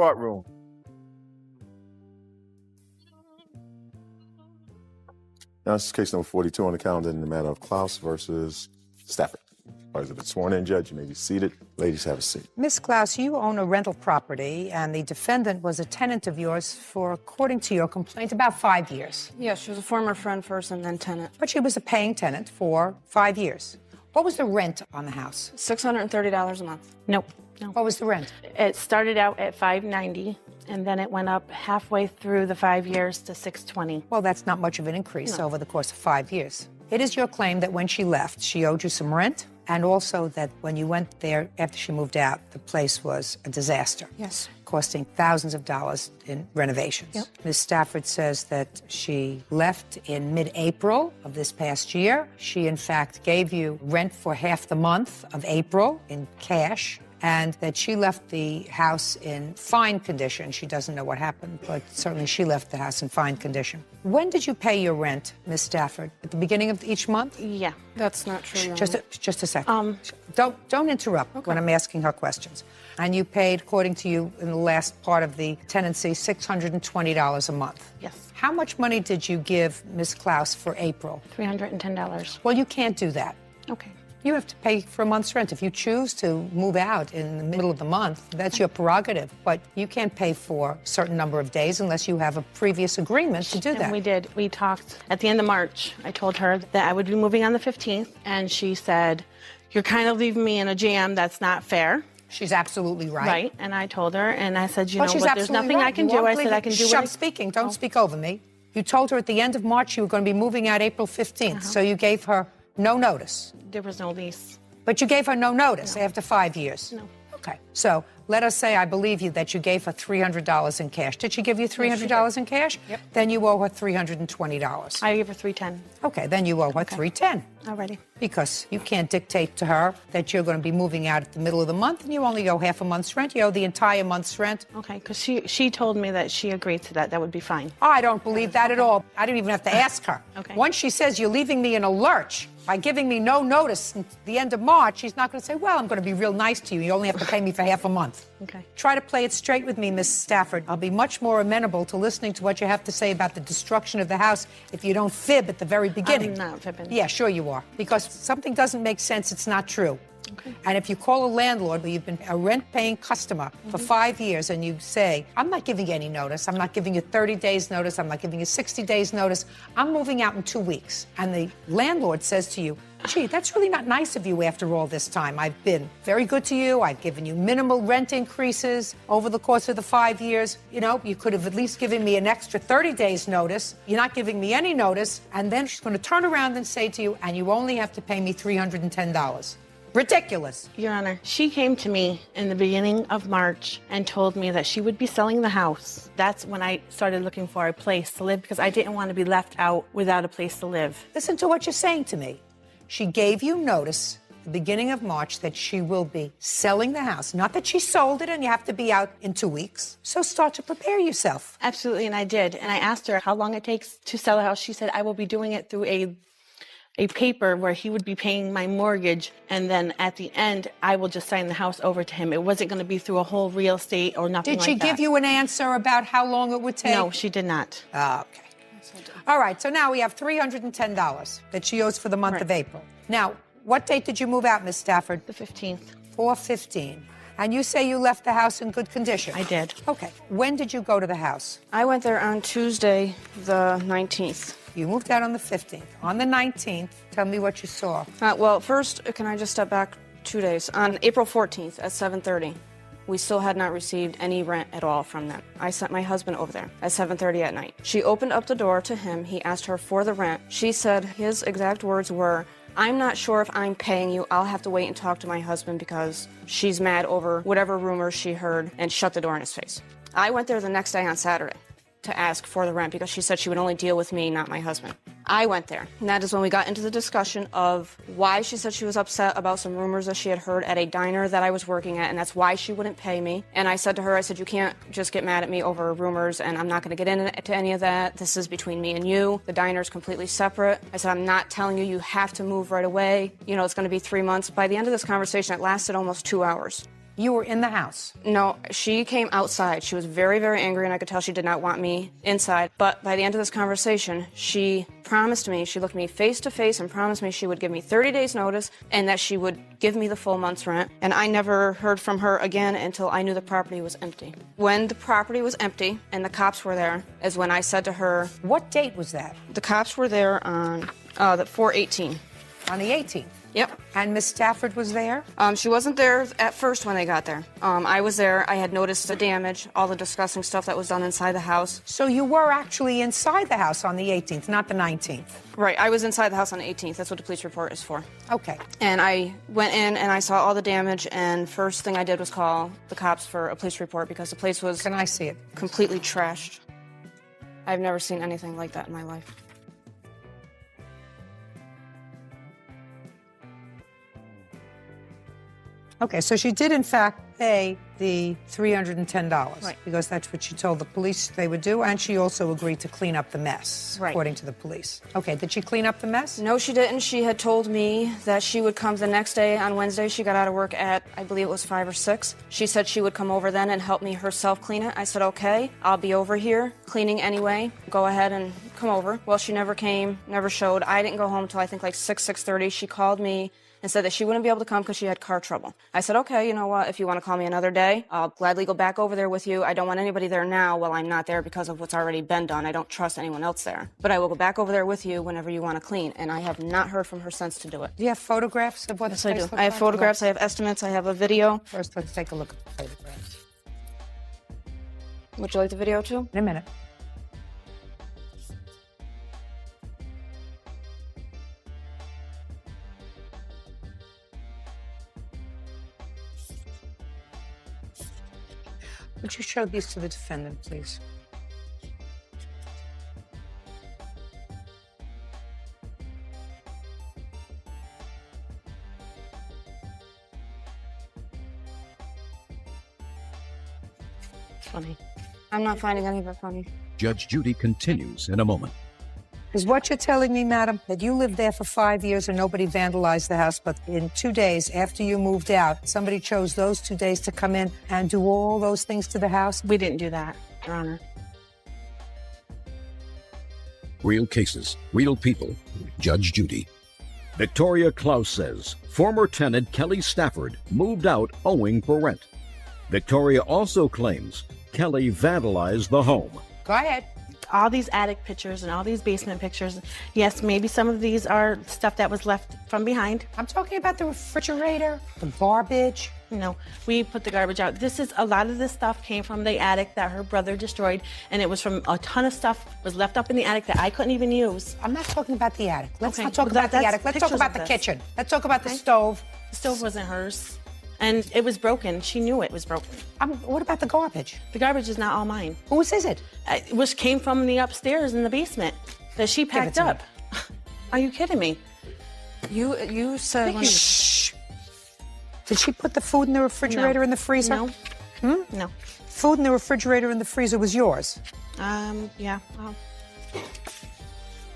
Courtroom. Now, this is case number 42 on the calendar in the matter of Klaus versus Stafford. Parties have been sworn in, Judge. You may be seated. Ladies, have a seat. Miss Klaus, you own a rental property, and the defendant was a tenant of yours for, according to your complaint, about 5 years. Yeah, she was a former friend first and then tenant. But she was a paying tenant for 5 years. What was the rent on the house? $630 a month. No. What was the rent? It started out at $590, and then it went up halfway through the 5 years to $620. Well, that's not much of an increase over the course of 5 years. It is your claim that when she left, she owed you some rent, and also that when you went there after she moved out, the place was a disaster. Yes. Costing thousands of dollars in renovations. Yep. Ms. Stafford says that she left in mid-April of this past year. She, in fact, gave you rent for half the month of April in cash, and that she left the house in fine condition. She doesn't know what happened, but certainly she left the house in fine condition. When did you pay your rent, Ms. Stafford? At the beginning of each month? Yeah. That's not true. Just a second. Don't interrupt when I'm asking her questions. And you paid, according to you, in the last part of the tenancy, $620 a month. Yes. How much money did you give Ms. Klaus for April? $310. Well, you can't do that. Okay. You have to pay for a month's rent. If you choose to move out in the middle of the month, that's your prerogative. But you can't pay for a certain number of days unless you have a previous agreement to do that. And we did. We talked at the end of March. I told her that I would be moving on the 15th, and she said, "You're kind of leaving me in a jam. That's not fair." She's absolutely right. Right. And I told her, and I said, Well, she's there's nothing right. I can You do. won't I believe said, it. I can do Shh, what I'm speaking. Don't speak over me. You told her at the end of March you were going to be moving out April 15th, so you gave her no notice. There was no lease. But you gave her no notice after 5 years? No. Okay. So let us say I believe you that you gave her $300 in cash. Did she give you $300 in cash? Yep. Then you owe her $320. I gave her $310. Okay, then you owe her $310. Already. Because you can't dictate to her that you're going to be moving out at the middle of the month and you only owe half a month's rent. You owe the entire month's rent. Okay, because she told me that she agreed to that. That would be fine. I don't believe that at all. I didn't even have to ask her. Okay. Once she says you're leaving me in a lurch by giving me no notice at the end of March, she's not going to say, well, I'm going to be real nice to you. You only have to pay me for half a month. Okay. Try to play it straight with me, Miss Stafford. I'll be much more amenable to listening to what you have to say about the destruction of the house if you don't fib at the very beginning. I'm not fibbing. Yeah, sure you are. Because something doesn't make sense, it's not true. Okay. And if you call a landlord where you've been a rent-paying customer for 5 years and you say, I'm not giving you any notice, I'm not giving you 30 days notice, I'm not giving you 60 days notice, I'm moving out in 2 weeks. And the landlord says to you, gee, that's really not nice of you after all this time. I've been very good to you. I've given you minimal rent increases over the course of the 5 years. You know, you could have at least given me an extra 30 days notice. You're not giving me any notice. And then she's going to turn around and say to you, and you only have to pay me $310. Ridiculous. Your Honor, she came to me in the beginning of March and told me that she would be selling the house. That's when I started looking for a place to live because I didn't want to be left out without a place to live. Listen to what you're saying to me. She gave you notice at the beginning of March that she will be selling the house. Not that she sold it and you have to be out in 2 weeks. So start to prepare yourself. Absolutely, and I did. And I asked her how long it takes to sell a house. She said, I will be doing it through a paper where he would be paying my mortgage, and then at the end, I will just sign the house over to him. It wasn't going to be through a whole real estate or nothing like that. Did she give you an answer about how long it would take? No, she did not. Oh, okay. All right, so now we have $310 that she owes for the month of April. Now, what date did you move out, Miss Stafford? The 15th. 4/15. And you say you left the house in good condition? I did. Okay. When did you go to the house? I went there on Tuesday, the 19th. You moved out on the 15th. On the 19th, tell me what you saw. Well, first, can I just step back 2 days? On April 14th at 7:30, we still had not received any rent at all from them. I sent my husband over there at 7:30 at night. She opened up the door to him. He asked her for the rent. She said his exact words were, I'm not sure if I'm paying you. I'll have to wait and talk to my husband because she's mad over whatever rumors she heard, and shut the door in his face. I went there the next day on Saturday to ask for the rent because she said she would only deal with me, not my husband. I went there, and that is when we got into the discussion of why she said she was upset about some rumors that she had heard at a diner that I was working at, and that's why she wouldn't pay me. And I said to her, I said, you can't just get mad at me over rumors, and I'm not going to get into any of that. This is between me and you. The diner's completely separate. I said, I'm not telling you you have to move right away. You know, it's going to be 3 months. By the end of this conversation, it lasted almost 2 hours. You were in the house. No, she came outside. She was very, very angry, and I could tell she did not want me inside. But by the end of this conversation, she promised me, she looked me face to face and promised me she would give me 30 days notice and that she would give me the full month's rent. And I never heard from her again until I knew the property was empty. When the property was empty and the cops were there is when I said to her... What date was that? The cops were there on the 4/18. On the 18th? Yep. And Miss Stafford was there? She wasn't there at first when they got there. I was there. I had noticed the damage, all the disgusting stuff that was done inside the house. So you were actually inside the house on the 18th, not the 19th? Right. I was inside the house on the 18th. That's what the police report is for. Okay. And I went in and I saw all the damage, and first thing I did was call the cops for a police report because the place was... Can I see it? ...completely trashed. I've never seen anything like that in my life. Okay, so she did in fact pay the $310, right, because that's what she told the police they would do, and she also agreed to clean up the mess, right, according to the police. Okay, did she clean up the mess? No, she didn't. She had told me that she would come the next day on Wednesday. She got out of work at, I believe it was 5 or 6. She said she would come over then and help me herself clean it. I said, okay, I'll be over here cleaning anyway. Go ahead and come over. Well, she never came, never showed. I didn't go home till I think like 6:30. She called me and said that she wouldn't be able to come because she had car trouble. I said, okay, you know what, if you want to call me another day, I'll gladly go back over there with you. I don't want anybody there now while I'm not there because of what's already been done. I don't trust anyone else there. But I will go back over there with you whenever you want to clean. And I have not heard from her since to do it. Do you have photographs of what Yes, the I place do. looked I have like? photographs, I have estimates, I have a video. First, let's take a look at the photographs. Would you like the video too? In a minute. Would you show these to the defendant, please? Funny. I'm not finding any of it funny. Judge Judy continues in a moment. Is what you're telling me, madam, that you lived there for 5 years and nobody vandalized the house, but in 2 days after you moved out, somebody chose those 2 days to come in and do all those things to the house? We didn't do that, Your Honor. Real cases, real people. Judge Judy. Victoria Klaus says former tenant Kelly Stafford moved out owing for rent. Victoria also claims Kelly vandalized the home. Go ahead. All these attic pictures and all these basement pictures, yes, maybe some of these are stuff that was left from behind. I'm talking about the refrigerator, the garbage. No, we put the garbage out. A lot of this stuff came from the attic that her brother destroyed, and it was from a ton of stuff was left up in the attic that I couldn't even use. I'm not talking about the attic. Let's Okay, not talk well, about the that's attic. Let's talk pictures about of the this. kitchen. Let's talk about the stove. The stove wasn't hers, and it was broken. She knew it was broken. What about the garbage? The garbage is not all mine. Whose is it? Which came from the upstairs in the basement that she packed to me. up. Are you kidding me? You said... when- Shh. Did she put the food in the refrigerator No. and the freezer? No. No. Food in the refrigerator and the freezer was yours. Yeah. Well,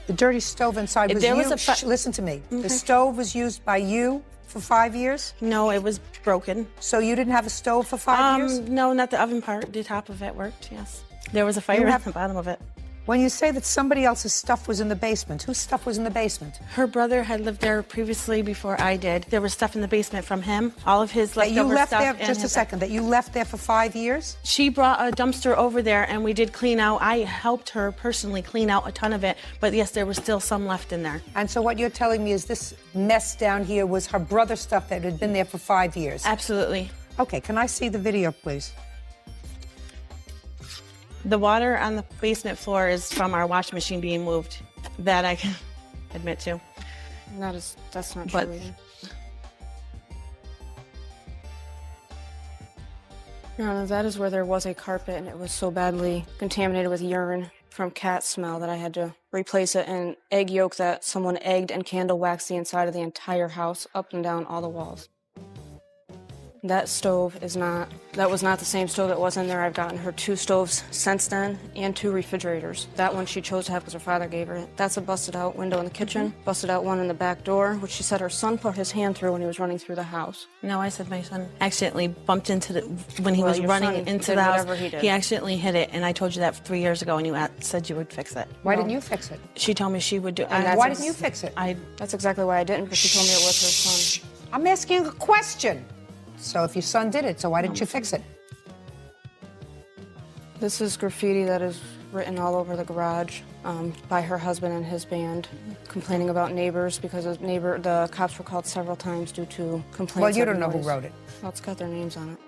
The dirty stove inside If was there you. was a Shh, listen to me. The stove was used by you for 5 years, no, it was broken. so you didn't have a stove for 5 years? No, not the oven part. The top of it worked, yes. There was a fire at the bottom of it. When you say that somebody else's stuff was in the basement, whose stuff was in the basement? Her brother had lived there previously before I did. There was stuff in the basement from him. All of his That you leftover left stuff. there, and just a his- second, that you left there for 5 years? She brought a dumpster over there and we did clean out. I helped her personally clean out a ton of it. But yes, there was still some left in there. And so what you're telling me is this mess down here was her brother's stuff that had been there for 5 years? Absolutely. Okay, can I see the video, please? The water on the basement floor is from our washing machine being moved. That I can admit to. That's not But- true either. Your Honor, that is where there was a carpet and it was so badly contaminated with urine from cat smell that I had to replace it, and egg yolk that someone egged and candle waxed the inside of the entire house, up and down all the walls. That stove that was not the same stove that was in there. I've gotten her 2 stoves since then and 2 refrigerators. That one she chose to have because her father gave her it. That's a busted out window in the kitchen, busted out one in the back door, which she said her son put his hand through when he was running through the house. No, I said my son accidentally bumped into when he was your running son into did the house. whatever he did. He accidentally hit it, and I told you that 3 years ago, and you said you would fix it. Why didn't you fix it? She told me she would do it. And Why didn't you fix it? That's exactly why I didn't, because she told me it was her son. I'm asking a question. So if your son did it, so why didn't you fix it? This is graffiti that is written all over the garage by her husband and his band, complaining about neighbors because the cops were called several times due to complaints. Well, you don't know of who noise. wrote it. Well, it's got their names on it.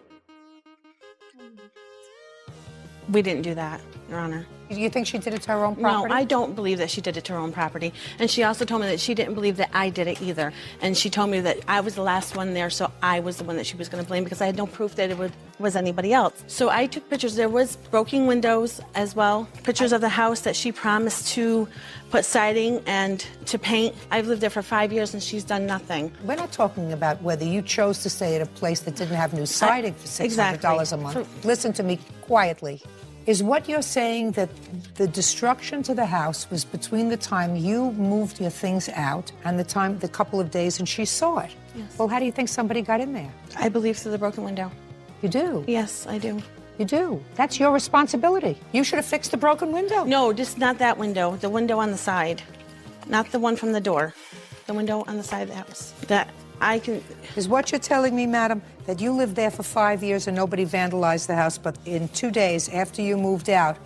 We didn't do that, Your Honor. Do you think she did it to her own property? No, I don't believe that she did it to her own property. And she also told me that she didn't believe that I did it either. And she told me that I was the last one there, so I was the one that she was going to blame because I had no proof that it was anybody else. So I took pictures. There was broken windows as well, pictures of the house that she promised to put siding and to paint. I've lived there for 5 years and she's done nothing. We're not talking about whether you chose to stay at a place that didn't have new siding for $600 Exactly. a month. Listen to me quietly. Is what you're saying that the destruction to the house was between the time you moved your things out and the couple of days and she saw it? Yes. Well, how do you think somebody got in there? I believe through the broken window. You do? Yes, I do. You do. That's your responsibility. You should have fixed the broken window. No, just not that window. The window on the side. Not the one from the door. The window on the side of the house. That I can... Is what you're telling me, madam, that you lived there for 5 years and nobody vandalized the house, but in 2 days after you moved out,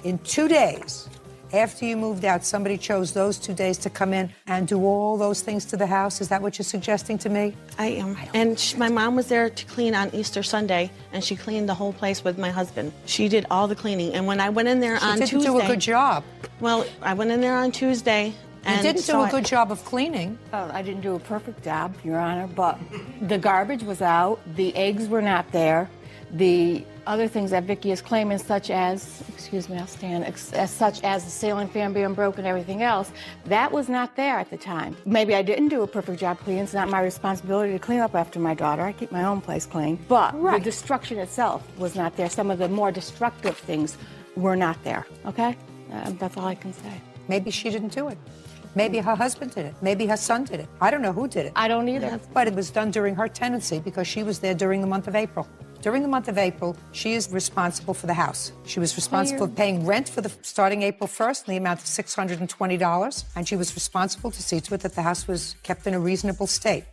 somebody chose those 2 days to come in and do all those things to the house? Is that what you're suggesting to me? I am. And my mom was there to clean on Easter Sunday, and she cleaned the whole place with my husband. She did all the cleaning. And when I went in there on Tuesday... She didn't do a good job. Well, I went in there on Tuesday... You didn't do a good job of cleaning. Well, I didn't do a perfect job, Your Honor, but the garbage was out, the eggs were not there, the other things that Vicki is claiming, such as, excuse me, I'll stand, such as the ceiling fan being broken and everything else, that was not there at the time. Maybe I didn't do a perfect job cleaning. It's not my responsibility to clean up after my daughter. I keep my own place clean. But the destruction itself was not there. Some of the more destructive things were not there, okay? That's all I can say. Maybe she didn't do it. Maybe her husband did it. Maybe her son did it. I don't know who did it. I don't either. But it was done during her tenancy because she was there during the month of April. During the month of April, she is responsible for the house. She was responsible for paying rent for starting April 1st in the amount of $620, and she was responsible to see to it that the house was kept in a reasonable state.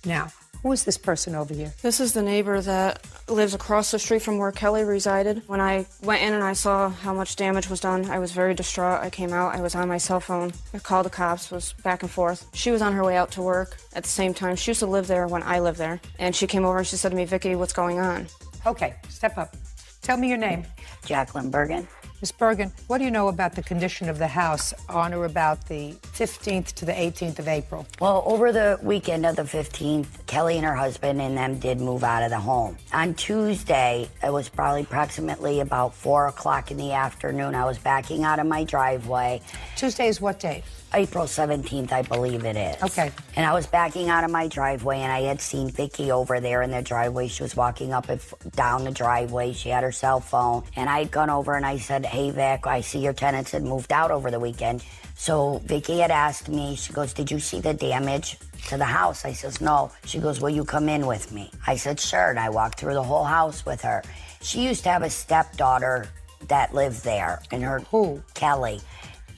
Now, who is this person over here? This is the neighbor that lives across the street from where Kelly resided. When I went in and I saw how much damage was done, I was very distraught. I came out, I was on my cell phone. I called the cops, was back and forth. She was on her way out to work at the same time. She used to live there when I lived there. And she came over and she said to me, Vicki, what's going on? Okay, step up. Tell me your name. Jacqueline Bergen. Ms. Bergen, what do you know about the condition of the house on or about the 15th to the 18th of April? Well, over the weekend of the 15th, Kelly and her husband and them did move out of the home. On Tuesday, it was probably approximately about 4 o'clock in the afternoon. I was backing out of my driveway. Tuesday is what date? April 17th, I believe it is. Okay. And I was backing out of my driveway, and I had seen Vicki over there in the driveway. She was walking up and down the driveway. She had her cell phone. And I had gone over and I said, hey, Vic, I see your tenants had moved out over the weekend. So Vicki had asked me, she goes, did you see the damage to the house? I says, no. She goes, will you come in with me? I said, sure. And I walked through the whole house with her. She used to have a stepdaughter that lived there. And her... Who? Kelly.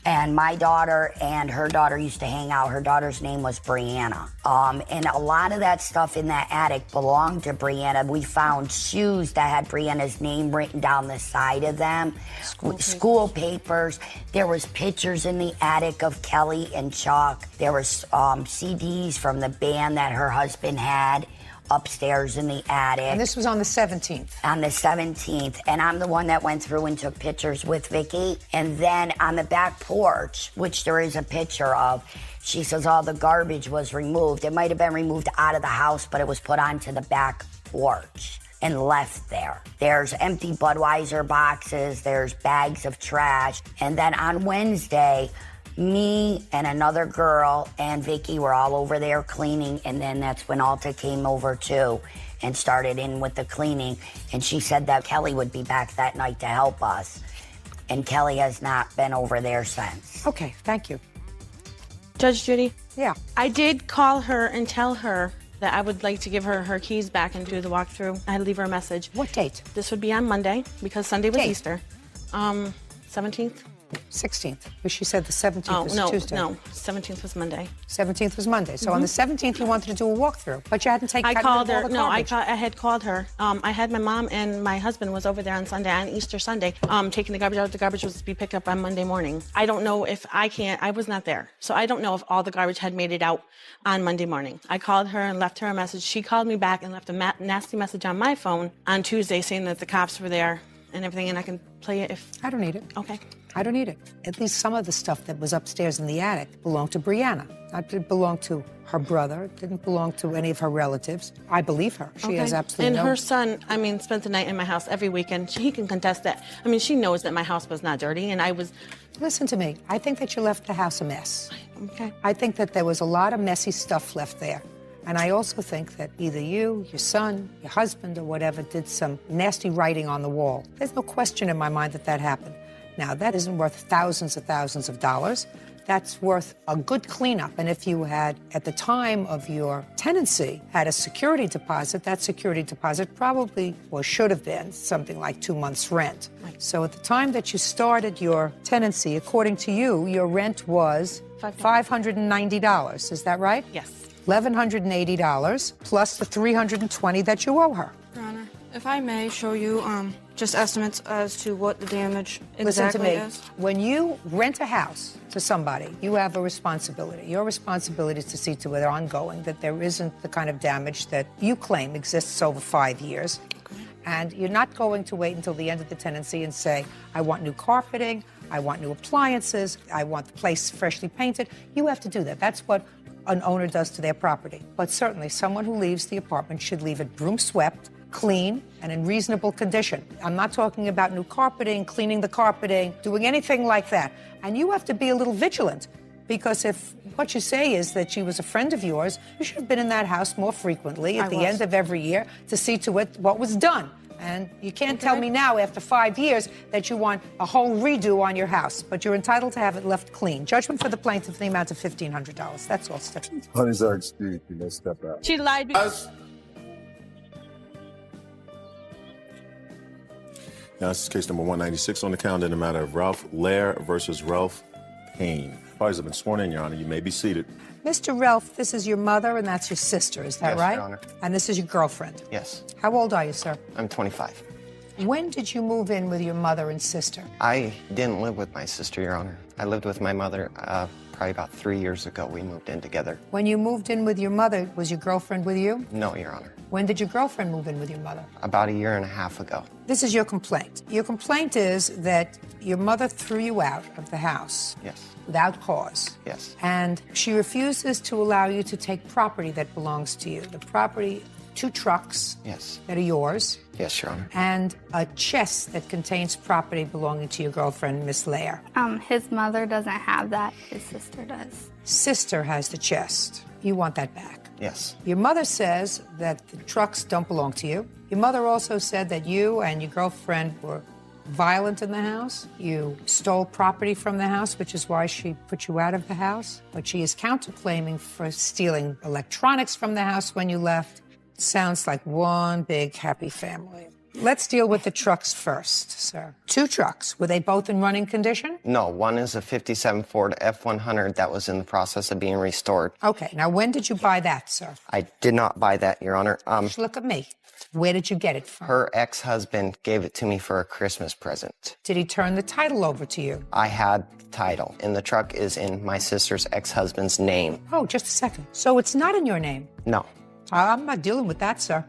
And my daughter and her daughter used to hang out. Her daughter's name was Brianna. And a lot of that stuff in that attic belonged to Brianna. We found shoes that had Brianna's name written down the side of them. School papers. There was pictures in the attic of Kelly and Chuck. There was CDs from the band that her husband had upstairs in the attic. And this was on the 17th? On the 17th. And I'm the one that went through and took pictures with Vicki. And then on the back porch, which there is a picture of, she says all the garbage was removed. It might have been removed out of the house, but it was put onto the back porch and left there. There's empty Budweiser boxes. There's bags of trash. And then on Wednesday, me and another girl and Vicki were all over there cleaning, and then that's when Alta came over too. and started in with the cleaning. And she said that Kelly would be back that night to help us. And Kelly has not been over there since. Okay, thank you. Judge Judy, Yeah. I did call her and tell her that I would like to give her her keys back and do the walkthrough. I leave her a message. What date? This would be on Monday because Sunday was Date. Easter. 17th? 16th. But she said the 17th Oh, was no, Tuesday. no. 17th was Monday. 17th was Monday. So on the 17th, you wanted to do a walkthrough, but you hadn't taken I called her. all the No, garbage. I had called her. I had my mom and my husband was over there on Sunday, on Easter Sunday, taking the garbage out. The garbage was to be picked up on Monday morning. I don't know if I was not there. So I don't know if all the garbage had made it out on Monday morning. I called her and left her a message. She called me back and left a nasty message on my phone on Tuesday saying that the cops were there and everything, and I can play it if... I don't need it. Okay. I don't need it. At least some of the stuff that was upstairs in the attic belonged to Brianna. It didn't belong to her brother. It didn't belong to any of her relatives. I believe her. She has absolutely And no... her son, spent the night in my house every weekend. He can contest that. She knows that my house was not dirty, and I was... Listen to me. I think that you left the house a mess. Okay. I think that there was a lot of messy stuff left there. And I also think that either you, your son, your husband, or whatever did some nasty writing on the wall. There's no question in my mind that that happened. Now, that isn't worth thousands of dollars. That's worth a good cleanup. And if you had, at the time of your tenancy, had a security deposit, that security deposit probably, or should have been, something like 2 months' rent. Right. So at the time that you started your tenancy, according to you, your rent was $590. Is that right? Yes. $1,180 plus the $320 that you owe her. Your Honor, if I may show you just estimates as to what the damage exactly Listen to me. is. When you rent a house to somebody, you have a responsibility. Your responsibility is to see to it ongoing that there isn't the kind of damage that you claim exists over 5 years. Okay. And you're not going to wait until the end of the tenancy and say, I want new carpeting, I want new appliances, I want the place freshly painted. You have to do that. That's what an owner does to their property. But certainly someone who leaves the apartment should leave it broom swept, clean, and in reasonable condition. I'm not talking about new carpeting, cleaning the carpeting, doing anything like that. And you have to be a little vigilant, because if what you say is that she was a friend of yours, you should have been in that house more frequently at the end of every year to see to it what was done. And you can't tell me now, after 5 years, that you want a whole redo on your house, but you're entitled to have it left clean. Judgment for the plaintiff in the amount of $1,500. That's all, Stephanie. Honey's our excuse. You may step out. She lied because... Now, this is case number 196 on the calendar in the matter of Ralph Lair versus Ralph Payne. Parties have been sworn in, Your Honor. You may be seated. Mr. Ralph, this is your mother and that's your sister, is that Yes, right? Your Honor. And this is your girlfriend? Yes, How old are you, sir? I'm 25. When did you move in with your mother and sister? I didn't live with my sister, Your Honor. I lived with my mother probably about 3 years ago. We moved in together. When you moved in with your mother, was your girlfriend with you? No, Your Honor. When did your girlfriend move in with your mother? About 1.5 years ago. This is your complaint. Your complaint is that your mother threw you out of the house. Yes. Without cause. Yes. And she refuses to allow you to take property that belongs to you. The property, 2 trucks Yes. that are yours, Yes, Your Honor. and a chest that contains property belonging to your girlfriend, Miss Lair. His mother doesn't have that. His sister does. Sister has the chest. You want that back. Yes. Your mother says that the trucks don't belong to you. Your mother also said that you and your girlfriend were violent in the house. You stole property from the house, which is why she put you out of the house. But she is counterclaiming for stealing electronics from the house when you left. Sounds like one big happy family. Let's deal with the trucks first, sir. 2 trucks. Were they both in running condition? No, one is a 57 Ford F100 that was in the process of being restored. Okay. Now, when did you buy that, sir? I did not buy that, Your Honor. Just look at me. Where did you get it from? Her ex-husband gave it to me for a Christmas present. Did he turn the title over to you? I had the title, and the truck is in my sister's ex-husband's name. Oh, just a second. So it's not in your name? No. I'm not dealing with that, sir.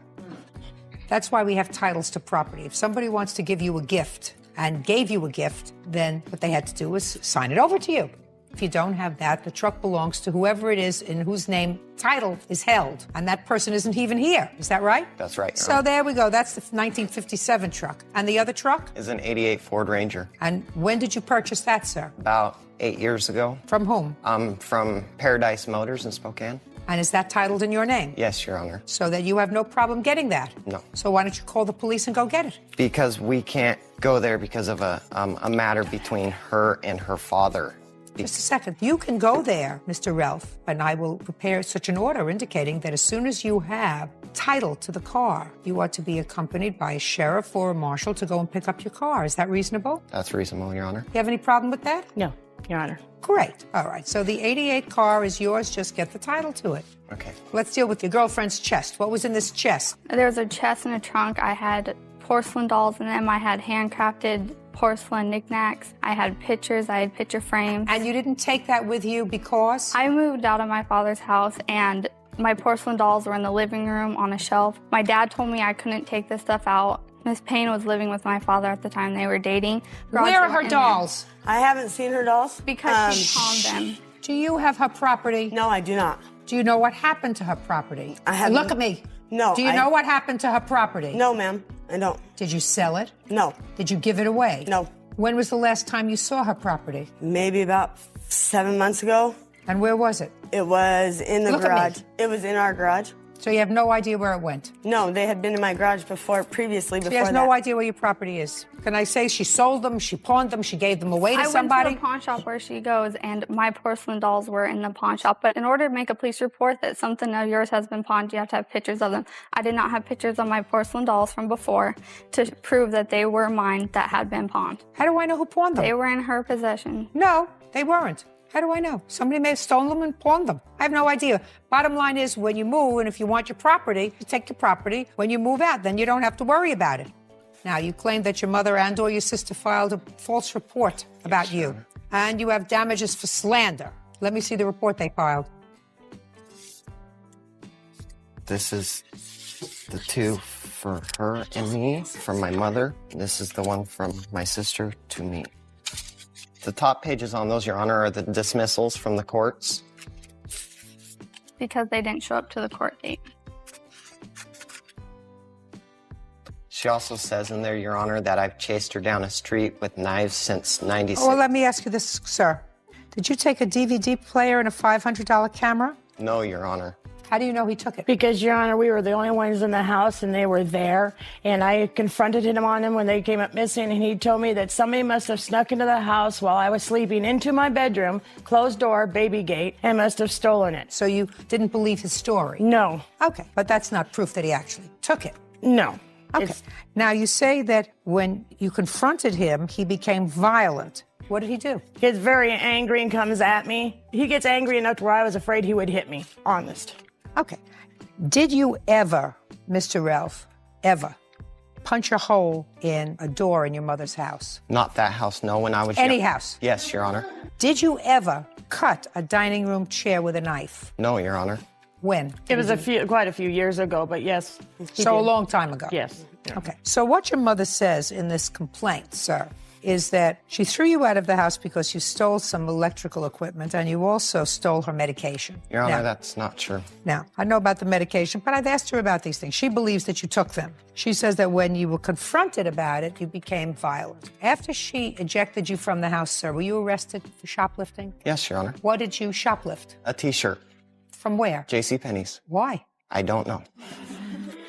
That's why we have titles to property. If somebody wants to give you a gift and gave you a gift, then what they had to do was sign it over to you. If you don't have that, the truck belongs to whoever it is in whose name title is held. And that person isn't even here. Is that right? That's right, Your So Honor. there we go. That's the 1957 truck. And the other truck? Is an 88 Ford Ranger. And when did you purchase that, sir? About 8 years ago. From whom? From Paradise Motors in Spokane. And is that titled in your name? Yes, Your Honor. So that you have no problem getting that? No. So why don't you call the police and go get it? Because we can't go there because of a matter between her and her father. Just a second. You can go there, Mr. Ralph, and I will prepare such an order indicating that as soon as you have title to the car, you are to be accompanied by a sheriff or a marshal to go and pick up your car. Is that reasonable? That's reasonable, Your Honor. You have any problem with that? No, Your Honor. Great. All right. So the 88 car is yours. Just get the title to it. Okay. Let's deal with your girlfriend's chest. What was in this chest? There was a chest and a trunk. I had porcelain dolls in them. I had handcrafted porcelain knickknacks. I had pictures. I had picture frames. And you didn't take that with you because? I moved out of my father's house and my porcelain dolls were in the living room on a shelf. My dad told me I couldn't take this stuff out. Miss Payne was living with my father at the time they were dating. Where are her dolls? I haven't seen her dolls. Because she pawned them. Do you have her property? No, I do not. Do you know what happened to her property? I have. Look at me. No. Do you know what happened to her property? No, ma'am. I don't. Did you sell it? No. Did you give it away? No. When was the last time you saw her property? Maybe about 7 months ago. And where was it? It was in the Look at garage. me. It was in our garage. So you have no idea where it went? No, they had been in my garage previously before She has that. no idea where your property is. Can I say she sold them, she pawned them, she gave them away to somebody? I went to the pawn shop where she goes, and my porcelain dolls were in the pawn shop. But in order to make a police report that something of yours has been pawned, you have to have pictures of them. I did not have pictures of my porcelain dolls from before to prove that they were mine that had been pawned. How do I know who pawned them? They were in her possession. No, they weren't. How do I know? Somebody may have stolen them and pawned them. I have no idea. Bottom line is, when you move, and if you want your property, you take your property. When you move out, then you don't have to worry about it. Now, you claim that your mother and or your sister filed a false report about you. And you have damages for slander. Let me see the report they filed. This is the two for her and me, from my mother. This is the one from my sister to me. The top pages on those, Your Honor, are the dismissals from the courts. Because they didn't show up to the court date. She also says in there, Your Honor, that I've chased her down a street with knives since '96. Well, let me ask you this, sir. Did you take a DVD player and a $500 camera? No, Your Honor. How do you know he took it? Because, Your Honor, we were the only ones in the house, and they were there. And I confronted him on them when they came up missing, and he told me that somebody must have snuck into the house while I was sleeping into my bedroom, closed door, baby gate, and must have stolen it. So you didn't believe his story? No. Okay, but that's not proof that he actually took it. No. Okay. Now, you say that when you confronted him, he became violent. What did he do? He gets very angry and comes at me. He gets angry enough to where I was afraid he would hit me. Honest. Okay. Did you ever, Mr. Ralph, ever punch a hole in a door in your mother's house? Not that house, no. When I was Any young. house? Yes, Your Honor. Did you ever cut a dining room chair with a knife? No, Your Honor. When? It was quite a few years ago, but yes. So a long time ago? Yes. Okay. So what your mother says in this complaint, sir, is that she threw you out of the house because you stole some electrical equipment and you also stole her medication. Your Honor, Now, that's not true. Now, I know about the medication, but I've asked her about these things. She believes that you took them. She says that when you were confronted about it, you became violent. After she ejected you from the house, sir, were you arrested for shoplifting? Yes, Your Honor. What did you shoplift? A T-shirt. From where? JCPenney's. Why? I don't know.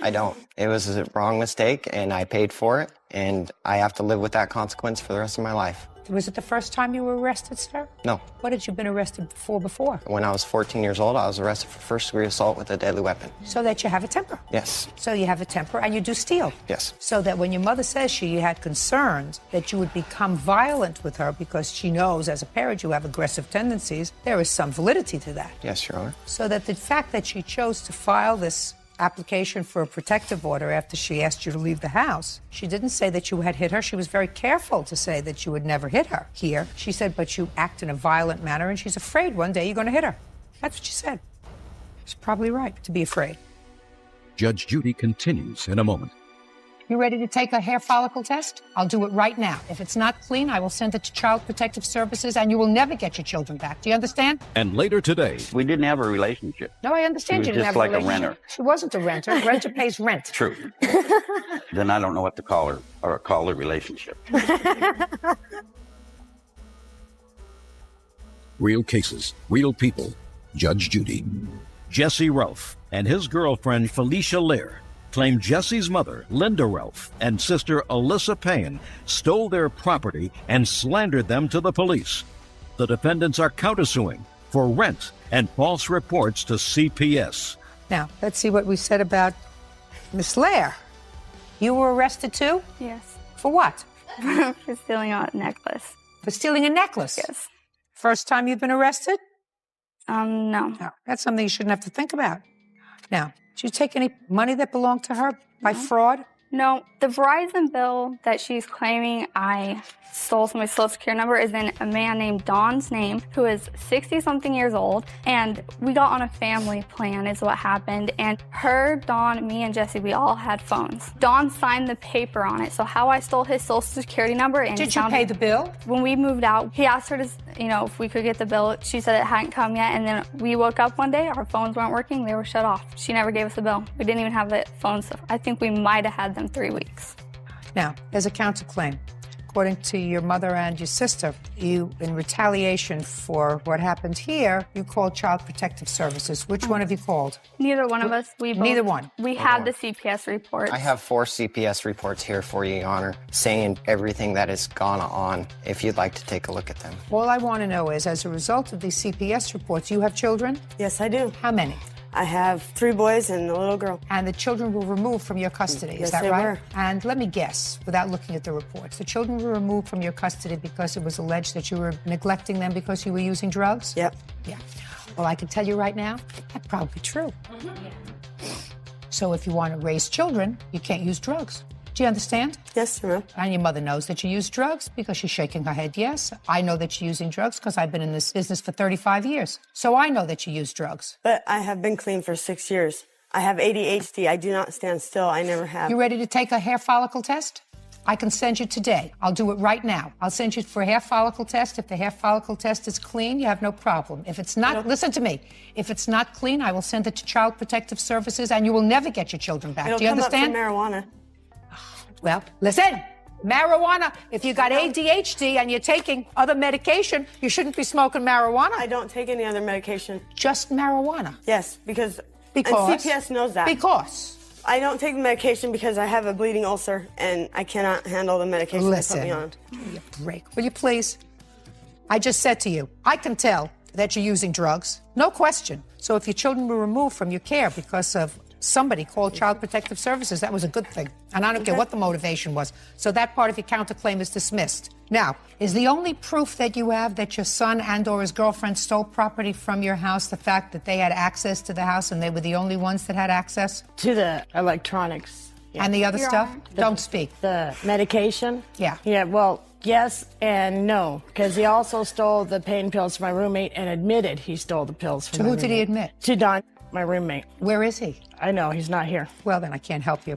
I don't. It was a wrong mistake, and I paid for it, and I have to live with that consequence for the rest of my life. Was it the first time you were arrested, sir? No. What had you been arrested for before? When I was 14 years old, I was arrested for first-degree assault with a deadly weapon. So that you have a temper. Yes. So you have a temper and you do steal. Yes. So that when your mother says she had concerns that you would become violent with her because she knows as a parent you have aggressive tendencies, there is some validity to that. Yes, Your Honor. So that the fact that she chose to file this application for a protective order after she asked you to leave the house, she didn't say that you had hit her. She was very careful to say that you would never hit her here. She said, but you act in a violent manner and she's afraid one day you're going to hit her. That's what she said. She's probably right to be afraid. Judge Judy continues in a moment. You ready to take a hair follicle test? I'll do it right now. If it's not clean, I will send it to Child Protective Services and you will never get your children back. Do you understand? And later today, We didn't have a relationship. No, I understand She you was didn't have just like a relationship. renter. She wasn't a renter. Renter pays rent. True. Then I don't know what to call her or call the relationship. real cases, real people. Judge Judy. Jesse Ralph and his girlfriend Felicia Lear claim Jesse's mother, Linda Ralph, and sister Alyssa Payne stole their property and slandered them to the police. The defendants are countersuing for rent and false reports to CPS. Now, let's see what we said about Miss Lair. You were arrested too? Yes. For what? For stealing a necklace. For stealing a necklace? Yes. First time you've been arrested? No. No, that's something you shouldn't have to think about. Now, did you take any money that belonged to her by fraud? No. The Verizon bill that she's claiming I stole from my social security number is in a man named Don's name, who is 60-something years old, and we got on a family plan is what happened, and her, Don, me, and Jesse, we all had phones. Don signed the paper on it, so how I stole his social security number and Did you pay the bill? When we moved out, he asked her to, if we could get the bill. She said it hadn't come yet, and then we woke up one day, our phones weren't working, they were shut off. She never gave us the bill. We didn't even have the phones. I think we might have had them 3 weeks. Now, there's a counterclaim. According to your mother and your sister, you, in retaliation for what happened here, you called Child Protective Services. Which one have you called? Neither one of us. Neither one. We had the CPS reports. I have 4 CPS reports here for you, Your Honor, saying everything that has gone on, if you'd like to take a look at them. All I want to know is, as a result of these CPS reports, you have children? Yes, I do. How many? I have 3 boys and a little girl. And the children were removed from your custody, Yes, is that they right? were. And let me guess, without looking at the reports, the children were removed from your custody because it was alleged that you were neglecting them because you were using drugs? Yep. Yeah. Well, I can tell you right now, that's probably true. So if you want to raise children, you can't use drugs. Do you understand? Yes, ma'am. And your mother knows that you use drugs because she's shaking her head yes. I know that you're using drugs because I've been in this business for 35 years. So I know that you use drugs. But I have been clean for 6 years. I have ADHD. I do not stand still. I never have. You ready to take a hair follicle test? I can send you today. I'll do it right now. I'll send you for a hair follicle test. If the hair follicle test is clean, you have no problem. If it's not, listen to me. If it's not clean, I will send it to Child Protective Services and you will never get your children back. It'll Do you come understand? up for marijuana. Well, listen, marijuana, if you got ADHD and you're taking other medication, you shouldn't be smoking marijuana. I don't take any other medication. Just marijuana? Yes, because And CPS knows that. Because? I don't take the medication because I have a bleeding ulcer and I cannot handle the medication they put me on. Give me a break. Will you please? I just said to you, I can tell that you're using drugs. No question. So if your children were removed from your care because of somebody called Child Protective Services, that was a good thing. And I don't care what the motivation was. So that part of your counterclaim is dismissed. Now, is the only proof that you have that your son and or his girlfriend stole property from your house the fact that they had access to the house and they were the only ones that had access? To the electronics. Yeah. And the other stuff? Don't speak. The medication? Yeah. Yeah, well, yes and no, because he also stole the pain pills from my roommate and admitted he stole the pills from To my who did he roommate. admit? To Don, my roommate. Where is he? I know, he's not here. Well, then I can't help you.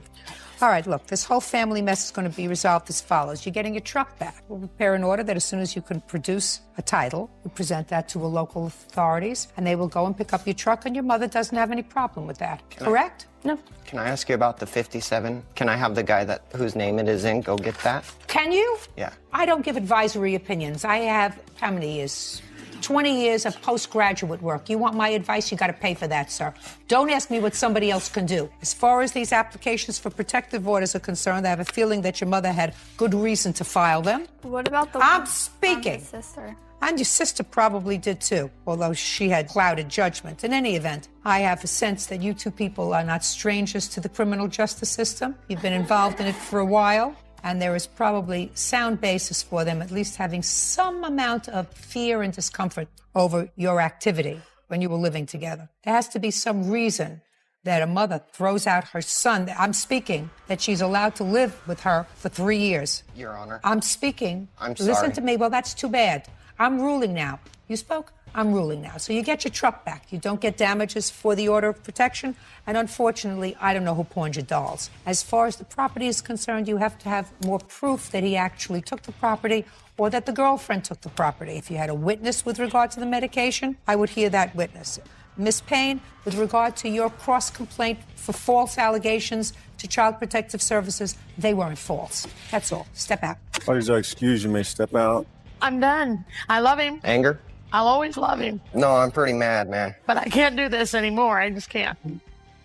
All right, look, this whole family mess is going to be resolved as follows. You're getting your truck back. We'll prepare an order that as soon as you can produce a title, you present that to the local authorities, and they will go and pick up your truck, and your mother doesn't have any problem with that. Correct? No. Can I ask you about the 57? Can I have the guy whose name it is in go get that? Can you? Yeah. I don't give advisory opinions. I have, how many years? 20 years of postgraduate work. You want my advice, you got to pay for that, sir. Don't ask me what somebody else can do. As far as these applications for protective orders are concerned, I have a feeling that your mother had good reason to file them. What about the I'm one speaking. from his sister? And your sister probably did too, although she had clouded judgment. In any event, I have a sense that you two people are not strangers to the criminal justice system. You've been involved in it for a while. And there is probably sound basis for them at least having some amount of fear and discomfort over your activity when you were living together. There has to be some reason that a mother throws out her son. I'm speaking that she's allowed to live with her for 3 years. Your Honor. I'm speaking. I'm sorry. Listen to me. Well, that's too bad. I'm ruling now. You spoke? I'm ruling now. So you get your truck back. You don't get damages for the order of protection. And unfortunately, I don't know who pawned your dolls. As far as the property is concerned, you have to have more proof that he actually took the property or that the girlfriend took the property. If you had a witness with regard to the medication, I would hear that witness. Miss Payne, with regard to your cross-complaint for false allegations to Child Protective Services, they weren't false. That's all. Step out. What is your excuse? You may step out. I'm done. I love him. Anger? I'll always love him. No, I'm pretty mad, man. But I can't do this anymore. I just can't.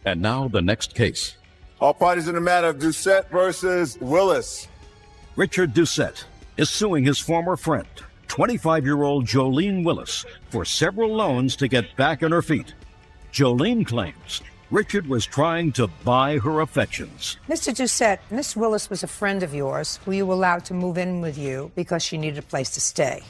And now the next case. All parties in the matter of Doucette versus Willis. Richard Doucette is suing his former friend, 25-year-old Jolene Willis, for several loans to get back on her feet. Jolene claims Richard was trying to buy her affections. Mr. Doucette, Miss Willis was a friend of yours who you allowed to move in with you because she needed a place to stay.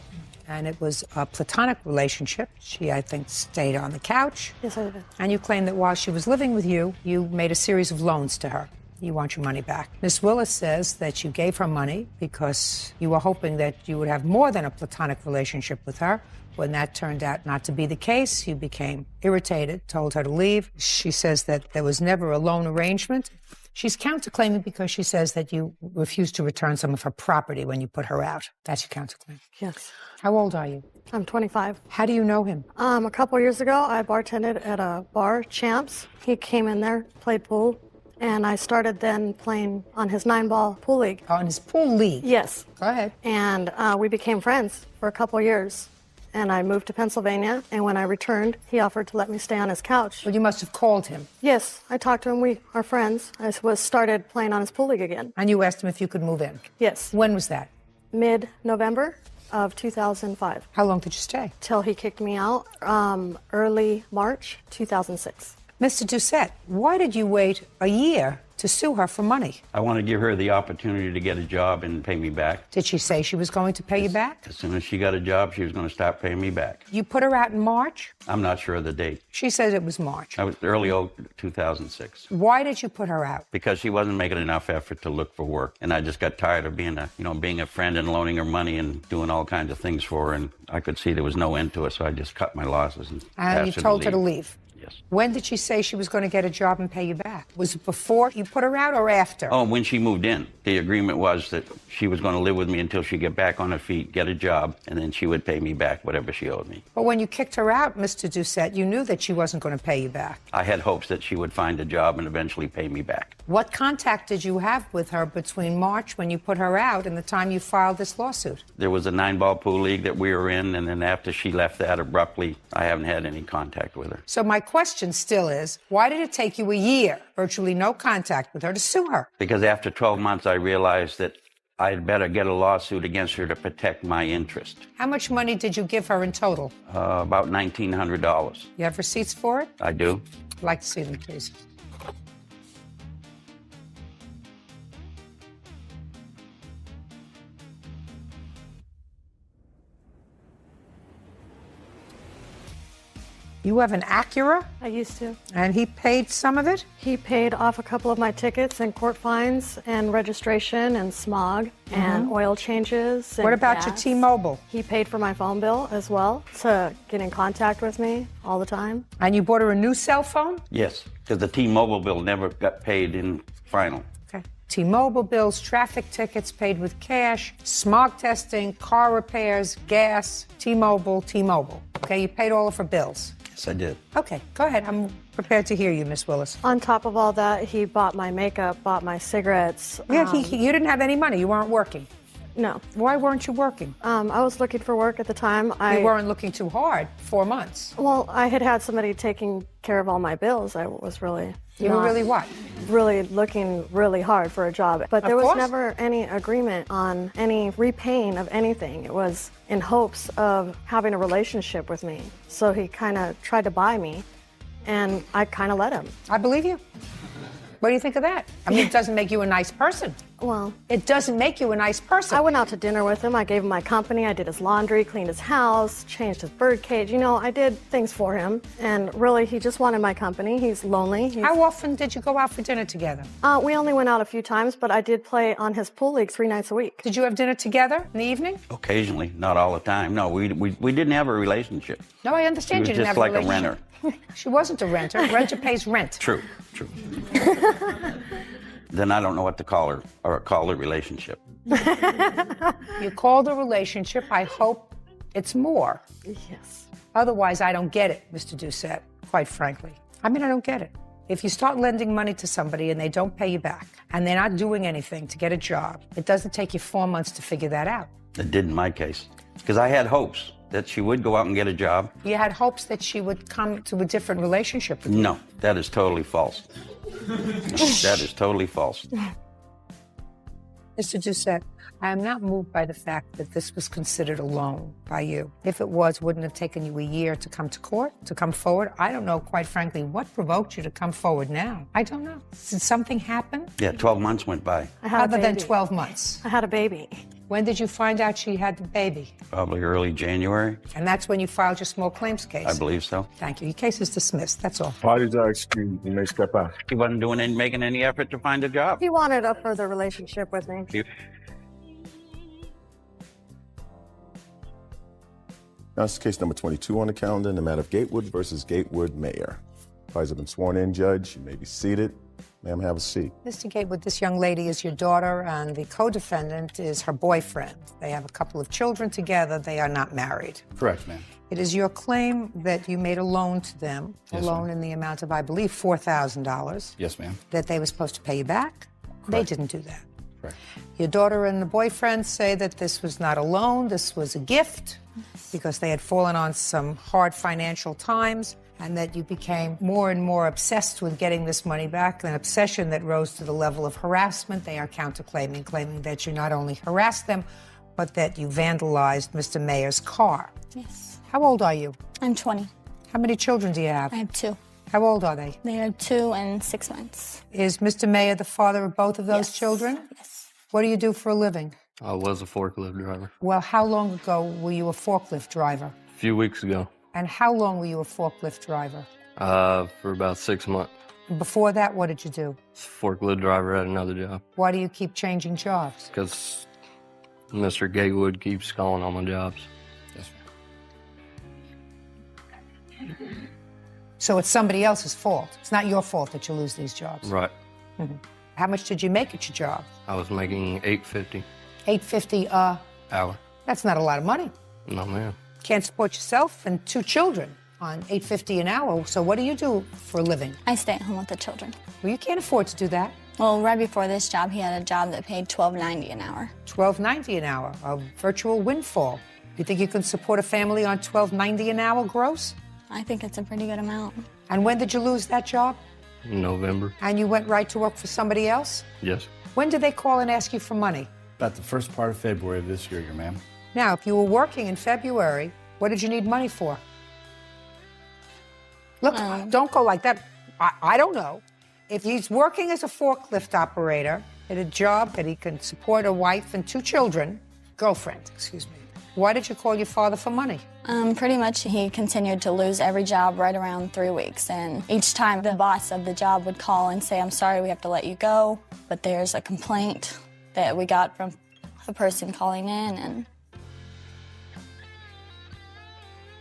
And it was a platonic relationship. She, I think, stayed on the couch. Yes, I did. And you claim that while she was living with you, you made a series of loans to her. You want your money back. Miss Willis says that you gave her money because you were hoping that you would have more than a platonic relationship with her. When that turned out not to be the case, you became irritated, told her to leave. She says that there was never a loan arrangement. She's counterclaiming because she says that you refused to return some of her property when you put her out. That's your counterclaim. Yes. How old are you? I'm 25. How do you know him? A couple years ago, I bartended at a bar, Champs. He came in there, played pool, and I started then playing on his 9-ball pool league. On his pool league? Yes. Go ahead. And we became friends for a couple years. And I moved to Pennsylvania, and when I returned, he offered to let me stay on his couch. Well, you must have called him. Yes, I talked to him. We are friends. I started playing on his pool league again. And you asked him if you could move in? Yes. When was that? Mid-November of 2005. How long did you stay? Till he kicked me out, early March 2006. Mr. Doucette, why did you wait a year to sue her for money? I want to give her the opportunity to get a job and pay me back. Did she say she was going to pay you back? As soon as she got a job, she was going to start paying me back. You put her out in March? I'm not sure of the date. She says it was March. I was early 2006. Why did you put her out? Because she wasn't making enough effort to look for work, and I just got tired of being a friend and loaning her money and doing all kinds of things for her, and I could see there was no end to it, so I just cut my losses and And you told her to leave? Yes. When did she say she was going to get a job and pay you back? Was it before you put her out or after? Oh, when she moved in. The agreement was that she was going to live with me until she get back on her feet, get a job, and then she would pay me back whatever she owed me. But when you kicked her out, Mr. Doucette, you knew that she wasn't going to pay you back. I had hopes that she would find a job and eventually pay me back. What contact did you have with her between March, when you put her out, and the time you filed this lawsuit? There was a 9-ball pool league that we were in, and then after she left that abruptly, I haven't had any contact with her. So my question still is, why did it take you a year, virtually no contact with her, to sue her? Because after 12 months, I realized that I'd better get a lawsuit against her to protect my interest. How much money did you give her in total? About $1,900. You have receipts for it? I do. I'd like to see them, please. You have an Acura? I used to. And he paid some of it? He paid off a couple of my tickets and court fines and registration and smog and oil changes. And What about your gas. T-Mobile? He paid for my phone bill as well to get in contact with me all the time. And you bought her a new cell phone? Yes, because the T-Mobile bill never got paid in final. Okay. T-Mobile bills, traffic tickets paid with cash, smog testing, car repairs, gas, T-Mobile. Okay, you paid all of her bills. Yes, I did. Okay, go ahead. I'm prepared to hear you, Miss Willis. On top of all that, he bought my makeup, bought my cigarettes. Yeah, you didn't have any money. You weren't working. No. Why weren't you working? I was looking for work at the time. You weren't looking too hard. 4 months. Well, I had somebody taking care of all my bills. I was really... You were really what? Really looking really hard for a job. But there was never any agreement on any repaying of anything. It was in hopes of having a relationship with me. So he kind of tried to buy me, and I kind of let him. I believe you. What do you think of that? I mean, it doesn't make you a nice person. Well, it doesn't make you a nice person. I went out to dinner with him. I gave him my company. I did his laundry, cleaned his house, changed his bird cage. You know, I did things for him. And really, he just wanted my company. He's lonely. How often did you go out for dinner together? We only went out a few times, but I did play on his pool league 3 nights a week. Did you have dinner together in the evening? Occasionally, not all the time. No, we didn't have a relationship. No, I understand you She was didn't have just like a a renter. She wasn't a renter. Renter pays rent. True. Then I don't know what to call her, or call the relationship. You call the relationship. I hope it's more. Yes. Otherwise, I don't get it, Mr. Doucette, quite frankly. I mean, I don't get it. If you start lending money to somebody and they don't pay you back, and they're not doing anything to get a job, it doesn't take you 4 months to figure that out. It did in my case, because I had hopes that she would go out and get a job. You had hopes that she would come to a different relationship with you. No, that is totally false. That is totally false. Mr. Doucette, I am not moved by the fact that this was considered a loan by you. If it was, wouldn't it have taken you a year to come to court, to come forward? I don't know, quite frankly, what provoked you to come forward now? I don't know. Did something happen? Yeah, 12 months went by. Other than 12 months. I had a baby. When did you find out she had the baby? Probably early January. And that's when you filed your small claims case? I believe so. Thank you. Your case is dismissed. That's all. Why did I excuse you may step out? He wasn't making any effort to find a job. He wanted a further relationship with me. Now, this is case number 22 on the calendar in the matter of Gatewood versus Gatewood Mayor. Parties have been sworn in, Judge. You may be seated. Ma'am, have a seat. Mr. Gatewood, this young lady is your daughter, and the co-defendant is her boyfriend. They have a couple of children together. They are not married. Correct, ma'am. It is your claim that you made a loan to them, Yes, a loan in the amount of, I believe, $4,000. Yes, ma'am. That they were supposed to pay you back. They Correct. didn't do that. Correct. Your daughter and the boyfriend say that this was not a loan, this was a gift, because they had fallen on some hard financial times, and that you became more and more obsessed with getting this money back, an obsession that rose to the level of harassment. They are counterclaiming, claiming that you not only harassed them, but that you vandalized Mr. Mayor's car. Yes. How old are you? I'm 20. How many children do you have? I have 2. How old are they? They are 2 and 6 months. Is Mr. Mayor the father of both of those children? Yes. What do you do for a living? I was a forklift driver. Well, how long ago were you a forklift driver? A few weeks ago. And how long were you a forklift driver? For about 6 months. And before that, what did you do? Forklift driver at another job. Why do you keep changing jobs? Because Mr. Gatewood keeps calling on my jobs. Yes, ma'am. So it's somebody else's fault. It's not your fault that you lose these jobs. Right. Mm-hmm. How much did you make at your job? I was making $8.50 $8.50 hour. That's not a lot of money. No, ma'am. Can't support yourself and 2 children on $8.50 an hour. So what do you do for a living? I stay at home with the children. Well, you can't afford to do that. Well, right before this job, he had a job that paid $12.90 an hour. $12.90 an hour, a virtual windfall. You think you can support a family on $12.90 an hour gross? I think it's a pretty good amount. And when did you lose that job? November. And you went right to work for somebody else? Yes. When did they call and ask you for money? About the first part of February of this year, ma'am. Now, if you were working in February, what did you need money for? Look, don't go like that. I don't know. If he's working as a forklift operator at a job that he can support a wife and 2 children, girlfriend, excuse me, why did you call your father for money? Pretty much he continued to lose every job right around 3 weeks. And each time the boss of the job would call and say, I'm sorry, we have to let you go, but there's a complaint that we got from a person calling in. And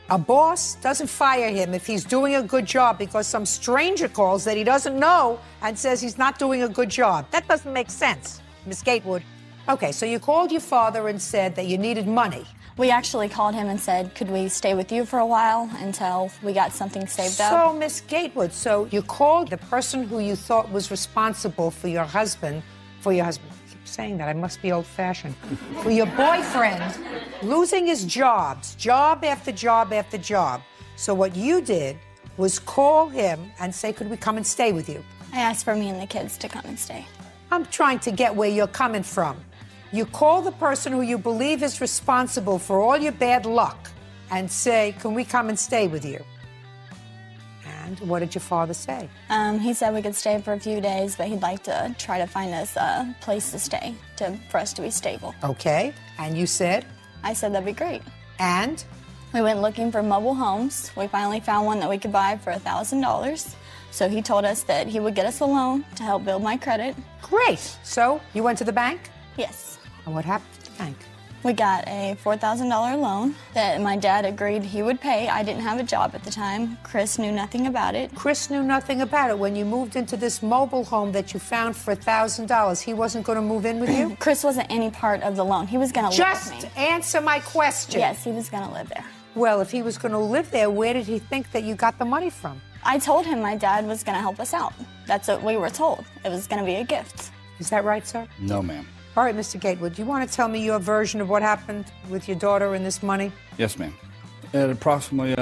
a boss doesn't fire him if he's doing a good job because some stranger calls that he doesn't know and says he's not doing a good job. That doesn't make sense, Miss Gatewood. Okay, so you called your father and said that you needed money. we actually called him and said, could we stay with you for a while until we got something saved up? So, Miss Gatewood, so you called the person who you thought was responsible for your husband, I keep saying that, I must be old-fashioned, for your boyfriend losing his jobs, job after job after job. So what you did was call him and say, could we come and stay with you? I asked for me and the kids to come and stay. I'm trying to get where you're coming from. You call the person who you believe is responsible for all your bad luck and say, can we come and stay with you? And what did your father say? He said we could stay for a few days, but he'd like to try to find us a place to stay for us to be stable. Okay, and you said? I said that'd be great. And? We went looking for mobile homes. We finally found one that we could buy for $1,000. So he told us that he would get us a loan to help build my credit. Great. So you went to the bank? Yes. And what happened to the bank? We got a $4,000 loan that my dad agreed he would pay. I didn't have a job at the time. Chris knew nothing about it. Chris knew nothing about it. When you moved into this mobile home that you found for $1,000, he wasn't going to move in with you? Chris wasn't any part of the loan. He was going to live with me. Just answer my question. Yes, he was going to live there. Well, if he was going to live there, where did he think that you got the money from? I told him my dad was going to help us out. That's what we were told. It was going to be a gift. Is that right, sir? No, ma'am. All right, Mr. Gatewood, do you want to tell me your version of what happened with your daughter and this money? Yes, ma'am. At approximately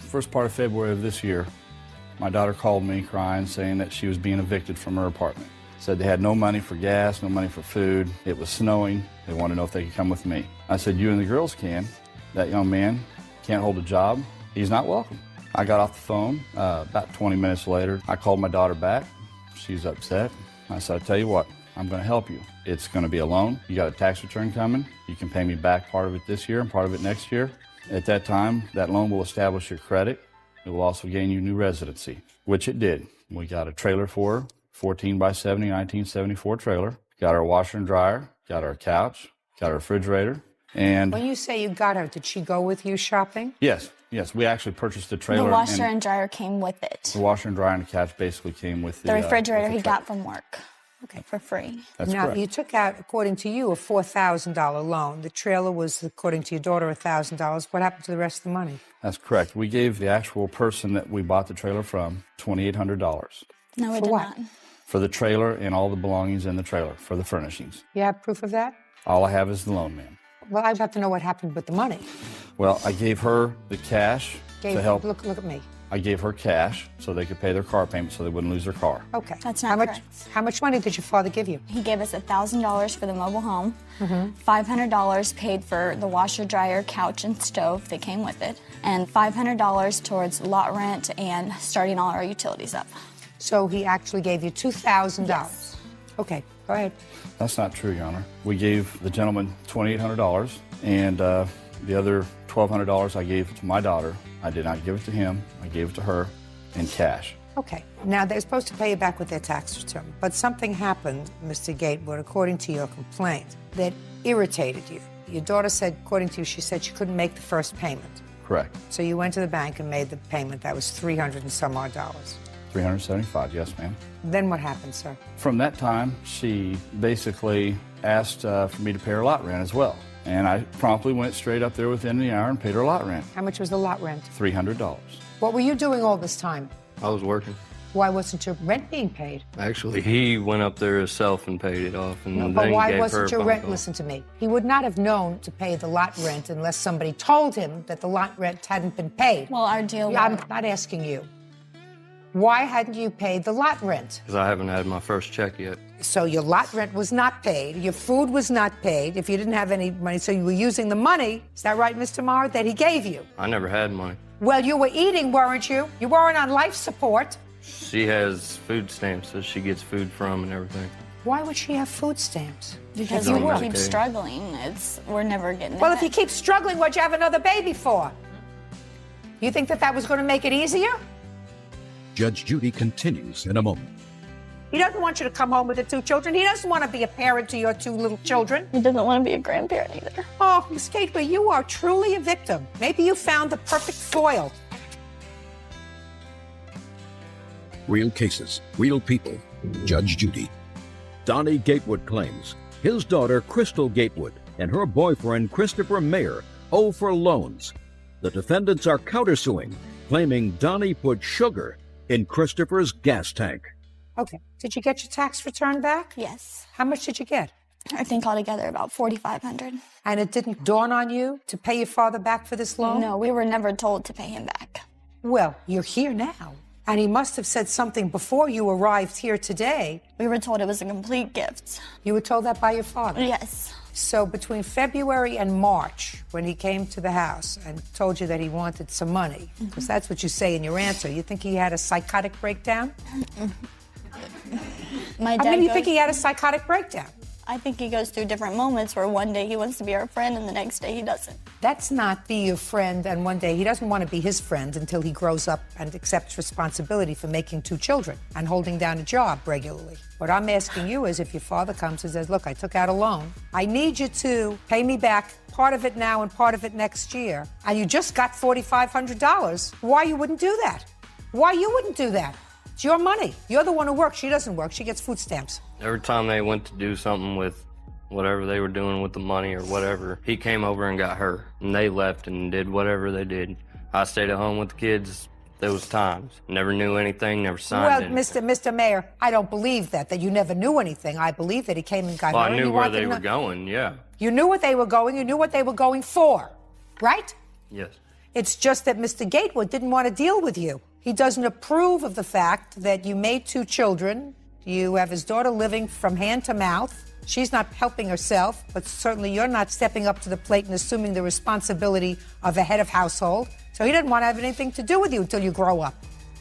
first part of February of this year, my daughter called me crying, saying that she was being evicted from her apartment. Said they had no money for gas, no money for food. It was snowing. They wanted to know if they could come with me. I said, you and the girls can. That young man can't hold a job. He's not welcome. I got off the phone. About 20 minutes later, I called my daughter back. She's upset. I said, I tell you what, I'm going to help you. It's going to be a loan. You got a tax return coming. You can pay me back part of it this year and part of it next year. At that time, that loan will establish your credit. It will also gain you new residency, which it did. We got a trailer for her, 14 by 70, 1974 trailer. Got our washer and dryer, got our couch, got our refrigerator. And when you say you got her, did she go with you shopping? Yes, we actually purchased the trailer. The washer and dryer came with it. The washer and dryer and the couch basically came with the refrigerator he got from work. Okay. For free. That's now, correct. You took out, according to you, a $4,000 loan. The trailer was, according to your daughter, $1,000. What happened to the rest of the money? That's correct. We gave the actual person that we bought the trailer from $2,800. No, we For did what? not. For the trailer and all the belongings in the trailer, for the furnishings. You have proof of that? All I have is the loan, ma'am. Well, I'd have to know what happened with the money. Well, I gave her the cash to help. Look at me. I gave her cash so they could pay their car payment so they wouldn't lose their car. Okay. That's not correct. How much money did your father give you? He gave us $1,000 for the mobile home, Mm-hmm. $500 paid for the washer, dryer, couch, and stove that came with it, and $500 towards lot rent and starting all our utilities up. So he actually gave you $2,000? Yes. Okay, go ahead. That's not true, Your Honor. We gave the gentleman $2,800, and the other $1,200 I gave to my daughter. I did not give it to him. I gave it to her in cash. Okay. Now, they're supposed to pay you back with their tax return, but something happened, Mr. Gatewood, according to your complaint, that irritated you. Your daughter said, according to you, she said she couldn't make the first payment. Correct. So you went to the bank and made the payment. That was $300 and some odd dollars. $375, yes, ma'am. Then what happened, sir? From that time, she basically asked for me to pay her lot rent as well. And I promptly went straight up there within the hour and paid her lot rent. How much was the lot rent? $300. What were you doing all this time? I was working. Why wasn't your rent being paid? Actually, he went up there himself and paid it off, and But then why gave her wasn't a your phone rent? call. Listen to me. He would not have known to pay the lot rent unless somebody told him that the lot rent hadn't been paid. Well, our deal. I'm not asking you. Why hadn't you paid the lot rent? Because I haven't had my first check yet. So your lot rent was not paid. Your food was not paid. If you didn't have any money, so you were using the money. Is that right, Mr. Maher, that he gave you? I never had money. Well, you were eating, weren't you? You weren't on life support. She has food stamps that she gets food from and everything. Why would she have food stamps? Because She's we on keep Medicaid. struggling. We're never getting Well, it. if you keep struggling, what'd you have another baby for? You think that was going to make it easier? Judge Judy continues in a moment. He doesn't want you to come home with the two children. He doesn't want to be a parent to your two little children. He doesn't want to be a grandparent either. Oh, Miss Gateway, you are truly a victim. Maybe you found the perfect foil. Real cases, real people. Judge Judy. Donnie Gatewood claims his daughter Crystal Gatewood and her boyfriend Christopher Mayer owe for loans. The defendants are countersuing, claiming Donnie put sugar in Christopher's gas tank. Okay. Did you get your tax return back? Yes. How much did you get? I think altogether about $4,500. And it didn't dawn on you to pay your father back for this loan? No, we were never told to pay him back. Well, you're here now. And he must have said something before you arrived here today. We were told it was a complete gift. You were told that by your father? Yes. So between February and March, when he came to the house and told you that he wanted some money, because that's what you say in your answer, you think he had a psychotic breakdown? My dad I mean, you think he had a psychotic breakdown? I think he goes through different moments where one day he wants to be our friend and the next day he doesn't. That's not be your friend, and one day he doesn't want to be his friend until he grows up and accepts responsibility for making two children and holding down a job regularly. What I'm asking you is if your father comes and says, look, I took out a loan. I need you to pay me back part of it now and part of it next year, and you just got $4,500, why you wouldn't do that? Why you wouldn't do that? It's your money. You're the one who works. She doesn't work. She gets food stamps. Every time they went to do something with whatever they were doing with the money or whatever, he came over and got her, and they left and did whatever they did. I stayed at home with the kids those times. Never knew anything, never signed Well, anything. Mr. Mayor, I don't believe that you never knew anything. I believe that he came and got Well, her. I and knew he where wanted they to were know- going, yeah. You knew what they were going. You knew what they were going for, right? Yes. It's just that Mr. Gatewood didn't want to deal with you. He doesn't approve of the fact that you made 2 children. You have his daughter living from hand to mouth. She's not helping herself, but certainly you're not stepping up to the plate and assuming the responsibility of a head of household. So he doesn't want to have anything to do with you until you grow up.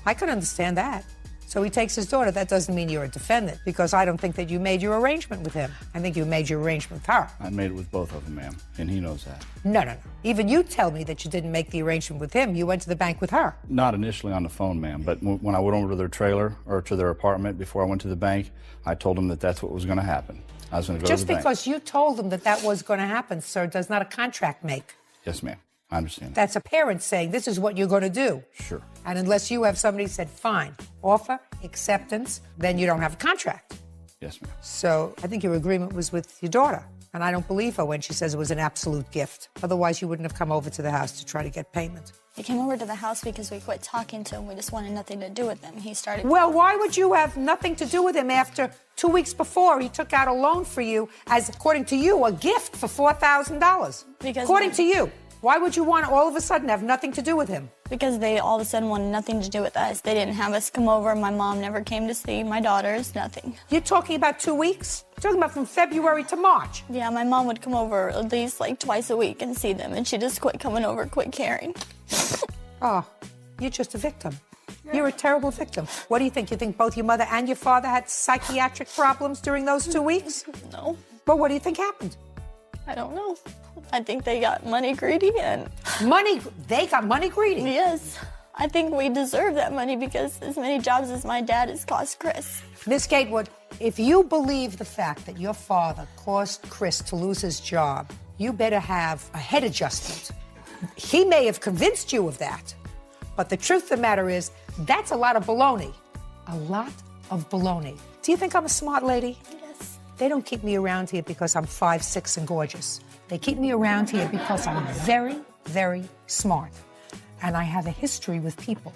I could understand that. So he takes his daughter. That doesn't mean you're a defendant, because I don't think that you made your arrangement with him. I think you made your arrangement with her. I made it with both of them, ma'am, and he knows that. No. Even you tell me that you didn't make the arrangement with him. You went to the bank with her. Not initially on the phone, ma'am, but when I went over to their trailer or to their apartment before I went to the bank, I told them that that's what was going to happen. I was going to go to the bank. Just because you told them that that was going to happen, sir, does not a contract make. Yes, ma'am. I understand. That's a parent saying, this is what you're going to do. Sure. And unless you have somebody said, fine, offer, acceptance, then you don't have a contract. Yes, ma'am. So I think your agreement was with your daughter. And I don't believe her when she says it was an absolute gift. Otherwise, you wouldn't have come over to the house to try to get payment. He came over to the house because we quit talking to him. We just wanted nothing to do with him. He started... Well, why would you have nothing to do with him after 2 weeks before he took out a loan for you as, according to you, a gift for $4,000? Because... According to you. Why would you want to all of a sudden have nothing to do with him? Because they all of a sudden wanted nothing to do with us. They didn't have us come over. My mom never came to see my daughters, nothing. You're talking about 2 weeks? You're talking about from February to March? Yeah, my mom would come over at least like twice a week and see them, and she just quit coming over, quit caring. Oh, you're just a victim. You're a terrible victim. What do you think? You think both your mother and your father had psychiatric problems during those 2 weeks? No. But what do you think happened? I don't know. I think they got money greedy and... They got money greedy? Yes. I think we deserve that money because as many jobs as my dad has cost Chris. Miss Gatewood, if you believe the fact that your father caused Chris to lose his job, you better have a head adjustment. He may have convinced you of that, but the truth of the matter is, that's a lot of baloney. A lot of baloney. Do you think I'm a smart lady? Yes. They don't keep me around here because I'm 5'6" and gorgeous. They keep me around here because I'm very, very smart. And I have a history with people.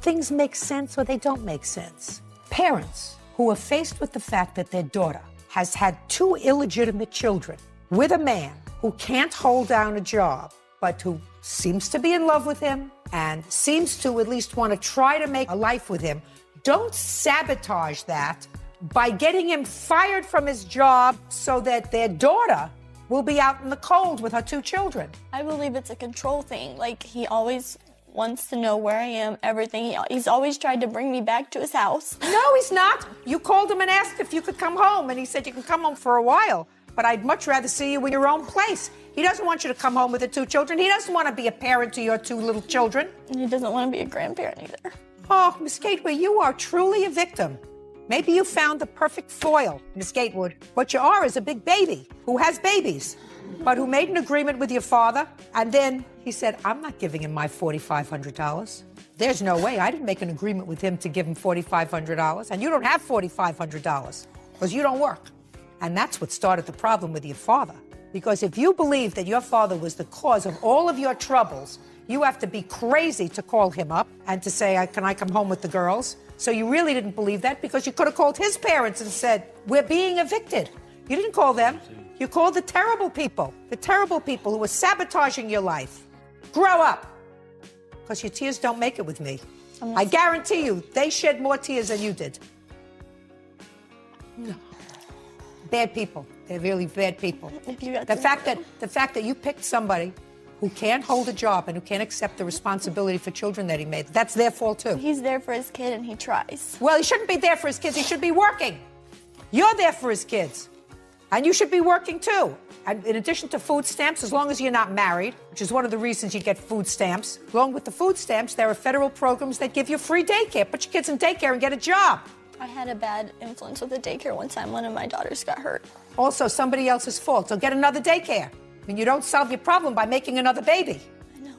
Things make sense or they don't make sense. Parents who are faced with the fact that their daughter has had 2 illegitimate children with a man who can't hold down a job, but who seems to be in love with him and seems to at least want to try to make a life with him, don't sabotage that by getting him fired from his job so that their daughter will be out in the cold with her 2 children. I believe it's a control thing. Like, he always wants to know where I am, everything. He's always tried to bring me back to his house. No, he's not. You called him and asked if you could come home, and he said you can come home for a while, but I'd much rather see you in your own place. He doesn't want you to come home with the 2 children. He doesn't want to be a parent to your 2 little children. He doesn't want to be a grandparent either. Oh, Miss Gatewood, you are truly a victim. Maybe you found the perfect foil, Miss Gatewood. What you are is a big baby who has babies, but who made an agreement with your father, and then he said, I'm not giving him my $4,500. There's no way. I didn't make an agreement with him to give him $4,500, and you don't have $4,500 because you don't work. And that's what started the problem with your father. Because if you believe that your father was the cause of all of your troubles, you have to be crazy to call him up and to say, can I come home with the girls? So you really didn't believe that because you could have called his parents and said, we're being evicted. You didn't call them. You called the terrible people who are sabotaging your life. Grow up. Because your tears don't make it with me. I guarantee you, they shed more tears than you did. No. Bad people. They're really bad people. The fact that you picked somebody who can't hold a job and who can't accept the responsibility for children that he made, that's their fault too. He's there for his kid and he tries. Well, he shouldn't be there for his kids. He should be working. You're there for his kids. And you should be working too. And in addition to food stamps, as long as you're not married, which is one of the reasons you get food stamps, along with the food stamps, there are federal programs that give you free daycare. Put your kids in daycare and get a job. I had a bad influence with the daycare one time. One of my daughters got hurt. Also, somebody else's fault. So get another daycare. I mean, you don't solve your problem by making another baby. I know.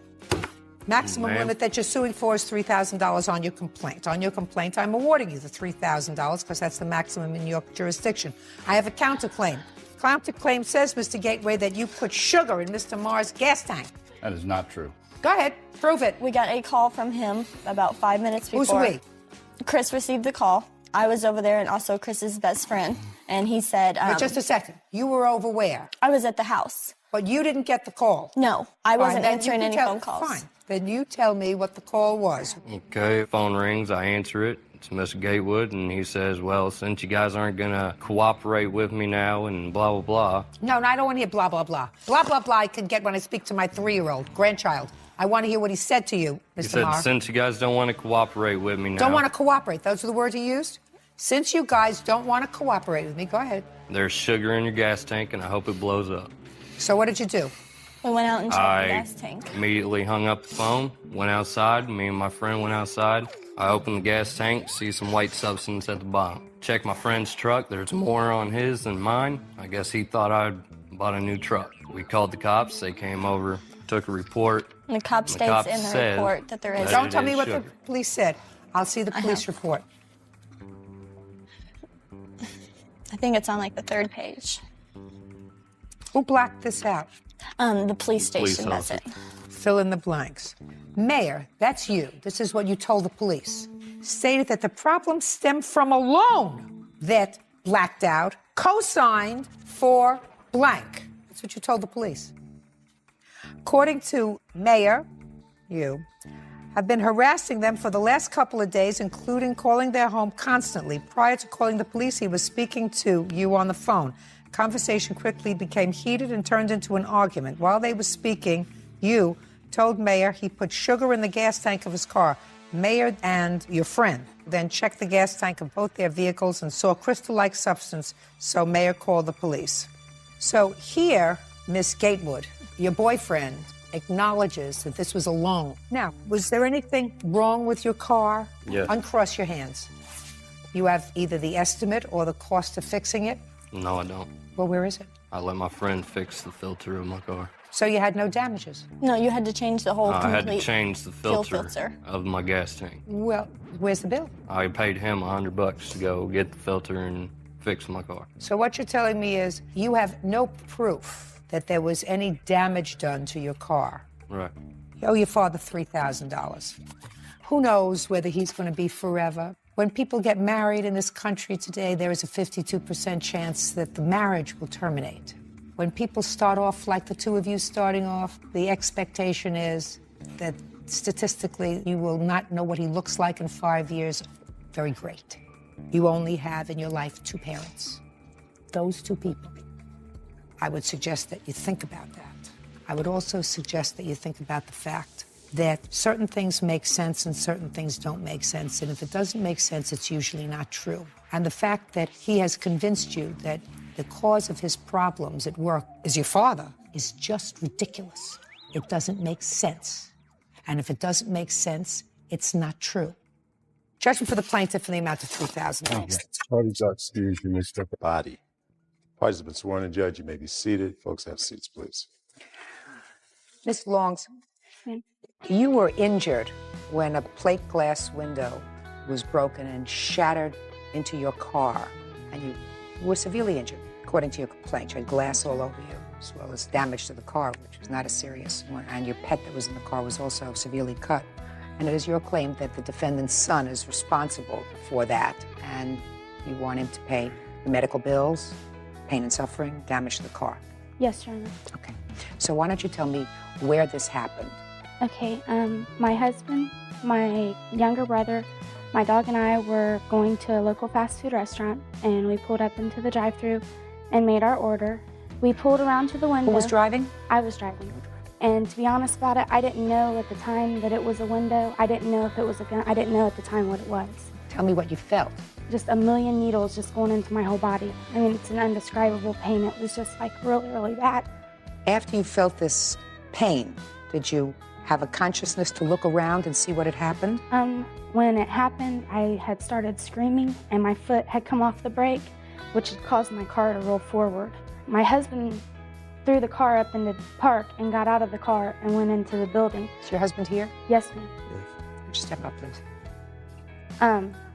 Maximum limit that you're suing for is $3,000 on your complaint. On your complaint, I'm awarding you the $3,000 because that's the maximum in your jurisdiction. I have a counterclaim. Counterclaim says, Mr. Gateway, that you put sugar in Mr. Marr's gas tank. That is not true. Go ahead. Prove it. We got a call from him about 5 minutes before. Who's we? Chris received the call. I was over there and also Chris's best friend. And he said... Wait just a second. You were over where? I was at the house. But you didn't get the call. No, I wasn't then answering you any can phone calls. Fine. Then you tell me what the call was. Okay, phone rings, I answer it. It's Mr. Gatewood, and he says, well, since you guys aren't going to cooperate with me now and blah, blah, blah. No, I don't want to hear blah, blah, blah. Blah, blah, blah I can get when I speak to my 3-year-old grandchild. I want to hear what he said to you, Mr. He said, Maher. since you guys don't want to cooperate with me now. Don't want to cooperate. Those are the words he used? Since you guys don't want to cooperate with me, go ahead. There's sugar in your gas tank, and I hope it blows up. So what did you do? We went out and checked the gas tank. Immediately hung up the phone, went outside. Me and my friend went outside. I opened the gas tank, see some white substance at the bottom. Checked my friend's truck. There's more on his than mine. I guess he thought I'd bought a new truck. We called the cops. They came over, took a report. And the cop states in the report that there is. Don't tell me what the police said. I'll see the police report. I think it's on like the 3rd page. Who blacked this out? The police station does it. Fill in the blanks. Mayor, that's you. This is what you told the police. Stated that the problem stemmed from a loan that blacked out, co-signed for blank. That's what you told the police. According to Mayor, you have been harassing them for the last couple of days, including calling their home constantly. Prior to calling the police, he was speaking to you on the phone. Conversation quickly became heated and turned into an argument. While they were speaking, you told Mayor he put sugar in the gas tank of his car. Mayor and your friend then checked the gas tank of both their vehicles and saw crystal-like substance, so Mayor called the police. So here, Miss Gatewood, your boyfriend, acknowledges that this was a loan. Now, was there anything wrong with your car? Yes. Uncross your hands. You have either the estimate or the cost of fixing it? No, I don't. Well, where is it? I let my friend fix the filter of my car. So you had no damages? No, you had to change the whole I had to complete change the fuel filter of my gas tank. Well, where's the bill? I paid him $100 to go get the filter and fix my car. So what you're telling me is you have no proof that there was any damage done to your car. Right. You owe your father $3,000. Who knows whether he's going to be forever? When people get married in this country today, there is a 52% chance that the marriage will terminate. When people start off like the two of you starting off, the expectation is that statistically you will not know what he looks like in 5 years. Very great. You only have in your life 2 parents. Those 2 people. I would suggest that you think about that. I would also suggest that you think about the fact that certain things make sense and certain things don't make sense. And if it doesn't make sense, it's usually not true. And the fact that he has convinced you that the cause of his problems at work is your father is just ridiculous. It doesn't make sense. And if it doesn't make sense, it's not true. Judgment for the plaintiff in the amount of $3,000. Parties are excused. You may step the body. Parties have been sworn in. Judge, you may be seated. Folks, have seats, please. Ms. Longs, you were injured when a plate glass window was broken and shattered into your car, and you were severely injured, according to your complaint. You had glass all over you, as well as damage to the car, which was not a serious one, and your pet that was in the car was also severely cut. And it is your claim that the defendant's son is responsible for that, and you want him to pay the medical bills, pain and suffering, damage to the car. Yes, Your Honor. Okay. So why don't you tell me where this happened? Okay, my husband, my younger brother, my dog and I were going to a local fast food restaurant, and we pulled up into the drive-thru and made our order. We pulled around to the window. Who was driving? I was driving. And to be honest about it, I didn't know at the time that it was a window. I didn't know if it was a gun. I didn't know at the time what it was. Tell me what you felt. Just a million needles just going into my whole body. I mean, it's an indescribable pain. It was just like really, really bad. After you felt this pain, did you have a consciousness to look around and see what had happened? When it happened, I had started screaming and my foot had come off the brake, which had caused my car to roll forward. My husband threw the car up in the park and got out of the car and went into the building. Is your husband here? Yes, ma'am. Would you step up, please?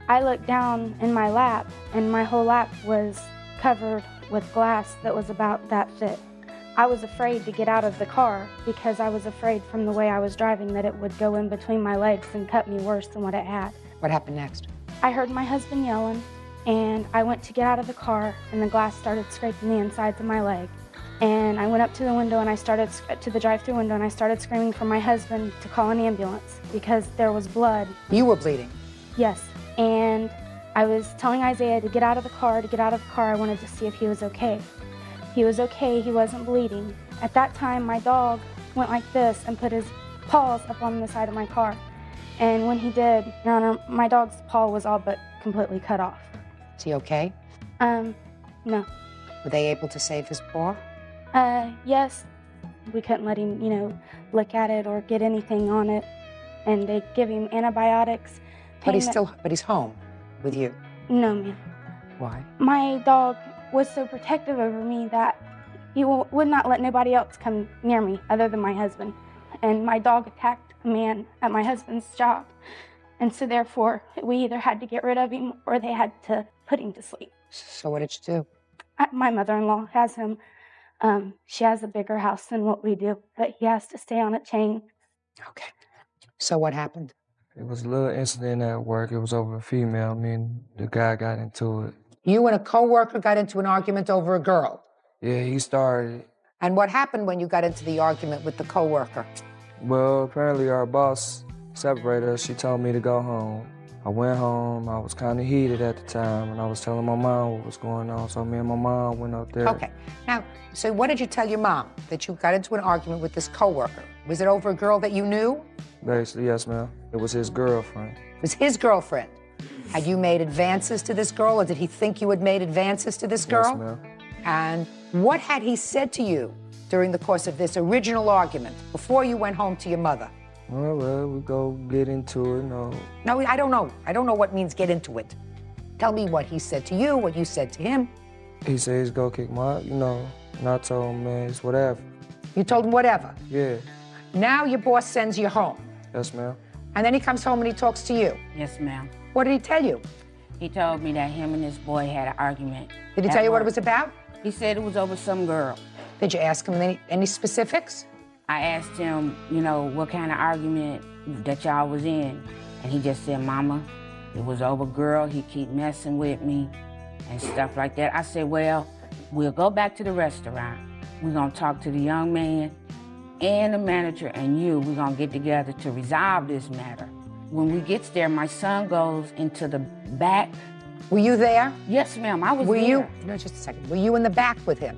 I looked down in my lap, and my whole lap was covered with glass that was about that thick. I was afraid to get out of the car because I was afraid from the way I was driving that it would go in between my legs and cut me worse than what it had. What happened next? I heard my husband yelling, and I went to get out of the car, and the glass started scraping the insides of my leg. And I went up to the window and I started, to the drive-through window, and I started screaming for my husband to call an ambulance because there was blood. You were bleeding? Yes. And I was telling Isaiah to get out of the car, I wanted to see if he was okay. He was okay, he wasn't bleeding. At that time, my dog went like this and put his paws up on the side of my car. And when he did, Your Honor, my dog's paw was all but completely cut off. Is he okay? No. Were they able to save his paw? Yes. We couldn't let him, look at it or get anything on it. And they give him antibiotics. But he's home with you? No, ma'am. Why? My dog was so protective over me that he would not let nobody else come near me other than my husband. And my dog attacked a man at my husband's job. And so therefore, we either had to get rid of him or they had to put him to sleep. So what did you do? My mother-in-law has him. She has a bigger house than what we do, but he has to stay on a chain. Okay. So what happened? It was a little incident at work. It was over a female. Me and the guy got into it. You and a coworker got into an argument over a girl? Yeah, he started. And what happened when you got into the argument with the coworker? Well, apparently our boss separated us. She told me to go home. I went home. I was kind of heated at the time, and I was telling my mom what was going on. So me and my mom went up there. Okay. Now, so what did you tell your mom? That you got into an argument with this coworker? Was it over a girl that you knew? Basically, yes, ma'am. It was his girlfriend. It was his girlfriend. Had you made advances to this girl, or did he think you had made advances to this girl? Yes, ma'am. And what had he said to you during the course of this original argument, before you went home to your mother? Well, we go get into it, No, I don't know. I don't know what means get into it. Tell me what he said to you, what you said to him. He said he's gonna kick my, and I told him, man, it's whatever. You told him whatever? Yeah. Now your boss sends you home. Yes, ma'am. And then he comes home and he talks to you. Yes, ma'am. What did he tell you? He told me that him and this boy had an argument. Did he tell you what it was about? He said it was over some girl. Did you ask him any specifics? I asked him, what kind of argument that y'all was in. And he just said, Mama, it was over girl. He keep messing with me and stuff like that. I said, well, we'll go back to the restaurant. We're going to talk to the young man and the manager and you. We're going to get together to resolve this matter. When we get there, my son goes into the back. Were you there? Yes, ma'am, I was there. Were you? No, just a second. Were you in the back with him?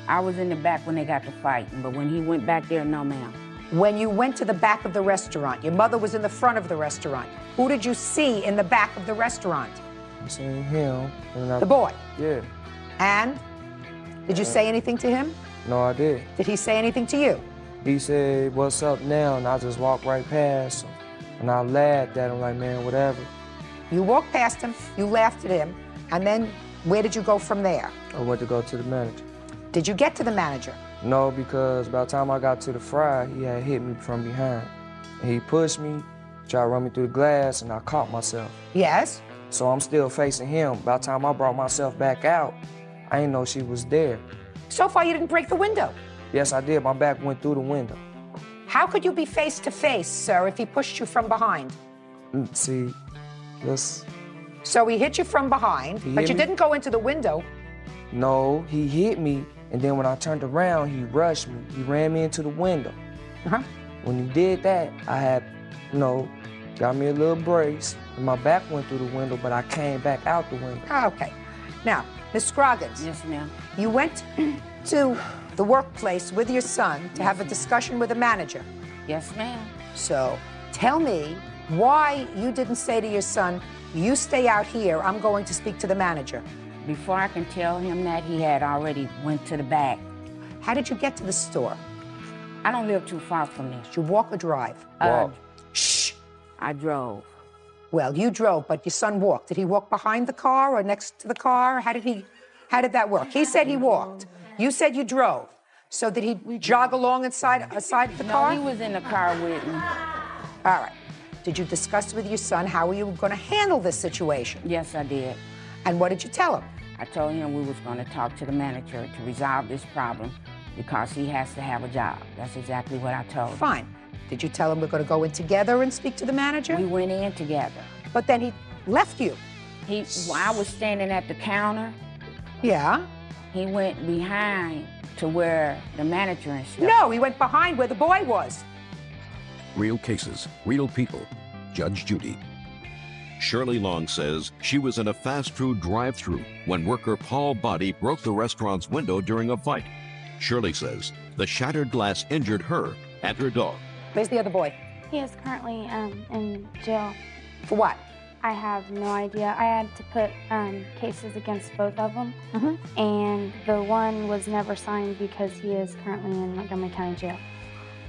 I was in the back when they got to fighting, but when he went back there, no, ma'am. When you went to the back of the restaurant, your mother was in the front of the restaurant. Who did you see in the back of the restaurant? I seen him. The boy? Yeah. And? Did you say anything to him? No, I did. Did he say anything to you? He said, what's up now? And I just walked right past him. And I laughed at him like, man, whatever. You walked past him, you laughed at him, and then where did you go from there? I went to go to the manager. Did you get to the manager? No, because by the time I got to the fry, he had hit me from behind. And he pushed me, tried to run me through the glass, and I caught myself. Yes? So I'm still facing him. By the time I brought myself back out, I didn't know she was there. So far, you didn't break the window? Yes, I did. My back went through the window. How could you be face to face, sir, if he pushed you from behind? See, this... So he hit you from behind, but you didn't go into the window. No, he hit me, and then when I turned around, he rushed me. He ran me into the window. Uh-huh. When he did that, I had, got me a little brace, and my back went through the window, but I came back out the window. Okay. Now, Ms. Scroggins. Yes, ma'am. You went to the workplace with your son to have a discussion with the manager. Yes, ma'am. So tell me why you didn't say to your son, you stay out here, I'm going to speak to the manager. Before I can tell him that, he had already went to the back. How did you get to the store? I don't live too far from there. Did you walk or drive? Walk. Shh. I drove. Well, you drove, but your son walked. Did he walk behind the car or next to the car? How did that work? He said he walked. You said you drove. So did he jog along aside the car? No, he was in the car with me. All right. Did you discuss with your son how you were going to handle this situation? Yes, I did. And what did you tell him? I told him we was going to talk to the manager to resolve this problem because he has to have a job. That's exactly what I told him. Fine. Did you tell him we're going to go in together and speak to the manager? We went in together. But then he left you. I was standing at the counter. Yeah? He went behind to where the manager and stuff. No, he went behind where the boy was. Real cases, real people. Judge Judy. Shirley Long says she was in a fast food drive-thru when worker Paul Body broke the restaurant's window during a fight. Shirley says the shattered glass injured her and her dog. Where's the other boy? He is currently in jail. For what? I have no idea. I had to put cases against both of them, and the one was never signed because he is currently in Montgomery County Jail.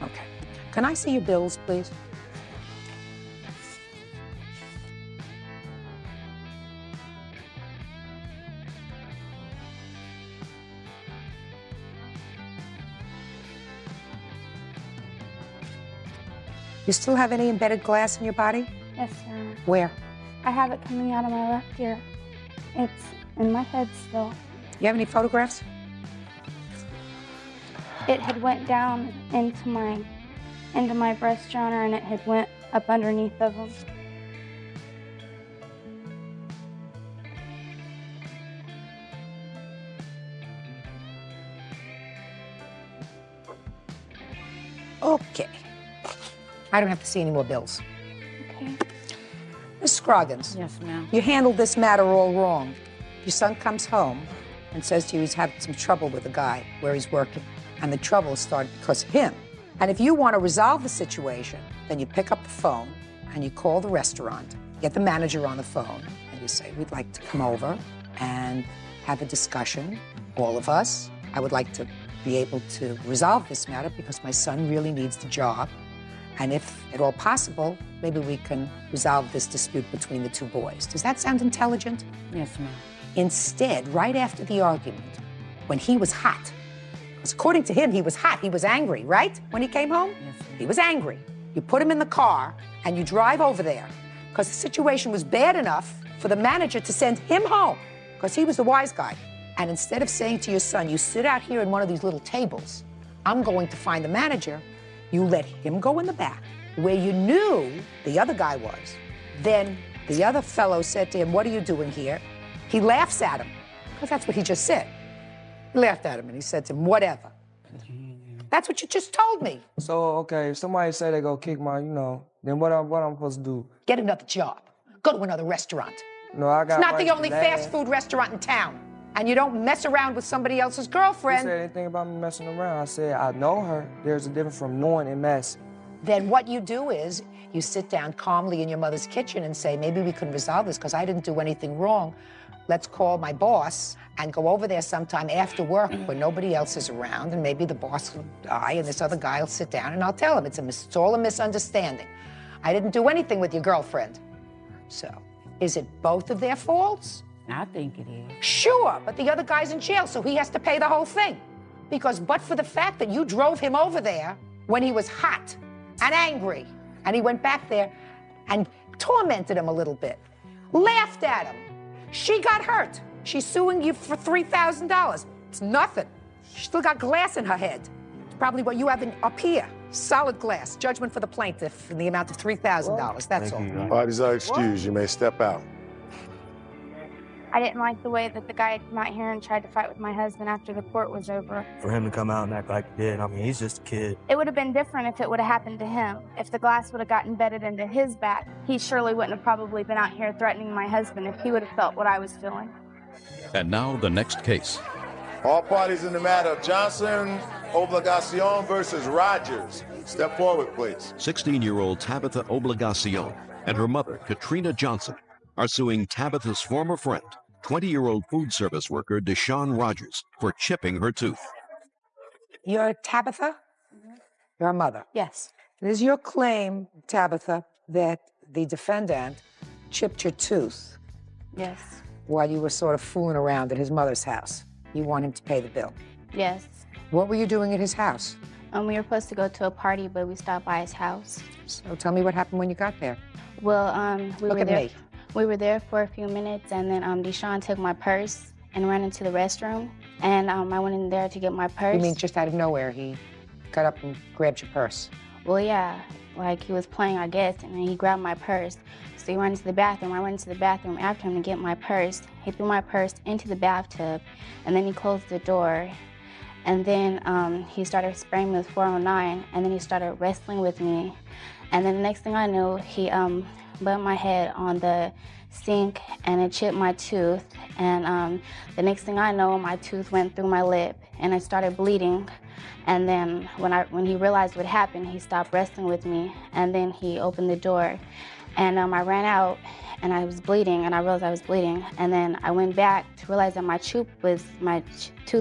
Okay. Can I see your bills, please? You still have any embedded glass in your body? Yes, Your Honor. Where? I have it coming out of my left ear. It's in my head still. You have any photographs? It had went down into my breast, Your Honor, and it had went up underneath of them. Okay. I don't have to see any more bills. Okay. Ms. Scroggins. Yes, ma'am. You handled this matter all wrong. Your son comes home and says to you he's having some trouble with a guy where he's working, and the trouble started because of him. And if you want to resolve the situation, then you pick up the phone and you call the restaurant, get the manager on the phone, and you say, we'd like to come over and have a discussion, all of us. I would like to be able to resolve this matter because my son really needs the job. And if at all possible, maybe we can resolve this dispute between the two boys. Does that sound intelligent? Yes, ma'am. Instead, right after the argument, when he was hot, because according to him, he was hot, he was angry, right? When he came home? Yes, ma'am. He was angry. You put him in the car and you drive over there because the situation was bad enough for the manager to send him home because he was the wise guy. And instead of saying to your son, you sit out here in one of these little tables, I'm going to find the manager, you let him go in the back where you knew the other guy was. Then the other fellow said to him, what are you doing here? He laughs at him, because that's what he just said. He laughed at him and he said to him, whatever. That's what you just told me. So, okay, if somebody say they go kick my, then what I'm supposed to do? Get another job. Go to another restaurant. No, I got It's not the rights only to that. fast food restaurant in town. And you don't mess around with somebody else's You girlfriend. said anything about me messing around. I said, I know her. There's a difference from knowing and messing. Then what you do is you sit down calmly in your mother's kitchen and say, maybe we can resolve this because I didn't do anything wrong. Let's call my boss and go over there sometime after work when nobody else is around, and maybe the boss will die and this other guy will sit down and I'll tell him it's all a misunderstanding. I didn't do anything with your girlfriend. So, is it both of their faults? I think it is. Sure, but the other guy's in jail, so he has to pay the whole thing. Because but for the fact that you drove him over there when he was hot and angry, and he went back there and tormented him a little bit, laughed at him. She got hurt. She's suing you for $3,000. It's nothing. She still got glass in her head. It's probably what you have up here. Solid glass. Judgment for the plaintiff in the amount of $3,000. That's all. Parties are excused. You may step out. I didn't like the way that the guy came out here and tried to fight with my husband after the court was over. For him to come out and act like he did, I mean, he's just a kid. It would have been different if it would have happened to him. If the glass would have gotten embedded into his back, he surely wouldn't have probably been out here threatening my husband if he would have felt what I was feeling. And now the next case. All parties in the matter of Johnson, Obligacion versus Rogers. Step forward, please. 16-year-old Tabitha Obligacion and her mother, Katrina Johnson, are suing Tabitha's former friend, 20-year-old food service worker Deshaun Rogers, for chipping her tooth. You're Tabitha? Your mother? Yes. It is your claim, Tabitha, that the defendant chipped your tooth Yes. while you were sort of fooling around at his mother's house. You want him to pay the bill. Yes. What were you doing at his house? We were supposed to go to a party, but we stopped by his house. So tell me what happened when you got there. Well, we Look were at there. me. We were there for a few minutes, and then Deshaun took my purse and ran into the restroom. And I went in there to get my purse. You mean just out of nowhere, he got up and grabbed your purse? Well, yeah, like he was playing, I guess, and then he grabbed my purse. So he ran into the bathroom. I went into the bathroom after him to get my purse. He threw my purse into the bathtub, and then he closed the door. And then he started spraying me with 409, and then he started wrestling with me. And then the next thing I knew, he bumped my head on the sink, and it chipped my tooth. And the next thing I know, my tooth went through my lip, and I started bleeding. And then when he realized what happened, he stopped wrestling with me, and then he opened the door. And I ran out, and I was bleeding, and I realized I was bleeding. And then I went back to realize that my tooth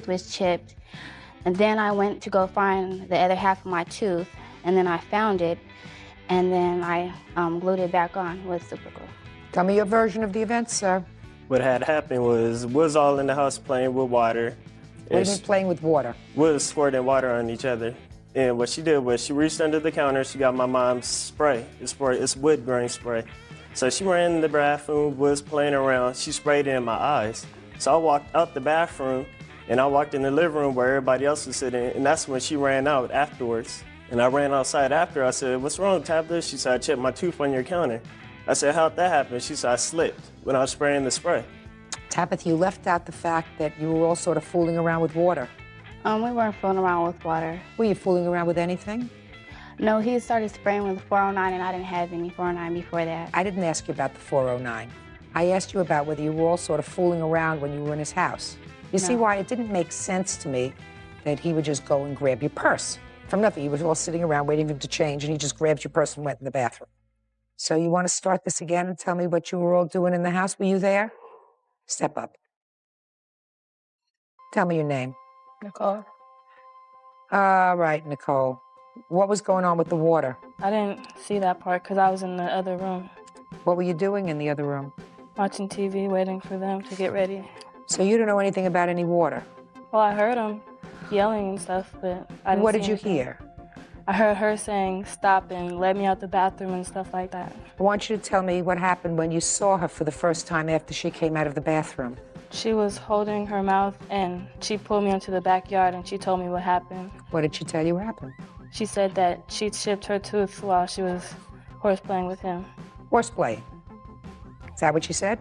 was chipped. And then I went to go find the other half of my tooth, and then I found it, and then I glued it back on with super glue. Tell me your version of the events, sir. What had happened was all in the house playing with water. What do you mean playing with water? We was squirting water on each other. And what she did was she reached under the counter, she got my mom's spray. It's wood grain spray. So she ran in the bathroom, was playing around. She sprayed it in my eyes. So I walked out the bathroom, and I walked in the living room where everybody else was sitting, and that's when she ran out afterwards. And I ran outside after. I said, "What's wrong, Tabitha?" She said, "I chipped my tooth on your counter." I said, "How'd that happen?" She said, "I slipped when I was spraying the spray." Tabitha, you left out the fact that you were all sort of fooling around with water. We weren't fooling around with water. Were you fooling around with anything? No, he started spraying with 409, and I didn't have any 409 before that. I didn't ask you about the 409. I asked you about whether you were all sort of fooling around when you were in his house. You see why it didn't make sense to me that he would just go and grab your purse from nothing. You were all sitting around waiting for him to change, and he just grabbed your purse and went in the bathroom. So you want to start this again and tell me what you were all doing in the house? Were you there? Step up. Tell me your name. Nicole. All right, Nicole. What was going on with the water? I didn't see that part because I was in the other room. What were you doing in the other room? Watching TV, waiting for them to get ready. So you don't know anything about any water? Well, I heard them yelling and stuff, but I didn't What see did you anything. hear? I heard her saying stop and let me out the bathroom and stuff like that. I want you to tell me what happened when you saw her for the first time after she came out of the bathroom. She was holding her mouth, and she pulled me into the backyard, and she told me what happened. What did she tell you happened? She said that she chipped her tooth while she was horseplaying with him. Horseplay. Is that what she said?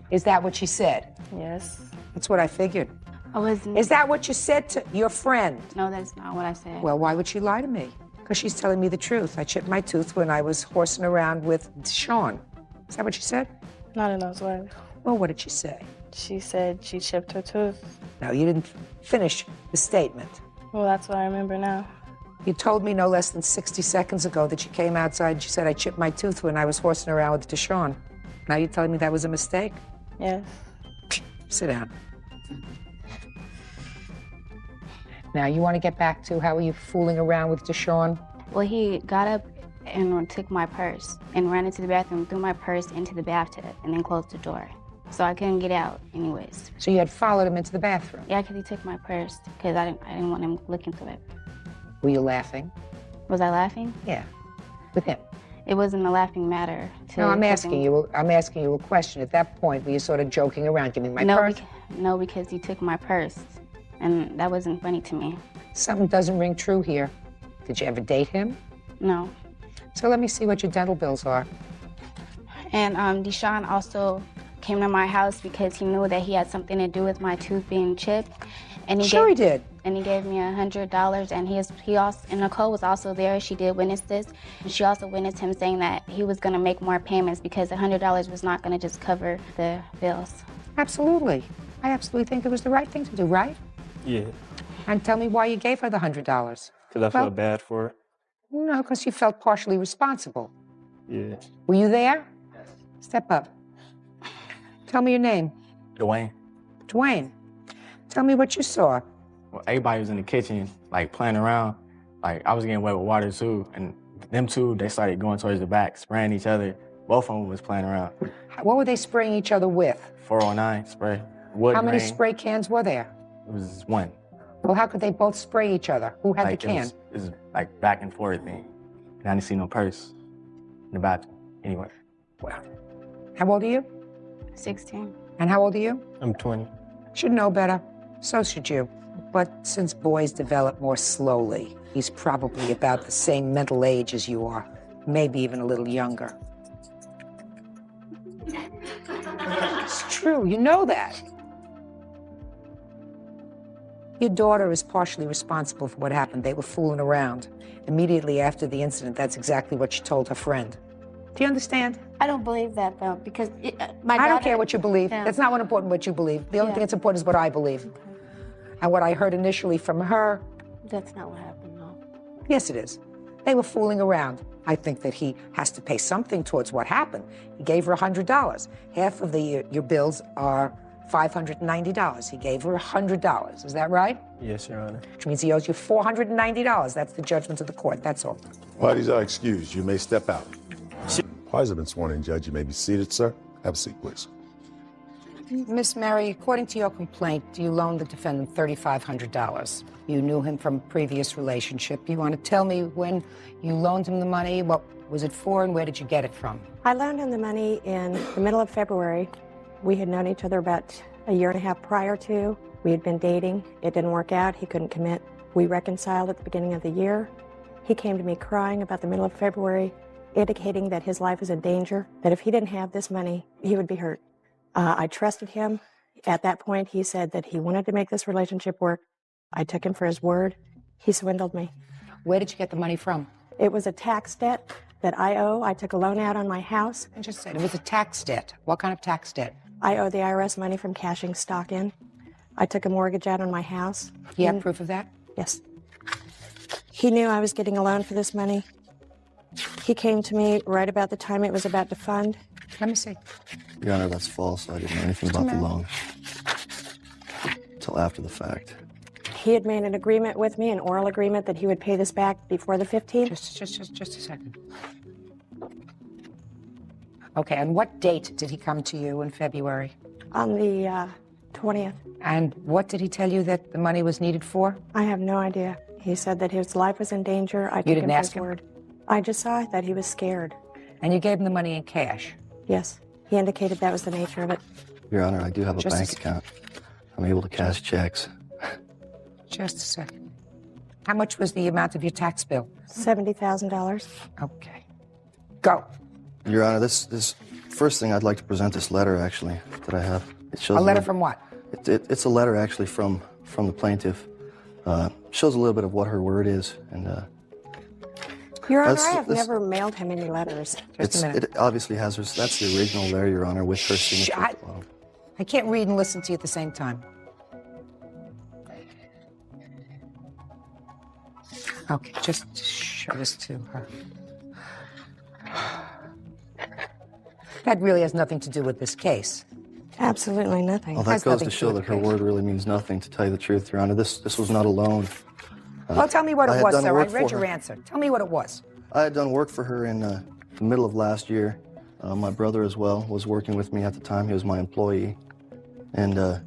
Is that what she said? Yes. That's what I figured. I wasn't. Is that what you said to your friend? No, that's not what I said. Well, why would she lie to me? Because she's telling me the truth. I chipped my tooth when I was horsing around with Sean. Is that what she said? Not in those words. Well, what did she say? She said she chipped her tooth. No, you didn't finish the statement. Well, that's what I remember now. You told me no less than 60 seconds ago that she came outside and she said, I chipped my tooth when I was horsing around with Deshaun. Now you're telling me that was a mistake? Yes. Sit down. Now, you want to get back to how were you fooling around with Deshaun? Well, he got up and took my purse and ran into the bathroom, threw my purse into the bathtub, and then closed the door. So I couldn't get out anyways. So you had followed him into the bathroom? Yeah, because he took my purse because I didn't want him looking through it. Were you laughing? Was I laughing? Yeah, with him. It wasn't a laughing matter. No, I'm asking you a question. At that point, were you sort of joking around, giving my purse? No, because he took my purse, and that wasn't funny to me. Something doesn't ring true here. Did you ever date him? No. So let me see what your dental bills are. And Deshaun also came to my house because he knew that he had something to do with my tooth being chipped. And he did. And he gave me $100, and he also, and Nicole was also there. She did witness this, and she also witnessed him saying that he was going to make more payments because $100 was not going to just cover the bills. Absolutely. I absolutely think it was the right thing to do, right? Yeah, And tell me why you gave her the $100. because I felt bad for her. No, because you felt partially responsible. Yeah. Were you there? Yes. Step up. Tell me your name. Dwayne. Dwayne. Tell me what you saw. Well, everybody was in the kitchen, like, playing around. Like, I was getting wet with water, too. And them two, they started going towards the back, spraying each other. Both of them was playing around. What were they spraying each other with? 409 spray. Wood How many grain. spray cans were there? It was one. Well, how could they both spray each other? Who had Like, the can? It was like back and forth thing. And I didn't see no purse in the bathroom anywhere. Wow. How old are you? 16. And how old are you? I'm 20. Should know better. So should you. But since boys develop more slowly, he's probably about the same mental age as you are, maybe even a little younger. It's true, you know that. Your daughter is partially responsible for what happened. They were fooling around. Immediately after the incident, that's exactly what she told her friend. Do you understand? I don't believe that, though, because I don't care what you believe. Yeah. That's not what important what you believe. The only thing that's important is what I believe. Okay. And what I heard initially from her. That's not what happened, no. Yes, it is. They were fooling around. I think that he has to pay something towards what happened. He gave her $100. Half of your bills are $590. He gave her $100. Is that right? Yes, Your Honor. Which means he owes you $490. That's the judgment of the court. That's all. Parties are excused. You may step out. Parties have been sworn in, Judge. You may be seated, sir. Have a seat, please. Miss Mary, according to your complaint, you loaned the defendant $3,500. You knew him from a previous relationship. You want to tell me when you loaned him the money? What was it for, and where did you get it from? I loaned him the money in the middle of February. We had known each other about a year and a half prior to. We had been dating. It didn't work out. He couldn't commit. We reconciled at the beginning of the year. He came to me crying about the middle of February, indicating that his life was in danger, that if he didn't have this money, he would be hurt. I trusted him. At that point, he said that he wanted to make this relationship work. I took him for his word. He swindled me. Where did you get the money from? It was a tax debt that I owe. I took a loan out on my house. I just said it was a tax debt. What kind of tax debt? I owe the IRS money from cashing stock in. I took a mortgage out on my house. You have proof of that? Yes. He knew I was getting a loan for this money. He came to me right about the time it was about to fund. Let me see. Your Honor, that's false. I didn't know anything about the loan until after the fact. He had made an agreement with me, an oral agreement, that he would pay this back before the 15th. Just a second. Okay, and what date did he come to you in February? On the 20th. And what did he tell you that the money was needed for? I have no idea. He said that his life was in danger. I You took didn't him ask for his him? word. I just saw that he was scared. And you gave him the money in cash? Yes. He indicated that was the nature of it. Your Honor, I do have a bank account. I'm able to cash checks. Just a second. How much was the amount of your tax bill? $70,000. Okay. Go. Your Honor, this first thing I'd like to present this letter, actually, that I have. It shows A letter from what? It's a letter, actually, from the plaintiff. Shows a little bit of what her word is, and Your Honor, I have never mailed him any letters. Just a minute. it obviously has her. That's the original letter, Your Honor, with her signature. I can't read and listen to you at the same time. Okay, just show this to her. That really has nothing to do with this case. Absolutely nothing. Well, that goes to show that her word really means nothing, to tell you the truth, Your Honor. This was not a loan. Well, tell me what I it had was, done sir. I work read for your her. answer. Tell me what it was. I had done work for her in the middle of last year. My brother as well was working with me at the time. He was my employee. And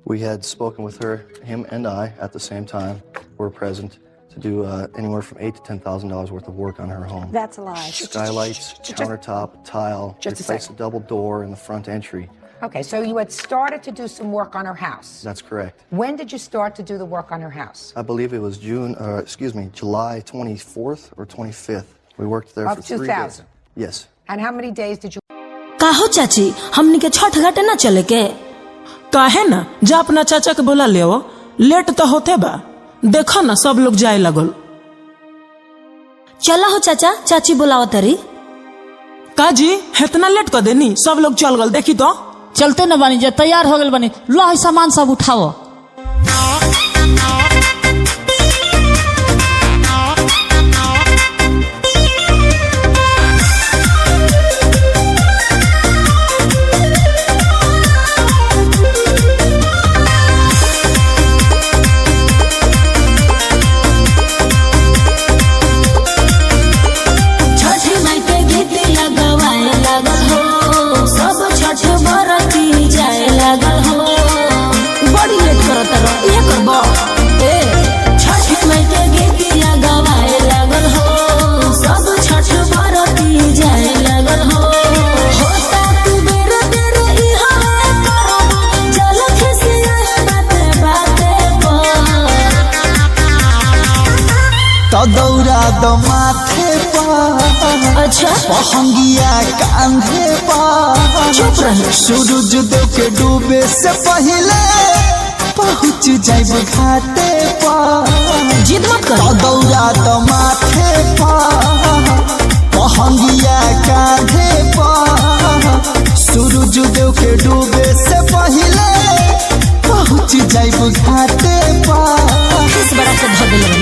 we had spoken with her, him and I, at the same time, were present to do anywhere from $8,000 to $10,000 worth of work on her home. That's a lie. Skylights, countertop, tile, replace a double door in the front entry. Okay, so you had started to do some work on her house. That's correct. When did you start to do the work on her house? I believe it was July 24th or 25th. We worked there Of for 3 days. 2000? Yes. And how many days did you... काहो चाची हमनी के छठ घाटे ना चले के काहे ना जा अपना चाचा के बोला ले लेट तो होते बा देखो ना सब लोग जाए लगल चला हो चाचा चाची बुलाओ तरी काजी इतना लेट कर देनी सब लोग चल गल देखी तो चलते न बनी जे तैयार हो गल बनी लो सामान सब उठाओ दौरा द माथे पर अच्छा पहंगिया कांधे पर चुप रहे सूरज देव के डूबे से पहले पहुँच जाइब घाटे पर जिद मत कर दौरा तो माथे पर पहंगिया कांधे पर सूरज देव के डूबे से पहले पहुँच जाइब घाटे पर किस बड़ा से धो दिल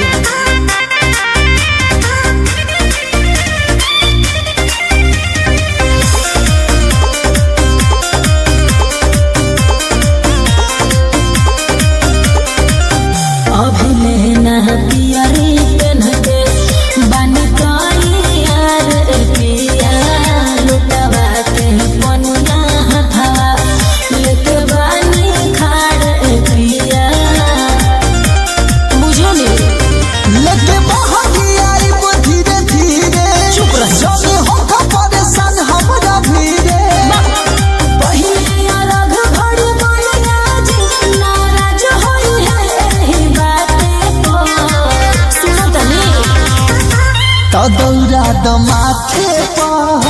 दौरा द माथे पर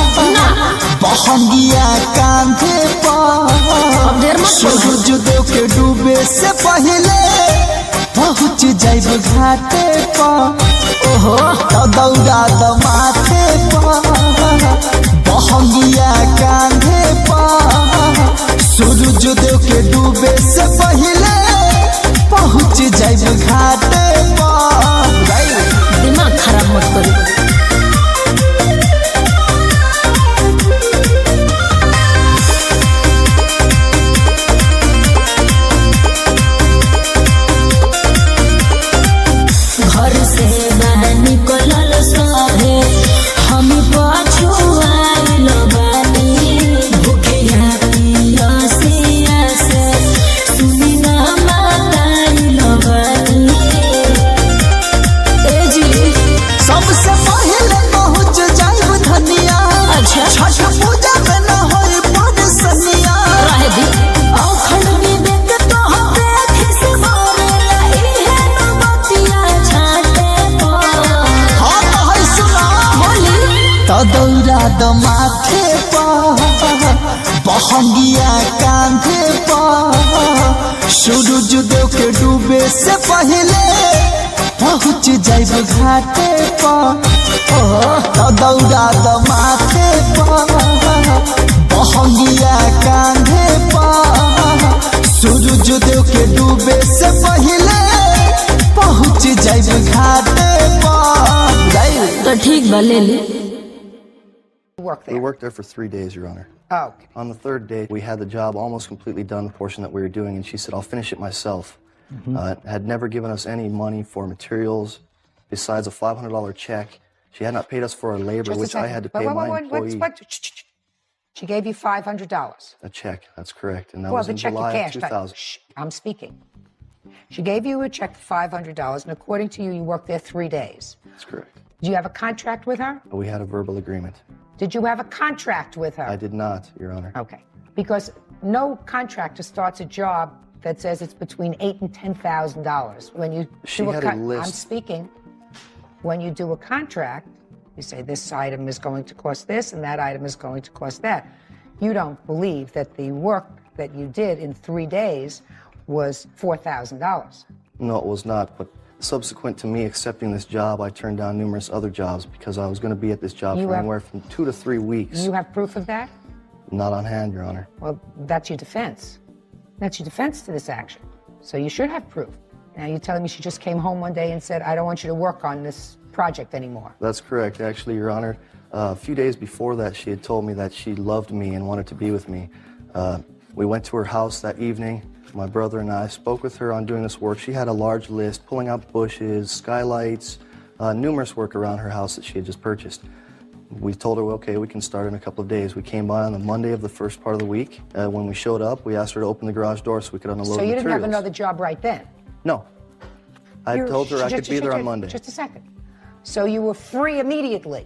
बहंगिया कांधे पर सूरज देव के डूबे से पहले पहुँच जाइब घाटे पर ओहो दौरा द माथे पर बहंगिया कांधे पर सूरज देव के डूबे से पहले पहुँच जाइब घाटे पर दिमाग खराब मत करो दौरा द माथे पर बहंगिया कांधे पर सूरज देव के डूबे से पहले पहुँच जाइब घाटे पर दौरा द माथे पर बहंगिया कांधे पर सूरज देव के डूबे से पहले पहुँच जाइब घाटे पर तो ठीक बा ले ले We worked there for 3 days, Your Honor. Oh, okay. On the third day, we had the job almost completely done, the portion that we were doing, and she said, I'll finish it myself. Had never given us any money for materials besides a $500 check. She had not paid us for our labor, which I had to pay my employee. She gave you $500. A check, that's correct. And that Well, was the in check you July of cashed. 2000. Shh, I'm speaking. She gave you a check for $500, and according to you, you worked there 3 days. That's correct. Do you have a contract with her? We had a verbal agreement. Did you have a contract with her? I did not, Your Honor. Okay. Because no contractor starts a job that says it's between $8,000 and $10,000. When you She do had a list. I'm speaking. When you do a contract, you say this item is going to cost this and that item is going to cost that. You don't believe that the work that you did in 3 days was $4,000. No, it was not, but subsequent to me accepting this job, I turned down numerous other jobs because I was going to be at this job for anywhere from 2 to 3 weeks. You have proof of that? Not on hand, Your Honor. Well, that's your defense. That's your defense to this action. So you should have proof. Now you're telling me she just came home one day and said, I don't want you to work on this project anymore. That's correct. Actually, Your Honor, a few days before that, she had told me that she loved me and wanted to be with me. We went to her house that evening. My brother and I spoke with her on doing this work. She had a large list, pulling out bushes, skylights, numerous work around her house that she had just purchased. We told her, well, okay, we can start in a couple of days. We came by on the Monday of the first part of the week. When we showed up, we asked her to open the garage door so we could unload So you materials. didn't have another job right then? No. I told her I could be there on Monday. Just a second. So you were free immediately?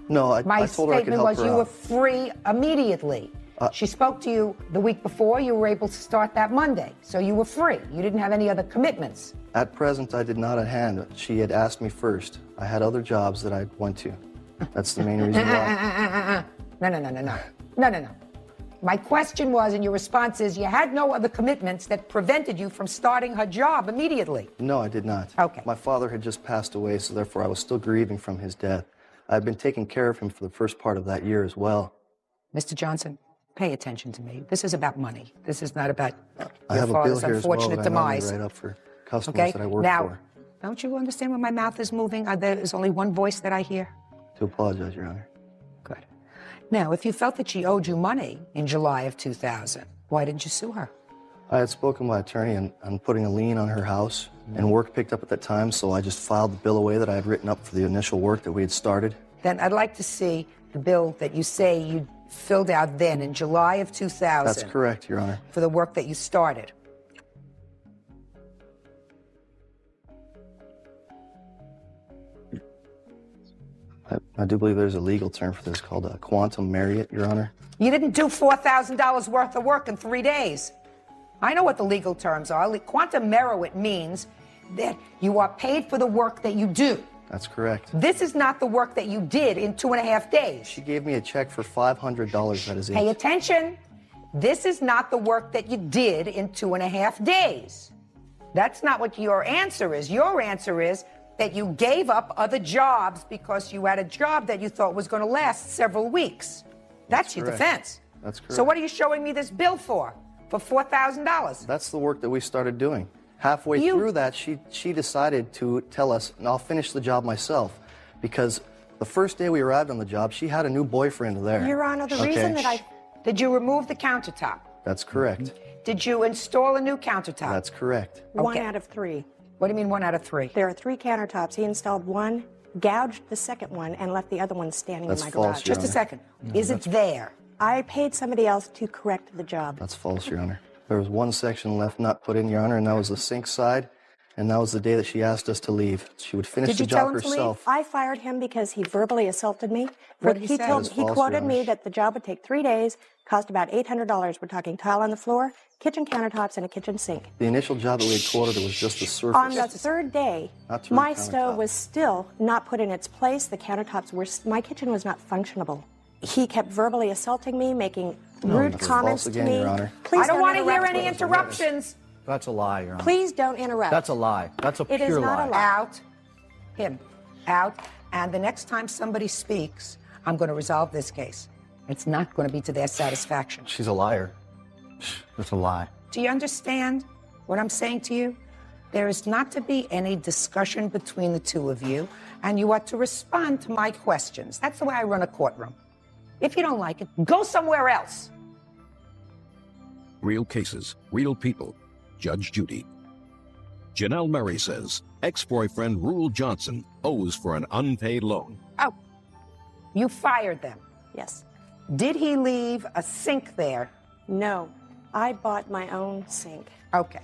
No, I told her I could help her out. My statement was you were free immediately. She spoke to you the week before. You were able to start that Monday. So you were free. You didn't have any other commitments. At present, I did not at hand. She had asked me first. I had other jobs that I went to. That's the main reason why. No. My question was, and your response is, you had no other commitments that prevented you from starting her job immediately. No, I did not. Okay. My father had just passed away, so therefore I was still grieving from his death. I've been taking care of him for the first part of that year as well. Mr. Johnson, pay attention to me. This is about money. This is not about I your have a bill father's here as well unfortunate that I normally demise. write up for customers Okay? that I work Now, for. don't you understand when my mouth is moving? There is only one voice that I hear. To apologize, Your Honor. Good. Now, if you felt that she owed you money in July of 2000, why didn't you sue her? I had spoken to my attorney on putting a lien on her house, and work picked up at that time, so I just filed the bill away that I had written up for the initial work that we had started. Then I'd like to see the bill that you say you filled out then in July of 2000. That's correct, Your Honor. For the work that you started. I do believe there's a legal term for this called a quantum merit, Your Honor. You didn't do $4,000 worth of work in 3 days. I know what the legal terms are. Quantum merit means that you are paid for the work that you do. That's correct. This is not the work that you did in 2.5 days. She gave me a check for $500, that is it. Pay attention. This is not the work that you did in 2.5 days. That's not what your answer is. Your answer is that you gave up other jobs because you had a job that you thought was going to last several weeks. That's your correct. defense. That's correct. So what are you showing me this bill for $4,000? That's the work that we started doing. Halfway through that, she decided to tell us, and I'll finish the job myself, because the first day we arrived on the job, she had a new boyfriend there. Your Honor, the reason that Did you remove the countertop? That's correct. Did you install a new countertop? That's correct. One out of 3. What do you mean 1 out of 3? There are 3 countertops. He installed one, gouged the second one, and left the other one standing That's in my false, garage. Your Just a Honor. second. Is it there? I paid somebody else to correct the job. That's false, Your Honor. There was one section left not put in, Your Honor, and that was the sink side, and that was the day that she asked us to leave. She would finish the job herself. I fired him because he verbally assaulted me. What did he say? That is He false, quoted Your me Honor. that the job would take 3 days, cost about $800. We're talking tile on the floor, kitchen countertops, and a kitchen sink. The initial job that we had quoted was just the surface. On the third day, Not to my the stove was still not put in its place. The countertops were, my kitchen was not functionable. He kept verbally assaulting me, making rude that's comments false to again, me. Your Honor. Please I don't want to hear interrupt any me. interruptions. That's a lie, Your Honor. Please don't interrupt. That's a lie. That's a It is pure not lie. a lie. Out. Him. Out. And the next time somebody speaks, I'm going to resolve this case. It's not going to be to their satisfaction. She's a liar. That's a lie. Do you understand what I'm saying to you? There is not to be any discussion between the two of you, and you are to respond to my questions. That's the way I run a courtroom. If you don't like it, go somewhere else. Real cases, real people. Judge Judy. Janelle Murray says ex-boyfriend Rule Johnson owes for an unpaid loan. Oh, you fired them. Yes. Did he leave a sink there? No. I bought my own sink. Okay.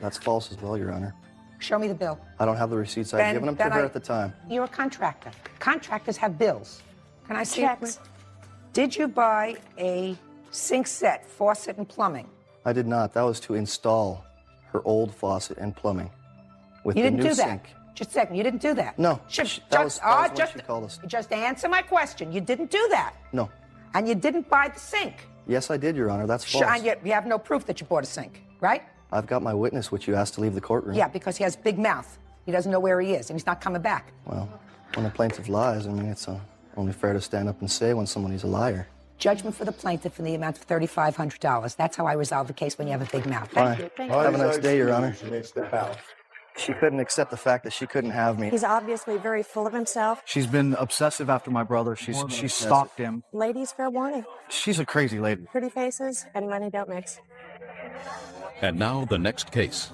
That's false as well, Your Honor. Show me the bill. I don't have the receipts. I'd given them to her at the time. You're a contractor. Contractors have bills. Can I see Checks. it? Did you buy a sink set, faucet, and plumbing? I did not. That was to install her old faucet and plumbing with You the didn't new do that. sink. Just a second. You didn't do that. No. That was when she called us. Just answer my question. You didn't do that. No. And you didn't buy the sink. Yes, I did, Your Honor. That's false. And yet you have no proof that you bought a sink, right? I've got my witness, which you asked to leave the courtroom. Yeah, because he has big mouth. He doesn't know where he is, and he's not coming back. Well, when the plaintiff lies, I mean, it's only fair to stand up and say when somebody's a liar. Judgment for the plaintiff in the amount of $3,500. That's how I resolve the case when you have a big mouth. Fine. Thank Have a nice day, Your Honor. Step out. She couldn't accept the fact that she couldn't have me. He's obviously very full of himself. She's been obsessive after my brother. She's stalked him. Ladies, fair warning. She's a crazy lady. Pretty faces and money don't mix. And now the next case.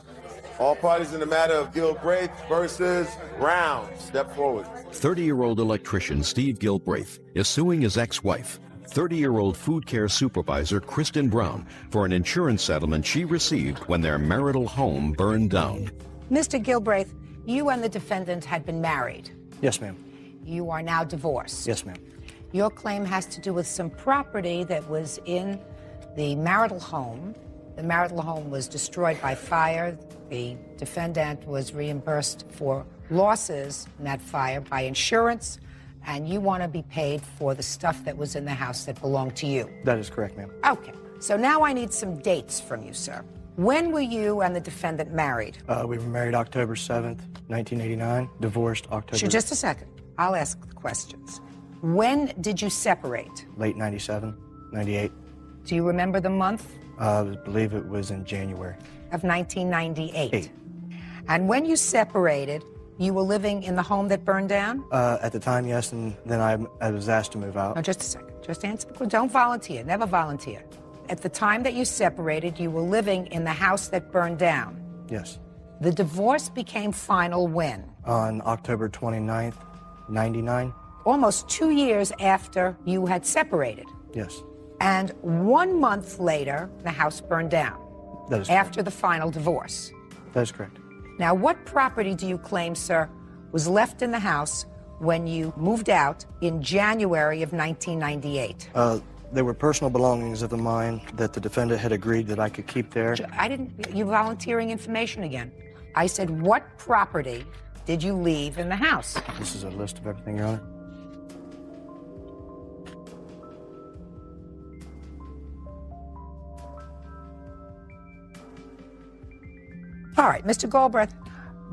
All parties in the matter of Gilbraith versus Brown. Step forward. 30-year-old electrician Steve Gilbraith is suing his ex-wife, 30-year-old food care supervisor Kristen Brown, for an insurance settlement she received when their marital home burned down. Mr. Gilbraith, you and the defendant had been married. Yes, ma'am. You are now divorced. Yes, ma'am. Your claim has to do with some property that was in the marital home. The marital home was destroyed by fire. The defendant was reimbursed for losses in that fire by insurance, and you want to be paid for the stuff that was in the house that belonged to you. That is correct, ma'am. Okay, so now I need some dates from you, sir. When were you and the defendant married? We were married October 7th, 1989, divorced October... Sure, just a second. I'll ask the questions. When did you separate? Late 97, 98. Do you remember the month? I believe it was in January. Of 1998. And when you separated, you were living in the home that burned down? At the time, yes, and then I was asked to move out. No, just a second. Just answer. Don't volunteer. Never volunteer. At the time that you separated, you were living in the house that burned down. Yes. The divorce became final when? On October 29th, 99. Almost 2 years after you had separated. Yes. And 1 month later, the house burned down. That is after the final divorce. That is correct. Now, what property do you claim, sir, was left in the house when you moved out in January of 1998? They were personal belongings of mine that the defendant had agreed that I could keep there. You're volunteering information again. I said, what property did you leave in the house? This is a list of everything, Your Honor. All right, Mr. Goldbreath,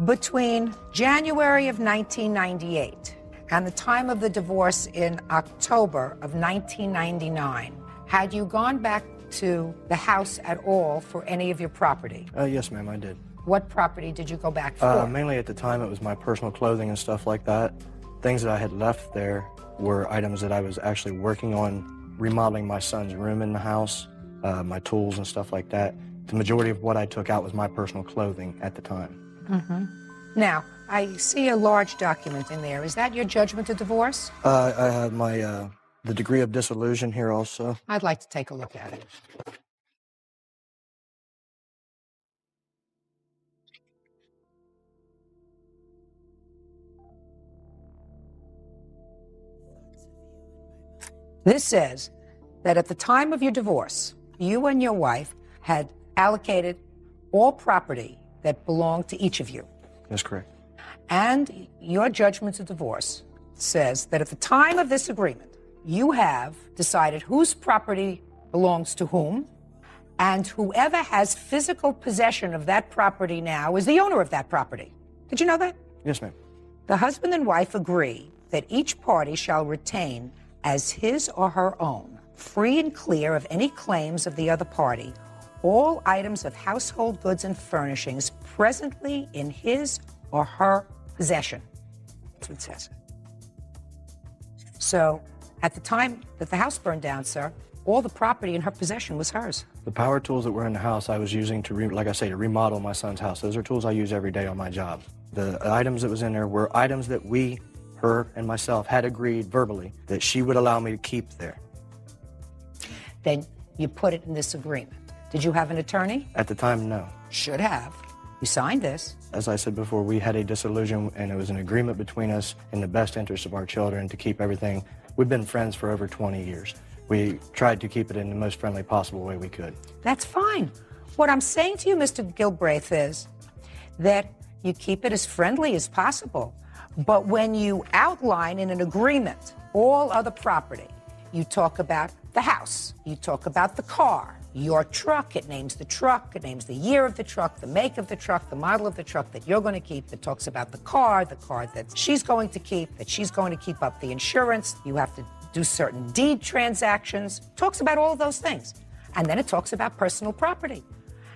between January of 1998 and the time of the divorce in October of 1999, had you gone back to the house at all for any of your property? Yes, ma'am, I did. What property did you go back for? Mainly at the time, it was my personal clothing and stuff like that. Things that I had left there were items that I was actually working on remodeling my son's room in the house, my tools and stuff like that. The majority of what I took out was my personal clothing at the time. Mm-hmm. Now, I see a large document in there. Is that your judgment of divorce? I have my the degree of disillusion here also. I'd like to take a look at it. This says that at the time of your divorce, you and your wife had allocated all property that belonged to each of you. That's correct. And your judgment of divorce says that at the time of this agreement, you have decided whose property belongs to whom, and whoever has physical possession of that property now is the owner of that property. Did you know that? Yes, ma'am. The husband and wife agree that each party shall retain as his or her own, free and clear of any claims of the other party, all items of household goods and furnishings presently in his or her possession. That's what it says. So, at the time that the house burned down, sir, all the property in her possession was hers. The power tools that were in the house I was using to, like I say, to remodel my son's house. Those are tools I use every day on my job. The items that was in there were items that we, her and myself, had agreed verbally that she would allow me to keep there. Then you put it in this agreement. Did you have an attorney? At the time, no. Should have. You signed this. As I said before, we had a disillusion, and it was an agreement between us in the best interest of our children to keep everything. We've been friends for over 20 years. We tried to keep it in the most friendly possible way we could. That's fine. What I'm saying to you, Mr. Gilbraith, is that you keep it as friendly as possible. But when you outline in an agreement all other property, you talk about the house, you talk about the car, your truck, it names the truck, it names the year of the truck, the make of the truck, the model of the truck that you're going to keep. It talks about the car that she's going to keep, that she's going to keep up the insurance. You have to do certain deed transactions. It talks about all of those things. And then it talks about personal property.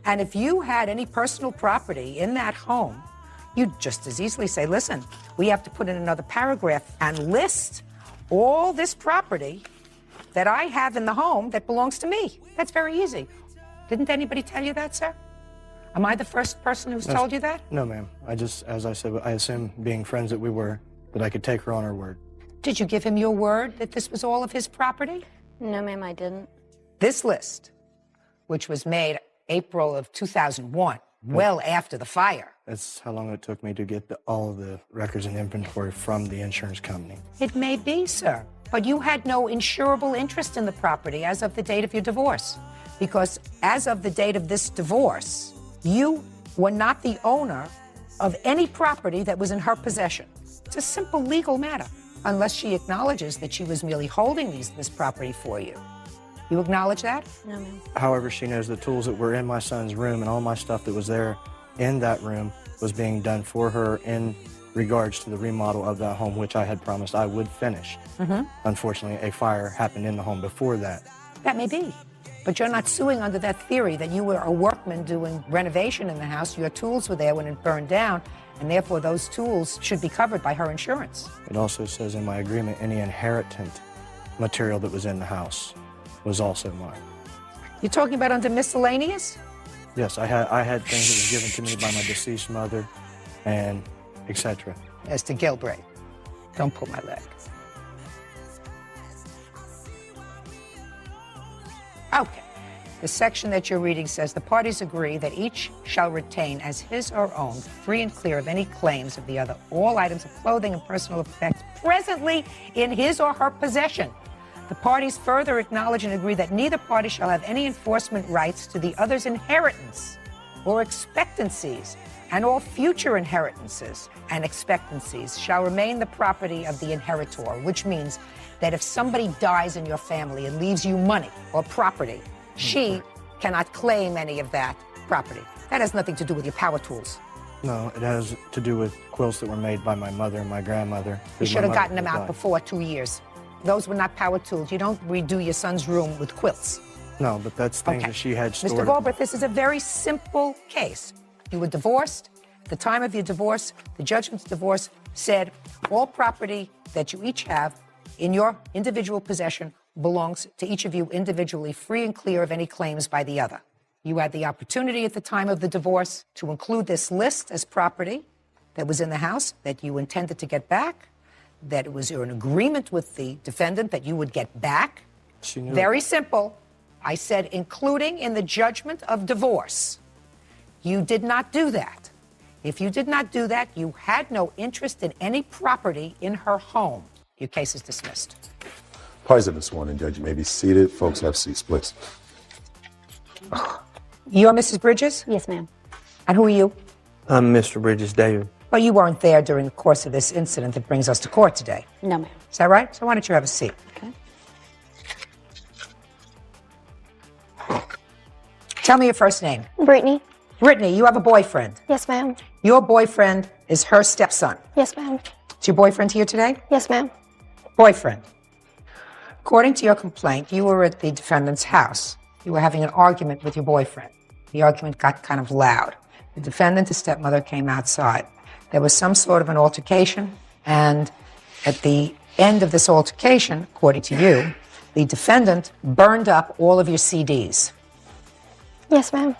And if you had any personal property in that home, you'd just as easily say, listen, we have to put in another paragraph and list all this property that I have in the home that belongs to me. That's very easy. Didn't anybody tell you that, sir? Am I the first person who's told you that? No, ma'am. I just, as I said, I assumed being friends that we were, that I could take her on her word. Did you give him your word that this was all of his property? No, ma'am, I didn't. This list, which was made April of 2001, well after the fire. That's how long it took me to get all of the records and inventory from the insurance company. It may be, sir, but you had no insurable interest in the property as of the date of your divorce. Because as of the date of this divorce, you were not the owner of any property that was in her possession. It's a simple legal matter. unless she acknowledges that she was merely holding this property for you. You acknowledge that? No, ma'am. However, she knows the tools that were in my son's room and all my stuff that was there in that room was being done for her in regards to the remodel of that home, which I had promised I would finish. Unfortunately, a fire happened in the home before that. That may be. But you're not suing under that theory that you were a workman doing renovation in the house, your tools were there when it burned down, and therefore those tools should be covered by her insurance. It also says in my agreement, any inheritant material that was in the house was also mine. You're talking about under miscellaneous? Yes, I had things that were given to me by my deceased mother and etc. As to Gilbreth, don't pull my leg. Okay. The section that you're reading says the parties agree that each shall retain as his or own, free and clear of any claims of the other, all items of clothing and personal effects presently in his or her possession. The parties further acknowledge and agree that neither party shall have any enforcement rights to the other's inheritance or expectancies, and all future inheritances and expectancies shall remain the property of the inheritor, which means that if somebody dies in your family and leaves you money or property, she cannot claim any of that property. That has nothing to do with your power tools. No, it has to do with quilts that were made by my mother and my grandmother. You should have gotten them out before 2 years. Those were not power tools. You don't redo your son's room with quilts. No, but that's things that she had stored. Mr. Bhojpuri, this is a very simple case. You were divorced. At the time of your divorce, the judgment's divorce said all property that you each have in your individual possession belongs to each of you individually, free and clear of any claims by the other. You had the opportunity at the time of the divorce to include this list as property that was in the house that you intended to get back, that it was an agreement with the defendant that you would get back. She knew. Very simple. I said including in the judgment of divorce. You did not do that. If you did not do that, you had no interest in any property in her home. Your case is dismissed. Parties have been sworn in, Judge. You may be seated. Folks have seats, please. You're Mrs. Bridges? Yes, ma'am. And who are you? I'm Mr. Bridges, David. Well, you weren't there during the course of this incident that brings us to court today. No, ma'am. Is that right? So why don't you have a seat? Okay. Tell me your first name. Brittany. Brittany, you have a boyfriend. Yes, ma'am. Your boyfriend is her stepson. Yes, ma'am. Is your boyfriend here today? Yes, ma'am. Boyfriend. According to your complaint, you were at the defendant's house. You were having an argument with your boyfriend. The argument got kind of loud. The defendant, the stepmother, came outside. There was some sort of an altercation, and at the end of this altercation, according to you, the defendant burned up all of your CDs. Yes, ma'am.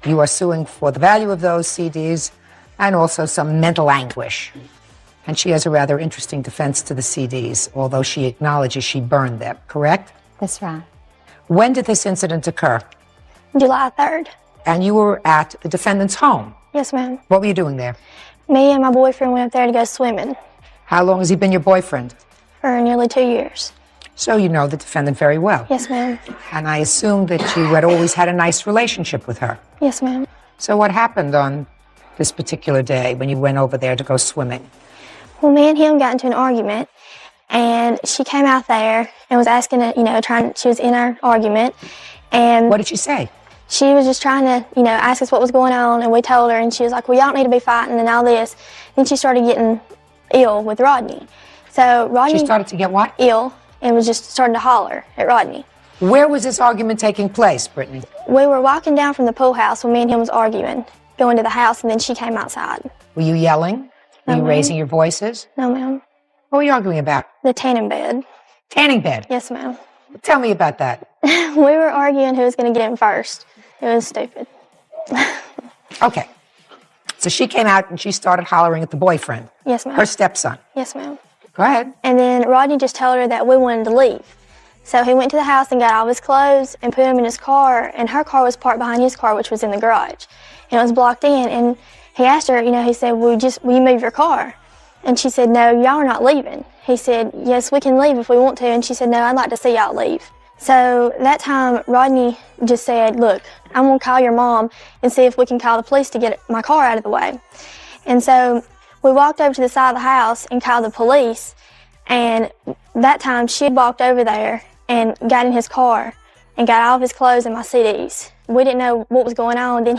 You are suing for the value of those CDs and also some mental anguish. And she has a rather interesting defense to the CDs, although she acknowledges she burned them, correct? That's right. When did this incident occur? July 3rd. And you were at the defendant's home. Yes, ma'am. What were you doing there? Me and my boyfriend went up there to go swimming How long has he been your boyfriend? for nearly 2 years. So you know the defendant very well. Yes, ma'am. And I assume that you had always had a nice relationship with her. Yes, ma'am. So what happened on this particular day when you went over there to go swimming? Well, me and him got into an argument, and she came out there and was asking, she was in our argument. And what did she say? She was just trying to, ask us what was going on, and we told her, and she was like, well, y'all don't need to be fighting and all this. Then she started getting ill with Rodney. So Rodney... She started to get what? Ill, and was just starting to holler at Rodney. Where was this argument taking place, Brittany? We were walking down from the pool house when me and him was arguing, going to the house, and then she came outside. Were you yelling? Were you raising your voices? No, ma'am. What were you arguing about? The tanning bed. Tanning bed? Yes, ma'am. Tell me about that. We were arguing who was going to get in first. It was stupid. Okay. So she came out and she started hollering at the boyfriend. Yes, ma'am. Her stepson. Yes, ma'am. Go ahead. And then Rodney just told her that we wanted to leave. So he went to the house and got all of his clothes and put them in his car, and her car was parked behind his car, which was in the garage. And it was blocked in, and he asked her, he said, will you move your car? And she said, no, y'all are not leaving. He said, yes, we can leave if we want to. And she said, no, I'd like to see y'all leave. So that time, Rodney just said, look, I'm going to call your mom and see if we can call the police to get my car out of the way. And so we walked over to the side of the house and called the police. And that time she walked over there and got in his car and got all of his clothes and my CDs. We didn't know what was going on. Then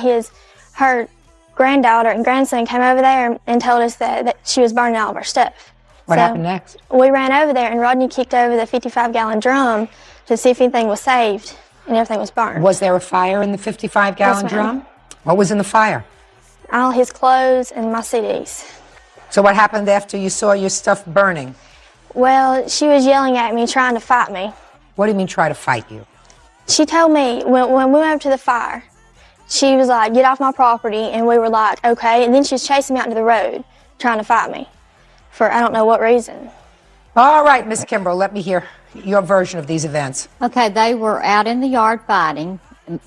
her granddaughter and grandson came over there and told us that she was burning all of our stuff. What happened next? We ran over there and Rodney kicked over the 55-gallon drum to see if anything was saved, and everything was burned. Was there a fire in the 55-gallon Yes, ma'am. drum? What was in the fire? All his clothes and my CDs. So what happened after you saw your stuff burning? Well, she was yelling at me, trying to fight me. What do you mean try to fight you? She told me, when we went up to the fire, she was like, get off my property, and we were like, okay. And then she was chasing me out into the road, trying to fight me for I don't know what reason. All right, Miss Kimbrough, let me hear your version of these events. Okay, they were out in the yard fighting.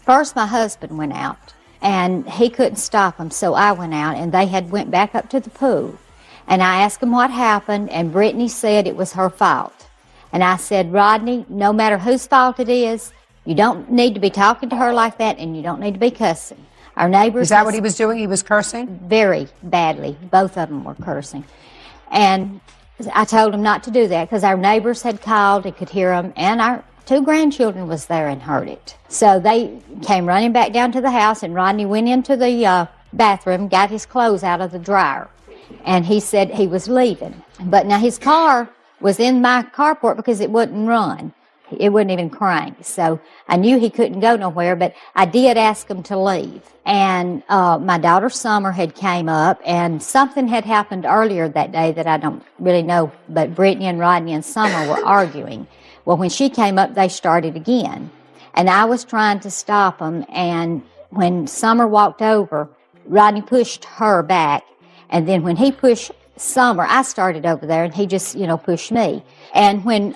First, my husband went out, and he couldn't stop them, so I went out, and they had went back up to the pool. And I asked them what happened, and Brittany said it was her fault. And I said, Rodney, no matter whose fault it is, you don't need to be talking to her like that, and you don't need to be cussing. Our neighbors... Is that what he was doing? He was cursing? Very badly. Both of them were cursing. And I told him not to do that, because our neighbors had called and could hear them, and our 2 grandchildren was there and heard it. So they came running back down to the house, and Rodney went into the bathroom, got his clothes out of the dryer. And he said he was leaving. But now his car was in my carport because it wouldn't run. It wouldn't even crank. So I knew he couldn't go nowhere, but I did ask him to leave. And my daughter Summer had came up, and something had happened earlier that day that I don't really know, but Brittany and Rodney and Summer were arguing. Well, when she came up, they started again. And I was trying to stop them, and when Summer walked over, Rodney pushed her back. And then when he pushed Summer, I started over there, and he just, pushed me. And when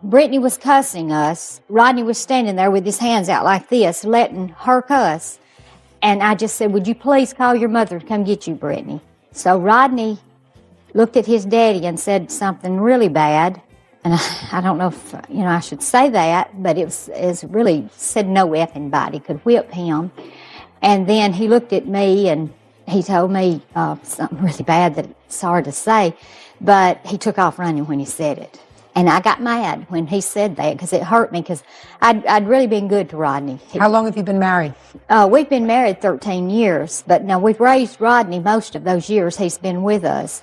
Brittany was cussing us, Rodney was standing there with his hands out like this, letting her cuss. And I just said, would you please call your mother to come get you, Brittany? So Rodney looked at his daddy and said something really bad. And I don't know if, I should say that, but it was really said no effing body could whip him. And then he looked at me and he told me something really bad that it's hard to say, but he took off running when he said it. And I got mad when he said that because it hurt me because I'd really been good to Rodney. How long have you been married? We've been married 13 years, but now we've raised Rodney most of those years he's been with us.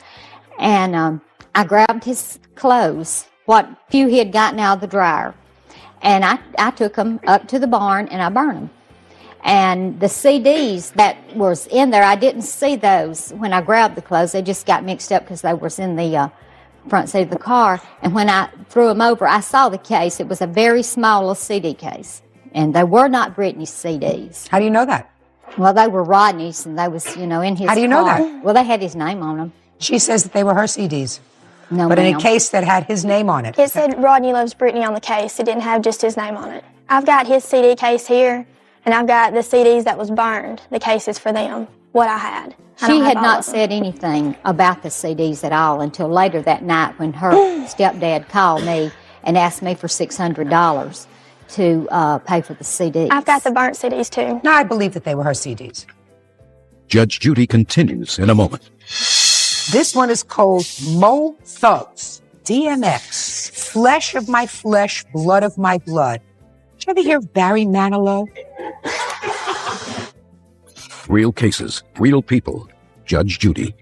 And I grabbed his clothes, what few he had gotten out of the dryer, and I took them up to the barn and I burned them. And the CDs that was in there, I didn't see those when I grabbed the clothes. They just got mixed up because they was in the front seat of the car. And when I threw them over, I saw the case. It was a very small little CD case. And they were not Brittany's CDs. How do you know that? Well, they were Rodney's, and they was, in his car. How do you know that? Well, they had his name on them. She says that they were her CDs. No, but ma'am. in a case that had his name on it. It said Rodney Loves Brittany on the case. It didn't have just his name on it. I've got his CD case here, and I've got the CDs that was burned, the cases for them, what I had. She had not said anything about the CDs at all until later that night when her stepdad called me and asked me for $600 to pay for the CDs. I've got the burnt CDs too. No, I believe that they were her CDs. Judge Judy continues in a moment. This one is called Mo Thugs, DMX, Flesh of My Flesh, Blood of My Blood. Did you ever hear of Barry Manilow? Real cases, real people. Judge Judy.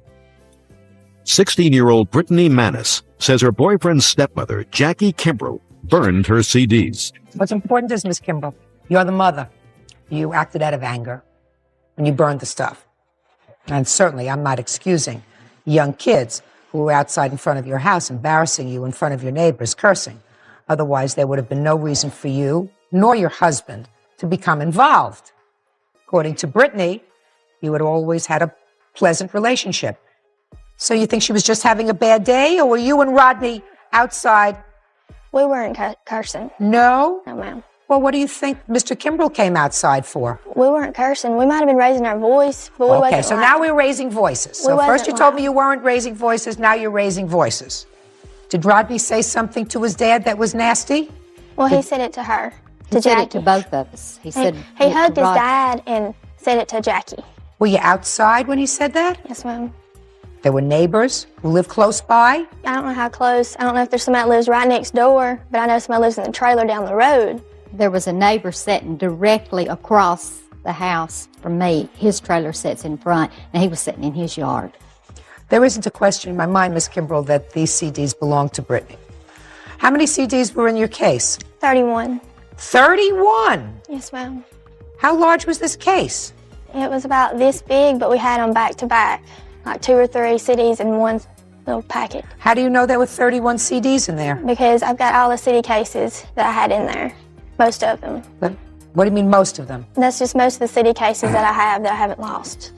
16-year-old Brittany Manis says her boyfriend's stepmother, Jackie Kimbrough, burned her CDs. What's important is, Miss Kimbrough, you're the mother. You acted out of anger when you burned the stuff. And certainly I'm not excusing young kids who were outside in front of your house embarrassing you in front of your neighbors, cursing. Otherwise, there would have been no reason for you nor your husband to become involved. According to Brittany, you had always had a pleasant relationship. So you think she was just having a bad day, or were you and Rodney outside? We weren't cursing. No? No, ma'am. Well, what do you think Mr. Kimbrough came outside for? We weren't cursing. We might have been raising our voice, but we wasn't so loud. now we're raising voices. So first you told me you weren't raising voices, now you're raising voices. Did Rodney say something to his dad that was nasty? Well, he said it to her, He said it to both of us. He said he hugged his dad and said it to Jackie. Were you outside when he said that? Yes, ma'am. There were neighbors who lived close by. I don't know how close. I don't know if there's somebody that lives right next door, but I know somebody lives in the trailer down the road. There was a neighbor sitting directly across the house from me. His trailer sits in front, and he was sitting in his yard. There isn't a question in my mind, Miss Kimbrell, that these CDs belong to Brittany. How many CDs were in your case? 31. 31? Yes, ma'am. How large was this case? It was about this big, but we had them back to back, like 2 or 3 CDs in one little packet. How do you know there were 31 CDs in there? Because I've got all the CD cases that I had in there, most of them. What do you mean most of them? That's just most of the CD cases that I have that I haven't lost.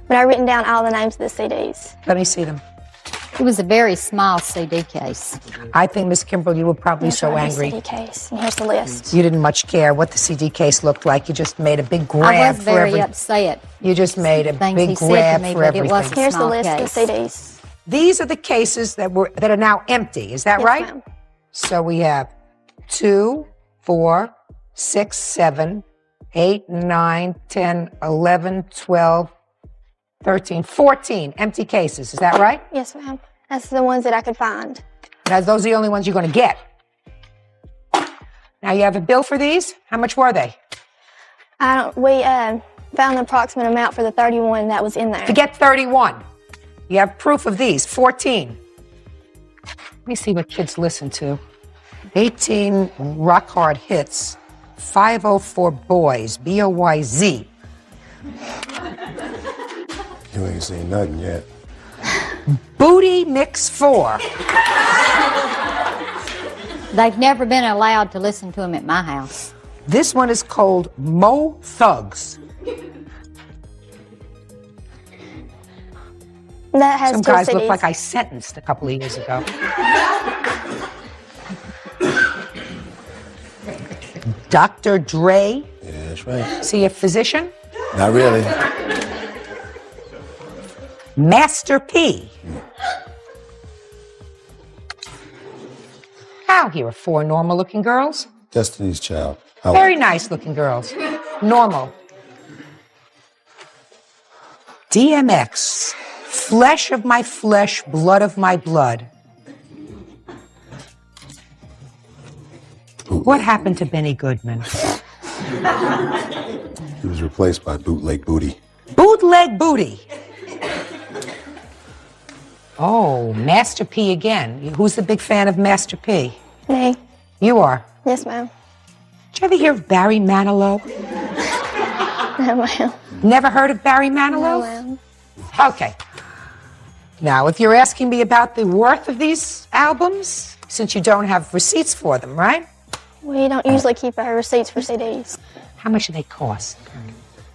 But I've written down all the names of the CDs. Let me see them. It was a very small CD case. I think, Miss Kimbrell, you were probably so Here's angry. the CD case, and here's the list. You didn't much care what the CD case looked like. You just made a big grab I was for very every... upset. You just made a Things big he said to grab me, for but it everything. wasn't Here's the small list case. of the CDs. These are the cases that are now empty. Is that Yes, right? ma'am. So we have 2, 4, 6, 7, 8, 9, 10, 11, 12, 13, 14 empty cases. Is that right? Yes, ma'am. That's the ones that I could find. Now, those are the only ones you're going to get. Now, you have a bill for these? How much were they? We found the approximate amount for the 31 that was in there. Forget 31. You have proof of these, 14. Let me see what kids listen to. 18 rock hard hits, 504 boys, B-O-Y-Z. You ain't seen nothing yet. Booty Mix 4. They've never been allowed to listen to him at my house. This one is called Mo Thugs. That has Some 2 guys CDs. look like I sentenced a couple of years ago. Dr. Dre. Yeah, that's right. Is he a physician? Not really. Master P. How here are 4 normal-looking girls? Destiny's Child. Very nice-looking girls. Normal. DMX. Flesh of my flesh, blood of my blood. What happened to Benny Goodman? He was replaced by Bootleg Booty. Bootleg Booty. Oh, Master P again. Who's the big fan of Master P? Me. You are. Yes, ma'am. Did you ever hear of Barry Manilow? No, ma'am. Never heard of Barry Manilow? No, ma'am. Okay. Now, if you're asking me about the worth of these albums, since you don't have receipts for them, right? We don't usually keep our receipts for CDs. How much do they cost?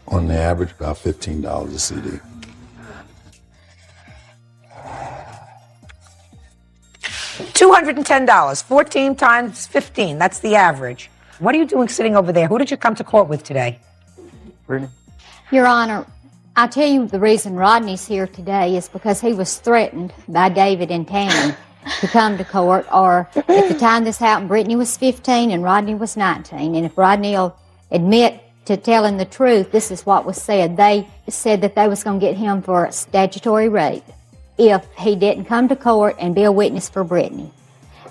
On the average, about $15 a CD. $210, 14 times 15. That's the average. What are you doing sitting over there? Who did you come to court with today? Brittany? Your Honor, I'll tell you the reason Rodney's here today is because he was threatened by David and Tammy to come to court, or at the time this happened, Brittany was 15 and Rodney was 19. And if Rodney will admit to telling the truth, this is what was said. They said that they was going to get him for statutory rape if he didn't come to court and be a witness for Brittany.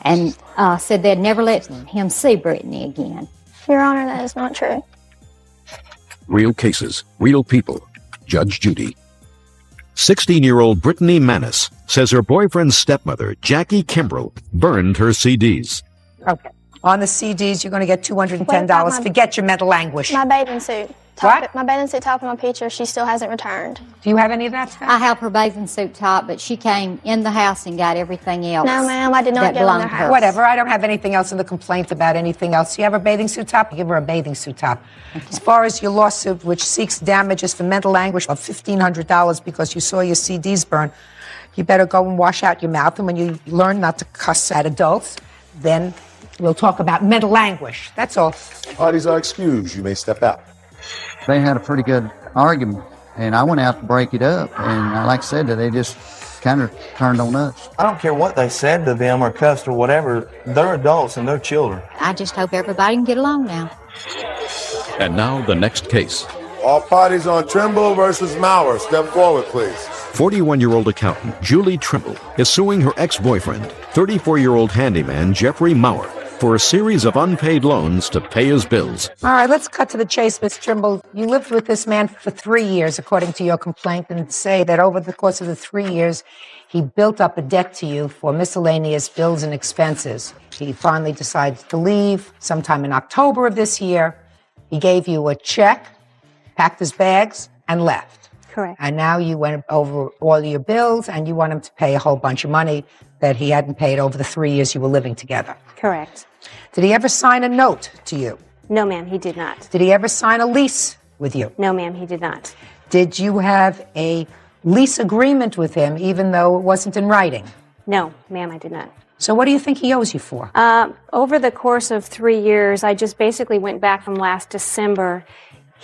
And said they'd never let him see Brittany again. Your Honor, that is not true. Real cases, real people. Judge Judy. 16-year-old Brittany Manis says her boyfriend's stepmother, Jackie Kimbrell, burned her CDs. Okay. On the CDs, you're going to get $210. What about my- Forget your mental anguish. My bathing suit. What? My bathing suit top of my picture, she still hasn't returned. Do you have any of that stuff? I have her bathing suit top, but she came in the house and got everything else. No, ma'am, I did not that go in belonged their to house. her. Whatever. I don't have anything else in the complaint about anything else. You have her bathing suit top? Give her a bathing suit top. Okay. As far as your lawsuit, which seeks damages for mental anguish of $1,500 because you saw your CDs burn, you better go and wash out your mouth. And when you learn not to cuss at adults, then we'll talk about mental anguish. That's all. Parties are excused. You may step out. They had a pretty good argument, and I went out to break it up, and like I said, they just kind of turned on us. I don't care what they said to them or cussed or whatever. They're adults and they're children. I just hope everybody can get along now. And now the next case. All parties on Trimble versus Maurer. Step forward, please. 41-year-old accountant Julie Trimble is suing her ex-boyfriend, 34-year-old handyman Jeffrey Maurer, for a series of unpaid loans to pay his bills. All right, let's cut to the chase, Miss Trimble. You lived with this man for 3 years, according to your complaint, and say that over the course of the 3 years, he built up a debt to you for miscellaneous bills and expenses. He finally decided to leave sometime in October of this year. He gave you a check, packed his bags, and left. Correct. And now you went over all your bills and you want him to pay a whole bunch of money that he hadn't paid over the 3 years you were living together. Correct. Did he ever sign a note to you? No, ma'am, he did not. Did he ever sign a lease with you? No, ma'am, he did not. Did you have a lease agreement with him even though it wasn't in writing? No, ma'am, I did not. So what do you think he owes you for? Over the course of 3 years, I just basically went back from last December.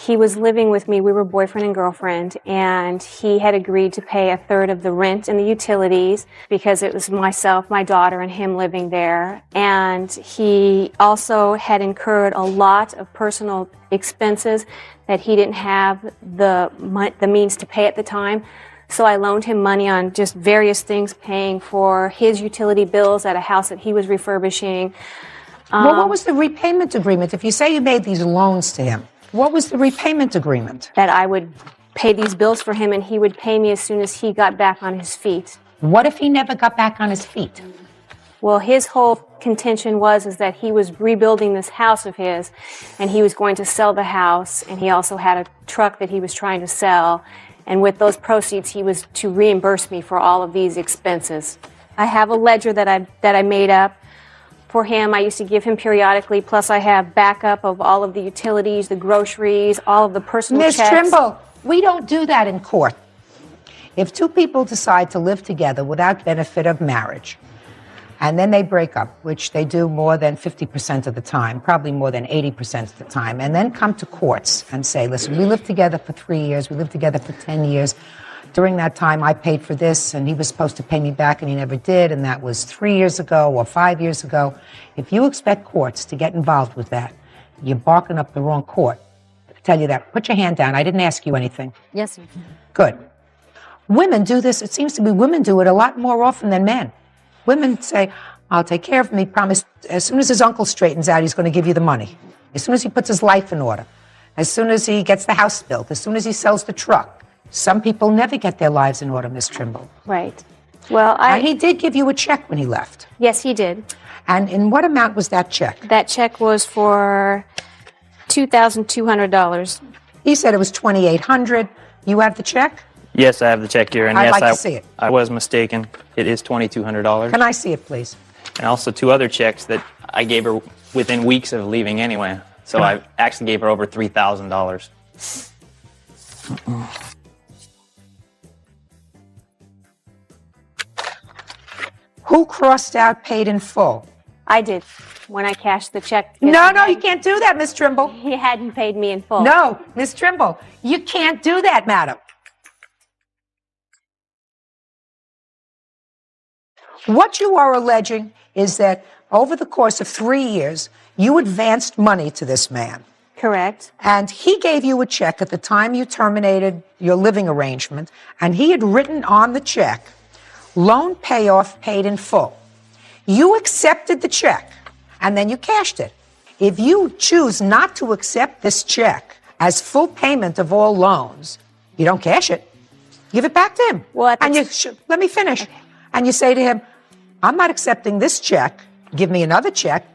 He was living with me. We were boyfriend and girlfriend, and he had agreed to pay a third of the rent and the utilities because it was myself, my daughter, and him living there. And he also had incurred a lot of personal expenses that he didn't have the means to pay at the time. So I loaned him money on just various things, paying for his utility bills at a house that he was refurbishing. Well, what was the repayment agreement? If you say you made these loans to him, what was the repayment agreement? That I would pay these bills for him and he would pay me as soon as he got back on his feet. What if he never got back on his feet? Well, his whole contention was that he was rebuilding this house of his and he was going to sell the house, and he also had a truck that he was trying to sell, and with those proceeds he was to reimburse me for all of these expenses. I have a ledger that I made up for him. I used to give him periodically, plus I have backup of all of the utilities, the groceries, all of the personal checks. Ms. Trimble, we don't do that in court. If two people decide to live together without benefit of marriage, and then they break up, which they do more than 50% of the time, probably more than 80% of the time, and then come to courts and say, listen, we lived together for 3 years, we lived together for 10 years. During that time, I paid for this, and he was supposed to pay me back, and he never did, and that was 3 years ago or 5 years ago. If you expect courts to get involved with that, you're barking up the wrong court. I tell you that. Put your hand down. I didn't ask you anything. Yes, sir. Good. Women do this. It seems to be women do it a lot more often than men. Women say, I'll take care of him. He promised as soon as his uncle straightens out, he's going to give you the money. As soon as he puts his life in order. As soon as he gets the house built. As soon as he sells the truck. Some people never get their lives in order, Miss Trimble. Right. Well, and he did give you a check when he left. Yes, he did. And in what amount was that check? That check was for $2,200. He said it was $2,800. You have the check? Yes, I have the check here, and I'd yes, like to see it. I was mistaken. It is $2,200. Can I see it, please? And also 2 other checks that I gave her within weeks of leaving anyway. So I actually gave her over $3,000. Who crossed out paid in full? I did when I cashed the check. No, you can't do that, Miss Trimble. He hadn't paid me in full. No, Miss Trimble, you can't do that, madam. What you are alleging is that over the course of 3 years, you advanced money to this man. Correct. And he gave you a check at the time you terminated your living arrangement, and he had written on the check, loan payoff paid in full. You accepted the check, and then you cashed it. If you choose not to accept this check as full payment of all loans, you don't cash it. Give it back to him. And let me finish. Okay. And you say to him, I'm not accepting this check. Give me another check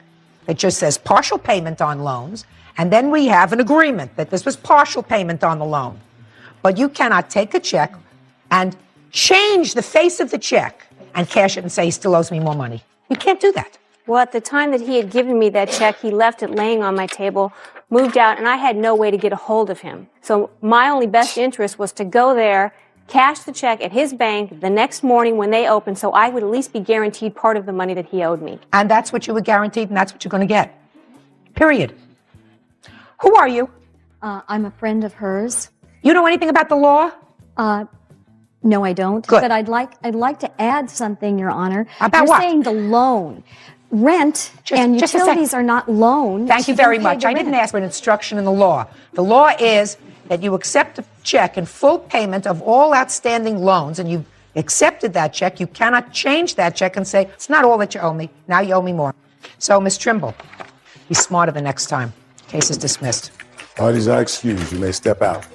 that just says partial payment on loans, and then we have an agreement that this was partial payment on the loan. But you cannot take a check and change the face of the check and cash it and say he still owes me more money. You can't do that. Well, at the time that he had given me that check, he left it laying on my table, moved out, and I had no way to get a hold of him. So my only best interest was to go there, cash the check at his bank the next morning when they opened, so I would at least be guaranteed part of the money that he owed me. And that's what you were guaranteed, and that's what you're going to get. Period. Who are you? I'm a friend of hers. You know anything about the law? No, I don't. Good. But I'd like to add something, Your Honor. About You're what? saying the loan. Rent and utilities are not loans. Thank you very much. I didn't ask for an instruction in the law. The law is that you accept a check in full payment of all outstanding loans, and you accepted that check, you cannot change that check and say, it's not all that you owe me. Now you owe me more. So, Ms. Trimble, be smarter the next time. Case is dismissed. Parties are excused. You may step out.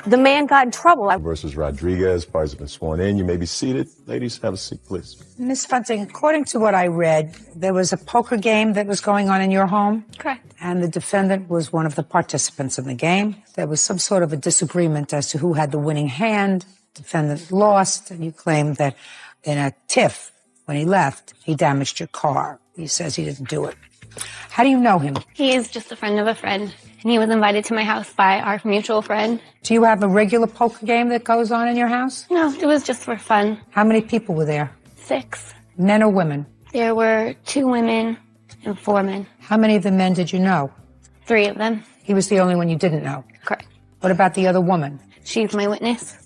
The man got in trouble. Versus Rodriguez. Parties have been sworn in. You may be seated. Ladies, have a seat, please. Ms. Funting, according to what I read, there was a poker game that was going on in your home? Correct. And the defendant was one of the participants in the game. There was some sort of a disagreement as to who had the winning hand. Defendant lost, and you claimed that in a tiff, when he left, he damaged your car. He says he didn't do it. How do you know him? He is just a friend of a friend, and he was invited to my house by our mutual friend. Do you have a regular poker game that goes on in your house? No, it was just for fun. How many people were there? 6. Men or women? There were 2 women and 4 men. How many of the men did you know? 3 of them. He was the only one you didn't know? Correct. What about the other woman? She's my witness,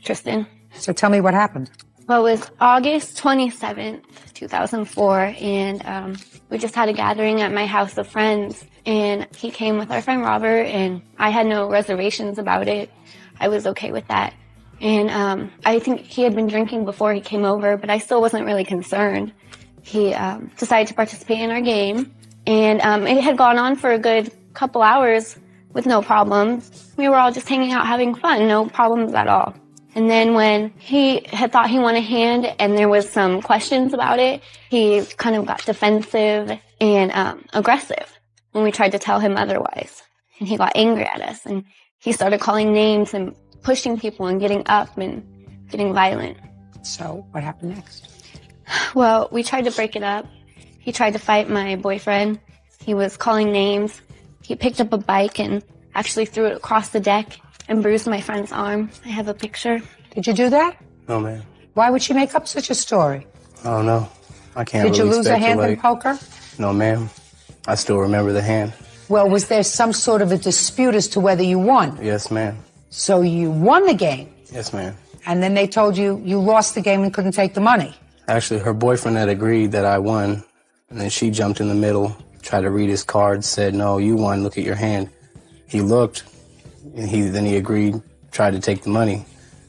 Tristan. So tell me what happened. Well, it was August 27th, 2004, and we just had a gathering at my house of friends, and he came with our friend Robert, and I had no reservations about it. I was okay with that. And I think he had been drinking before he came over, but I still wasn't really concerned. He decided to participate in our game, and it had gone on for a good couple hours with no problems. We were all just hanging out having fun, no problems at all. And then when he had thought he won a hand and there was some questions about it, he kind of got defensive and aggressive when we tried to tell him otherwise. And he got angry at us, and he started calling names and pushing people and getting up and getting violent. So what happened next? Well, we tried to break it up. He tried to fight my boyfriend. He was calling names. He picked up a bike and actually threw it across the deck and bruised my friend's arm. I have a picture. Did you do that? No, ma'am. Why would she make up such a story? I don't know. I can't Did you really lose a hand speculate. in poker? No, ma'am. I still remember the hand. Well, was there some sort of a dispute as to whether you won? Yes, ma'am. So you won the game, Yes, ma'am. and then they told you you lost the game and couldn't take the money. Actually, her boyfriend had agreed that I won, and then she jumped in the middle, tried to read his cards, said, no, you won, look at your hand. He looked, and then he agreed, tried to take the money.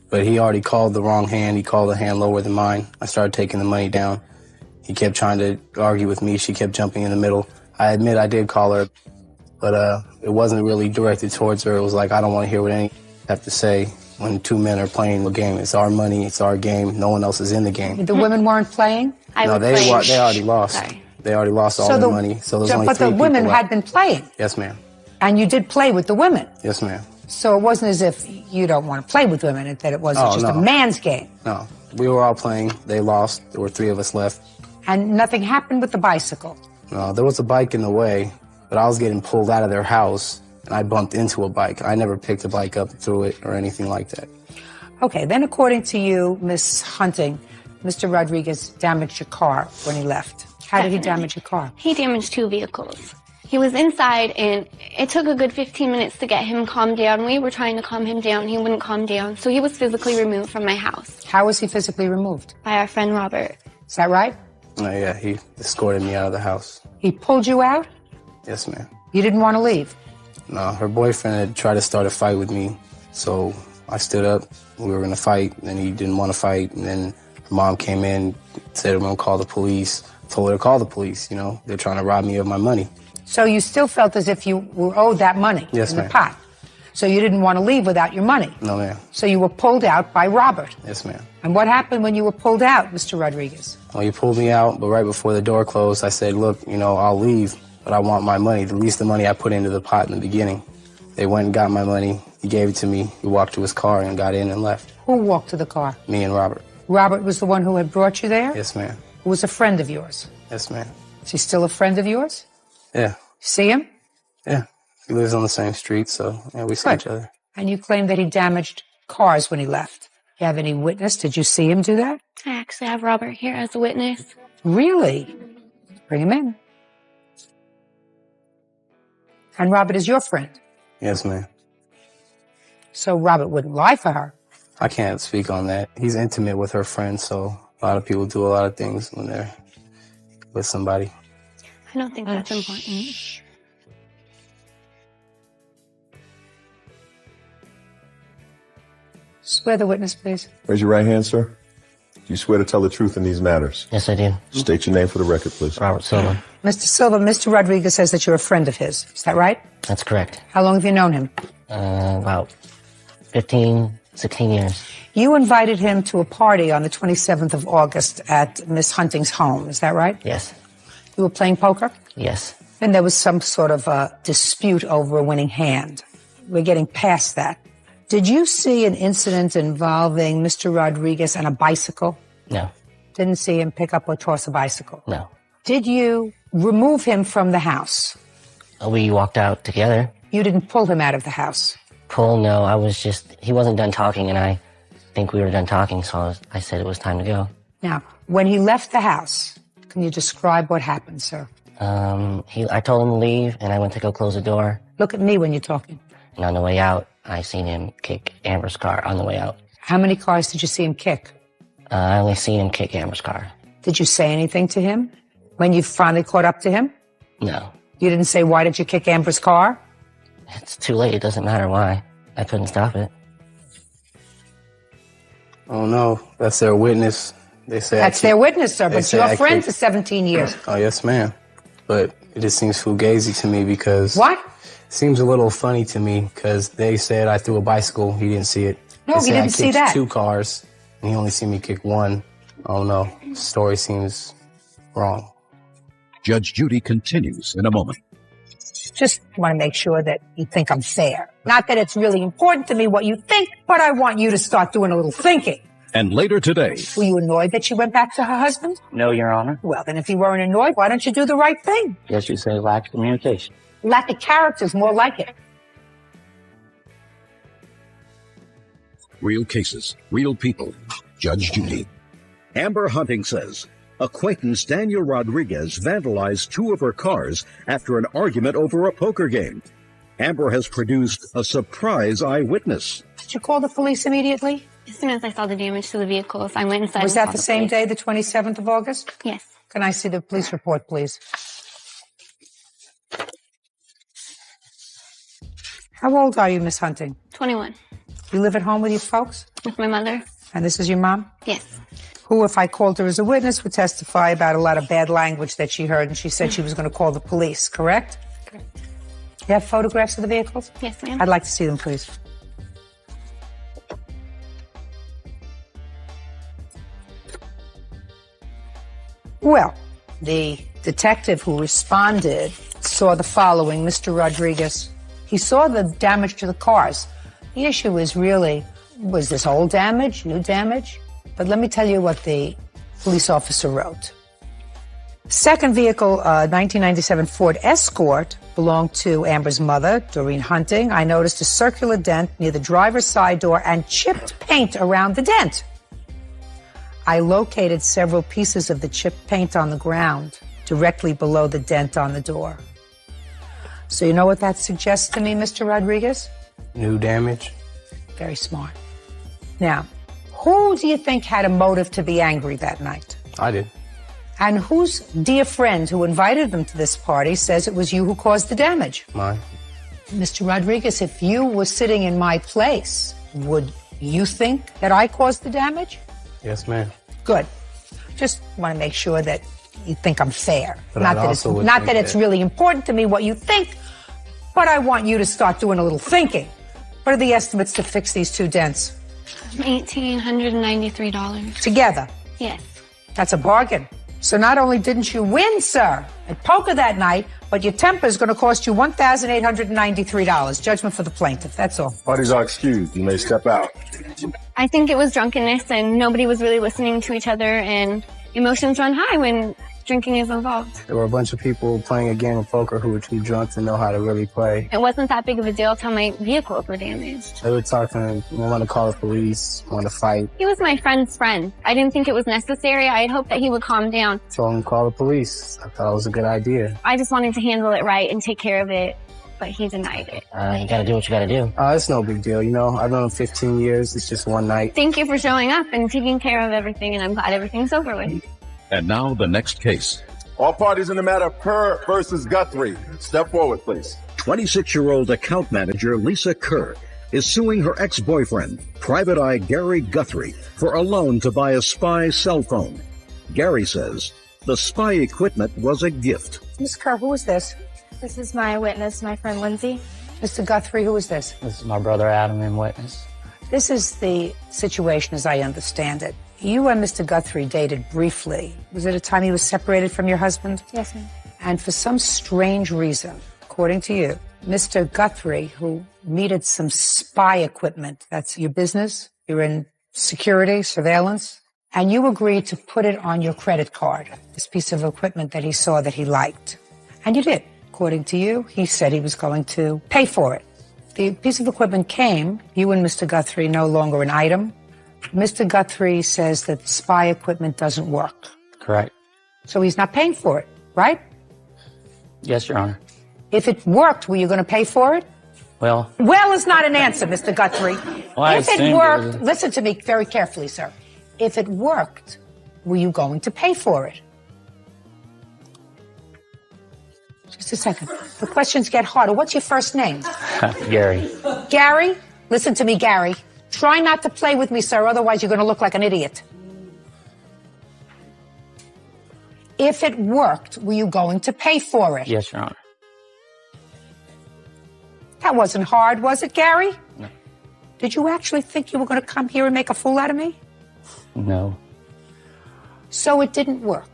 But he already called the wrong hand. He called a hand lower than mine. I started taking the money down. He kept trying to argue with me. She kept jumping in the middle. I admit I did call her, but it wasn't really directed towards her. It was like, I don't want to hear what any have to say when 2 men are playing the game. It's our money, it's our game. No one else is in the game. The women weren't playing? No, they already lost. Sorry. They already lost all their money. So there's only 3 but the people women left. had been playing, Yes, ma'am. and you did play with the women. Yes, ma'am. So it wasn't as if you don't want to play with women, that it wasn't Oh, just a no. man's game. No, we were all playing. They lost. There were 3 of us left. And nothing happened with the bicycle. No, there was a bike in the way, but I was getting pulled out of their house, and I bumped into a bike. I never picked a bike up, threw it, or anything like that. Okay, then according to you, Miss Hunting, Mr. Rodriguez damaged your car when he left. How did he damage your car? He damaged 2 vehicles. He was inside, and it took a good 15 minutes to get him calmed down. We were trying to calm him down. He wouldn't calm down. So he was physically removed from my house. How was he physically removed? By our friend Robert. Is that right? Oh, yeah, he escorted me out of the house. He pulled you out? Yes, ma'am. You didn't want to leave? No, her boyfriend had tried to start a fight with me, so I stood up. We were going to fight, and he didn't want to fight. And then her mom came in, said, we're going to call the police. Told her to call the police, you know. They're trying to rob me of my money. So you still felt as if you were owed that money Yes, in the ma'am. pot. So you didn't want to leave without your money. No, ma'am. So you were pulled out by Robert. Yes, ma'am. And what happened when you were pulled out, Mr. Rodriguez? Well, he pulled me out, but right before the door closed, I said, look, you know, I'll leave, but I want my money, at least the money I put into the pot in the beginning. They went and got my money. He gave it to me. He walked to his car and got in and left. Who walked to the car? Me and Robert. Robert was the one who had brought you there? Yes, ma'am. Who was a friend of yours? Yes, ma'am. Is he still a friend of yours? Yeah. See him? Yeah. He lives on the same street, so yeah, we see Good. each other. And you claim that he damaged cars when he left. You have any witness? Did you see him do that? I actually have Robert here as a witness. Really? Bring him in. And Robert is your friend. Yes, ma'am. So Robert wouldn't lie for her. I can't speak on that. He's intimate with her friends, so a lot of people do a lot of things when they're with somebody. I don't think that's important. Swear the witness, please. Raise your right hand, sir. Do you swear to tell the truth in these matters? Yes, I do. State your name for the record, please. Robert Silva. Mr. Silva, Mr. Rodriguez says that you're a friend of his. Is that right? That's correct. How long have you known him? About 15, 16 years. You invited him to a party on the 27th of August at Miss Hunting's home. Is that right? Yes. You were playing poker? Yes. And there was some sort of a dispute over a winning hand. We're getting past that. Did you see an incident involving Mr. Rodriguez and a bicycle? No. Didn't see him pick up or toss a bicycle? No. Did you remove him from the house? We walked out together. You didn't pull him out of the house? Pull? No, he wasn't done talking, and I think we were done talking, so I said it was time to go. Now, when he left the house, can you describe what happened, sir? I told him to leave, and I went to go close the door. Look at me when you're talking. And on the way out, I seen him kick Amber's car on the way out. How many cars did you see him kick? I only seen him kick Amber's car. Did you say anything to him when you finally caught up to him? No. You didn't say, why did you kick Amber's car? It's too late. It doesn't matter why. I couldn't stop it. Oh, no. That's their witness. They say That's their witness, sir, but you're a friend for 17 years. Oh, yes, ma'am. But it just seems fugazi to me because... What? It seems a little funny to me because they said I threw a bicycle. He didn't see it. No, he didn't see that. I kicked 2 cars, and he only seen me kick 1. Oh, no. The story seems wrong. Judge Judy continues in a moment. Just want to make sure that you think I'm fair. Not that it's really important to me what you think, but I want you to start doing a little thinking. And later today... Were you annoyed that she went back to her husband? No, Your Honor. Well, then if you weren't annoyed, why don't you do the right thing? Yes, you say lack of communication. Lack of character is more like it. Real cases, real people. Judge Judy. Amber Hunting says acquaintance Daniel Rodriguez vandalized 2 of her cars after an argument over a poker game. Amber has produced a surprise eyewitness. Did you call the police immediately? As soon as I saw the damage to the vehicles, I went inside. Was that the same day, the 27th of August? Yes. Can I see the police report, please? How old are you, Miss Hunting? 21. You live at home with your folks? With my mother. And this is your mom? Yes. Who, if I called her as a witness, would testify about a lot of bad language that she heard, and she said she was going to call the police, correct? Correct. You have photographs of the vehicles? Yes, ma'am. I'd like to see them, please. Well, the detective who responded saw the following, Mr. Rodriguez. He saw the damage to the cars. The issue is really, was this old damage, new damage? But let me tell you what the police officer wrote. Second vehicle, 1997 Ford Escort, belonged to Amber's mother, Doreen Hunting. I noticed a circular dent near the driver's side door and chipped paint around the dent. I located several pieces of the chipped paint on the ground, directly below the dent on the door. So you know what that suggests to me, Mr. Rodriguez? New damage. Very smart. Now, who do you think had a motive to be angry that night? I did. And whose dear friend who invited them to this party says it was you who caused the damage? Mine. Mr. Rodriguez, if you were sitting in my place, would you think that I caused the damage? Yes, ma'am. Good. Just want to make sure that you think I'm fair. But Not that it's really important to me what you think, but I want you to start doing a little thinking. What are the estimates to fix these 2 dents? $1,893. Together? Yes. That's a bargain. So not only didn't you win, sir, at poker that night, but your temper is going to cost you $1,893. Judgment for the plaintiff. That's all. Parties are excused. You may step out. I think it was drunkenness and nobody was really listening to each other, and emotions run high when drinking is involved. There were a bunch of people playing a game of poker who were too drunk to know how to really play. It wasn't that big of a deal till my vehicles were damaged. They were talking, we want to call the police, want to fight. He was my friend's friend. I didn't think it was necessary. I had hoped that he would calm down. Told him to call the police. I thought it was a good idea. I just wanted to handle it right and take care of it, but he denied it. You gotta do what you gotta do. It's no big deal, you know. I've known him 15 years. It's just one night. Thank you for showing up and taking care of everything, and I'm glad everything's over with. And now the next case. All parties in the matter, Kerr versus Guthrie. Step forward, please. 26-year-old account manager Lisa Kerr is suing her ex-boyfriend, Private Eye Gary Guthrie, for a loan to buy a spy cell phone. Gary says the spy equipment was a gift. Ms. Kerr, who is this? This is my witness, my friend Lindsay. Mr. Guthrie, who is this? This is my brother Adam in witness. This is the situation as I understand it. You and Mr. Guthrie dated briefly. Was it a time he was separated from your husband? Yes, ma'am. And for some strange reason, according to you, Mr. Guthrie, who needed some spy equipment, that's your business, you're in security, surveillance, and you agreed to put it on your credit card, this piece of equipment that he saw that he liked. And you did. According to you, he said he was going to pay for it. The piece of equipment came, you and Mr. Guthrie no longer an item. Mr. Guthrie says that spy equipment doesn't work. Correct. So he's not paying for it, right? Yes, Your Honor. If it worked, were you going to pay for it? Well is not an answer, Mr. Guthrie. I If it assumed worked, it was- listen to me very carefully, sir. If it worked, were you going to pay for it? Just a second. The questions get harder. What's your first name? Gary. Gary? Listen to me, Gary. Try not to play with me, sir, otherwise you're going to look like an idiot. If it worked, were you going to pay for it? Yes, Your Honor. That wasn't hard, was it, Gary? No. Did you actually think you were going to come here and make a fool out of me? No. So it didn't work.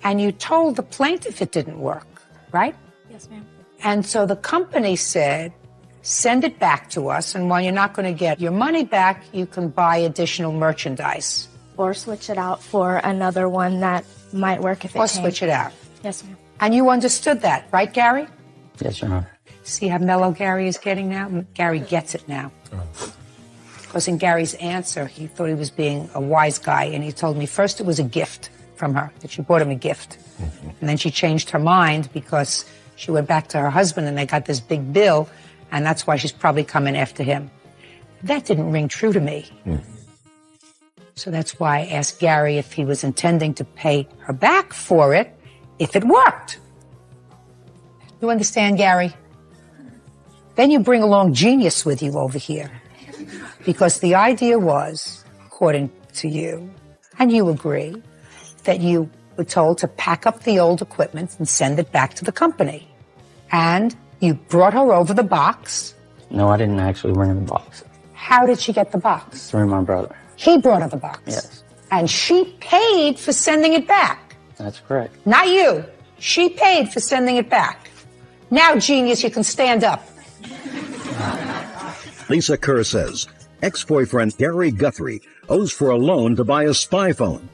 And you told the plaintiff it didn't work, right? Yes, ma'am. And so the company said, send it back to us, and while you're not going to get your money back, you can buy additional merchandise. Or switch it out for another one that might work if it Or came. switch it out. Yes, ma'am. And you understood that, right, Gary? Yes, Your Honor. See how mellow Gary is getting now? Gary gets it now. Because in Gary's answer, he thought he was being a wise guy, and he told me first it was a gift from her, that she bought him a gift. And then she changed her mind because she went back to her husband and they got this big bill, and that's why she's probably coming after him. That didn't ring true to me. So that's why I asked Gary if he was intending to pay her back for it if it worked. You understand, Gary? Then you bring along genius with you over here. Because the idea was, according to you, and you agree, that you were told to pack up the old equipment and send it back to the company. And you brought her over the box. No, I didn't actually bring her the box. How did she get the box? Through my brother. He brought her the box. Yes. And she paid for sending it back. That's correct. Not you. She paid for sending it back. Now, genius, you can stand up. Lisa Kerr says ex-boyfriend Gary Guthrie owes for a loan to buy a spy phone.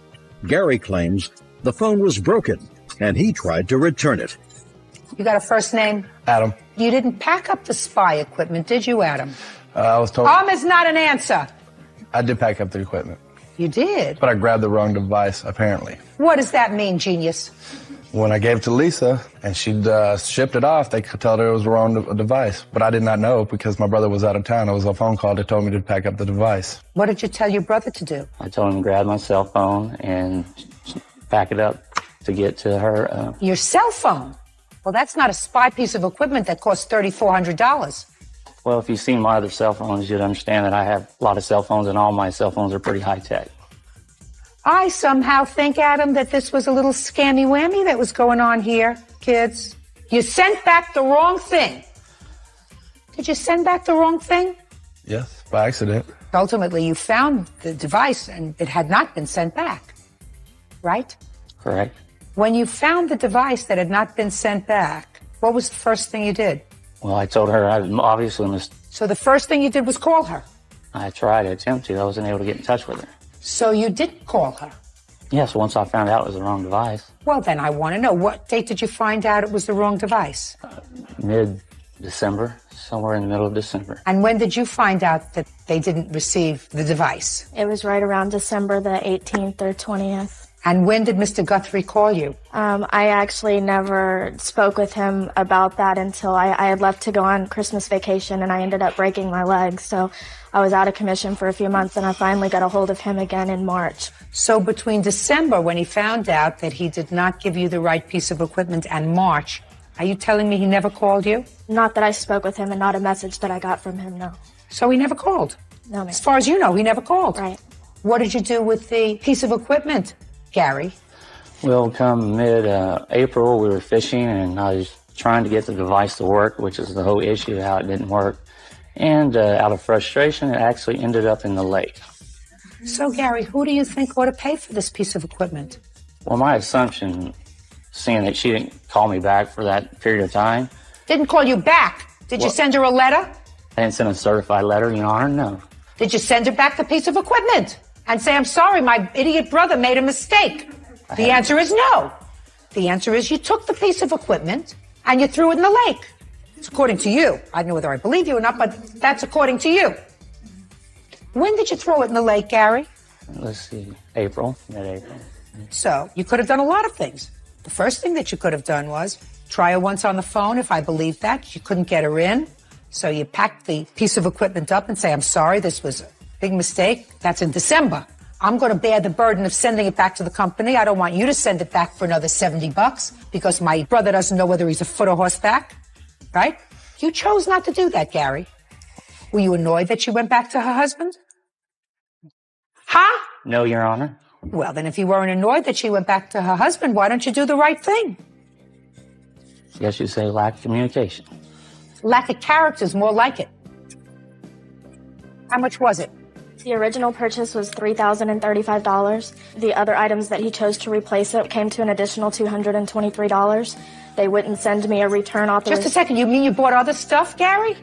Gary claims the phone was broken and he tried to return it. You got a first name? Adam. You didn't pack up the spy equipment, did you, Adam? I was told Is not an answer. I did pack up the equipment, You did. but I grabbed the wrong device, apparently. What does that mean, genius? When I gave it to Lisa and she shipped it off, they could tell her it was the wrong device. But I did not know because my brother was out of town. It was a phone call that told me to pack up the device. What did you tell your brother to do? I told him to grab my cell phone and pack it up to get to her. Your cell phone. Well, that's not a spy piece of equipment that costs $3,400. Well, if you've seen my other cell phones, you'd understand that I have a lot of cell phones, and all my cell phones are pretty high-tech. I somehow think, Adam, that this was a little scammy-whammy that was going on here, kids. You sent back the wrong thing. Did you send back the wrong thing? Yes, by accident. Ultimately, you found the device and it had not been sent back, right? Correct. When you found the device that had not been sent back, what was the first thing you did? Well, I told her I obviously So the first thing you did was call her. I tried to attempt to. I wasn't able to get in touch with her. So you did call her. Yes, once I found out it was the wrong device. Well, then I want to know, what date did you find out it was the wrong device? Mid-December, somewhere in the middle of December. And when did you find out that they didn't receive the device? It was right around December the 18th or 20th. And when did Mr. Guthrie call you? I actually never spoke with him about that until I had left to go on Christmas vacation, and I ended up breaking my leg. So I was out of commission for a few months, and I finally got a hold of him again in March. So between December, when he found out that he did not give you the right piece of equipment, and March, Are you telling me he never called you? Not that I spoke with him and not a message that I got from him, no. So he never called? No, ma'am. As far as you know, he never called. Right. What did you do with the piece of equipment, Gary? Well, come mid-April, we were fishing, and I was trying to get the device to work, which is the whole issue, how it didn't work. And out of frustration, it actually ended up in the lake. So, Gary, who do you think ought to pay for this piece of equipment? Well, my assumption, seeing that she didn't call me back for that period of time. Didn't call you back. Did you send her a letter? I didn't send a certified letter, Your Honor, no. Did you send her back the piece of equipment and say, I'm sorry, my idiot brother made a mistake? The answer is no. The answer is you took the piece of equipment and you threw it in the lake. It's according to you. I don't know whether I believe you or not, but that's according to you. When did you throw it in the lake, Gary? Let's see, mid-April. So you could have done a lot of things. The first thing that you could have done was try her once on the phone, if I believe that. You couldn't get her in. So you packed the piece of equipment up and say, I'm sorry, this was a big mistake. That's in December. I'm going to bear the burden of sending it back to the company. I don't want you to send it back for another $70 because my brother doesn't know whether he's a foot or horseback, right? You chose not to do that, Gary. Were you annoyed that she went back to her husband? Huh? No, Your Honor. Well, then if you weren't annoyed that she went back to her husband, why don't you do the right thing? I guess you'd say lack of communication. Lack of character is more like it. How much was it? The original purchase was $3,035. The other items that he chose to replace it came to an additional $223. They wouldn't send me a return authorization. Just a second, you mean you bought other stuff, Gary?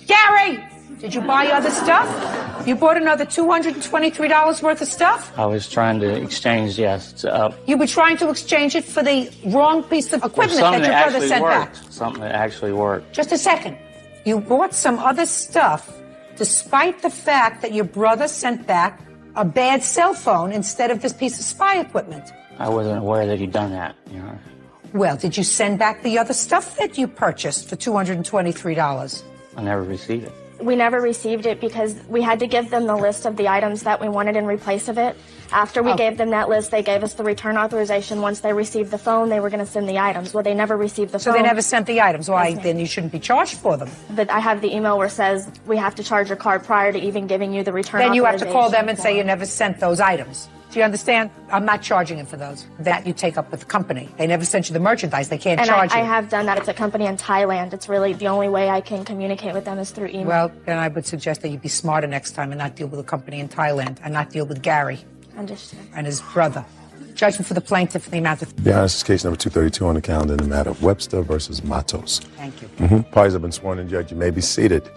Gary! Did you buy other stuff? You bought another $223 worth of stuff? I was trying to exchange, yes. You were trying to exchange it for the wrong piece of equipment that your brother sent back. Something that actually worked. Just a second. You bought some other stuff despite the fact that your brother sent back a bad cell phone instead of this piece of spy equipment. I wasn't aware that he'd done that, Your Honor. Well, did you send back the other stuff that you purchased for $223? I never received it. We never received it because we had to give them the list of the items that we wanted in replace of it. After we gave them that list, they gave us the return authorization. Once they received the phone, they were going to send the items. Well, they never received the phone. So they never sent the items. Why? Then you shouldn't be charged for them. But I have the email where it says we have to charge your card prior to even giving you the return Then you have authorization. to call them and say you never sent those items. Do you understand? I'm not charging them for those. That you take up with the company. They never sent you the merchandise. They can't charge you. I have done that. It's a company in Thailand. It's really the only way I can communicate with them is through email. Well, then I would suggest that you be smarter next time and not deal with a company in Thailand and not deal with Gary. Understood. And his brother. Judgment for the plaintiff for the amount of... Yeah, this is case number 232 on the calendar in the matter of Webster versus Matos. Thank you. Parties have been sworn in, Judge. You may be seated.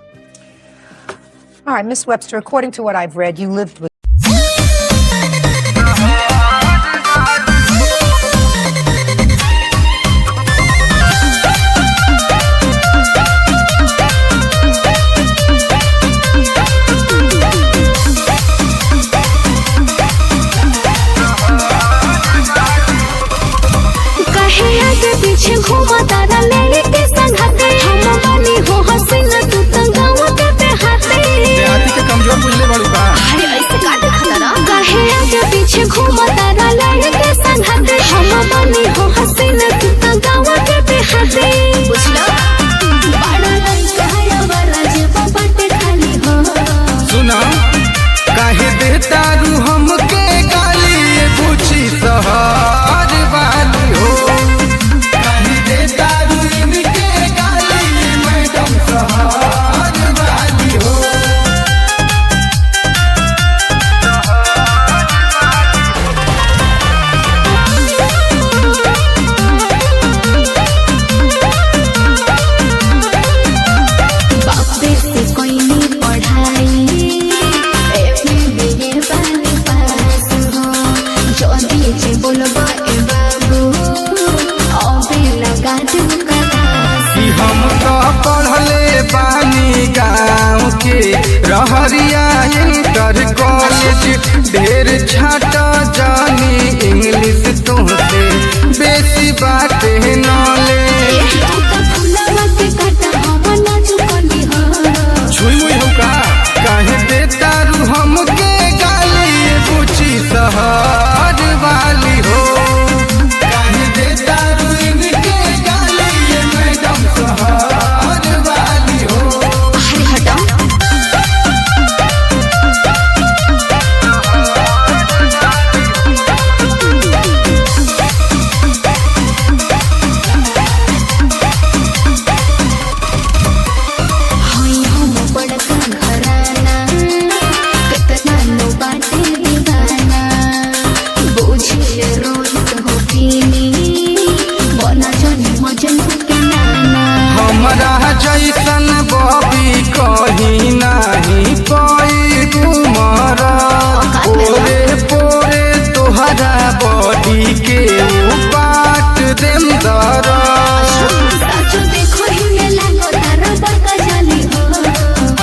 All right, Miss Webster, according to what I've read, you lived with... पीछे घूमा तारा लेने के संघाते हम बानी हो हसीना तू तंगावा करते हाथे देहाती के कमजोर बुझले बाड़ू का अरे ऐसे जैसन बॉबी कहीं नहीं कोई गुमर पोरे पोरे तोहरा बॉडी के पाट देम दर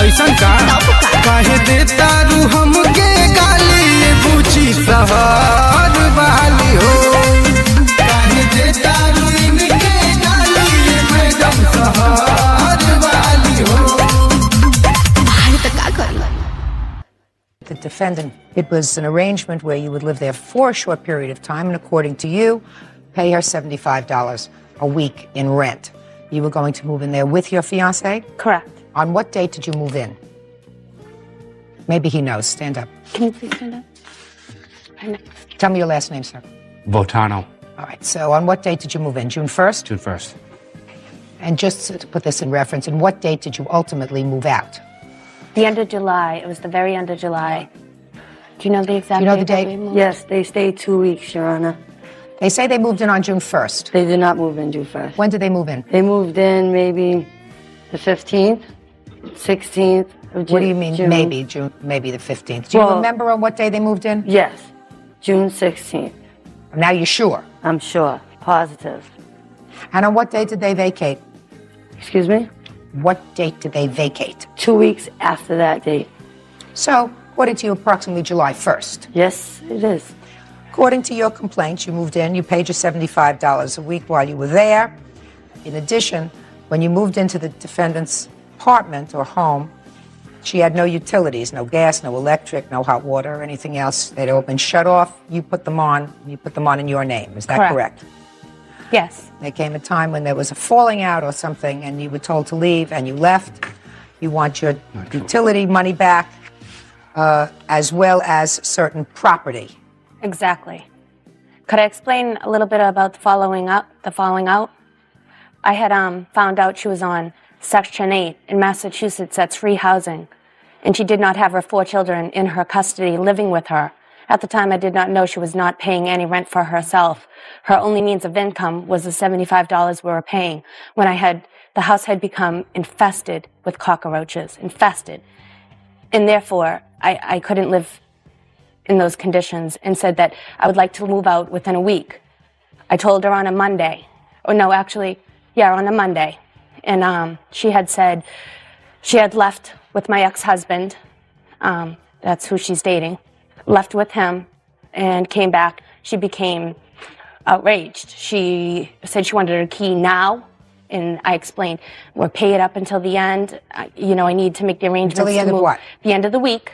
ऐसन का काहे देता रू हमके गाली बुझी सहर वाली हो काहे देता रू इनके गाली मैडम सहर वाली हो The defendant, it was an arrangement where you would live there for a short period of time, and according to you, pay her $75 a week in rent. You were going to move in there with your fiancé? Correct. On what date did you move in? Maybe he knows. Stand up. Can you please stand up? Tell me your last name, sir. Botano. All right. So on what date did you move in? June 1st? June 1st. And just to put this in reference, and what date did you ultimately move out? The end of July. It was the very end of July. Do you know the exact Do you know the date? date? Yes, they stayed 2 weeks, Your Honor. They say they moved in on June 1st. They did not move in June 1st. When did they move in? They moved in maybe the 15th, 16th of June. What do you mean, maybe June, maybe the 15th? Do you remember on what day they moved in? Yes, June 16th. Now you're sure? I'm sure, positive. And on what date did they vacate? Excuse me? What date did they vacate? 2 weeks after that date. So, according to you, approximately July 1st. Yes, it is. According to your complaints, you moved in, you paid your $75 a week while you were there. In addition, when you moved into the defendant's apartment or home, she had no utilities, no gas, no electric, no hot water, or anything else. They'd all been shut off. You put them on in your name. Is that correct? Yes. There came a time when there was a falling out or something, and you were told to leave, and you left. You want your utility money back, as well as certain property. Exactly. Could I explain a little bit about the falling out? I had found out she was on Section 8 in Massachusetts. That's free housing. And she did not have her 4 children in her custody living with her. At the time, I did not know she was not paying any rent for herself. Her only means of income was the $75 we were paying when the house had become infested with cockroaches, infested. And therefore, I couldn't live in those conditions and said that I would like to move out within a week. I told her on a Monday. On a Monday. And she had said she had left with my ex-husband. That's who she's dating. Left with him and came back. She became outraged. She said she wanted her key now. And I explained, we'll pay it up until the end. I need to make the arrangements. Until the end of what? The end of the week.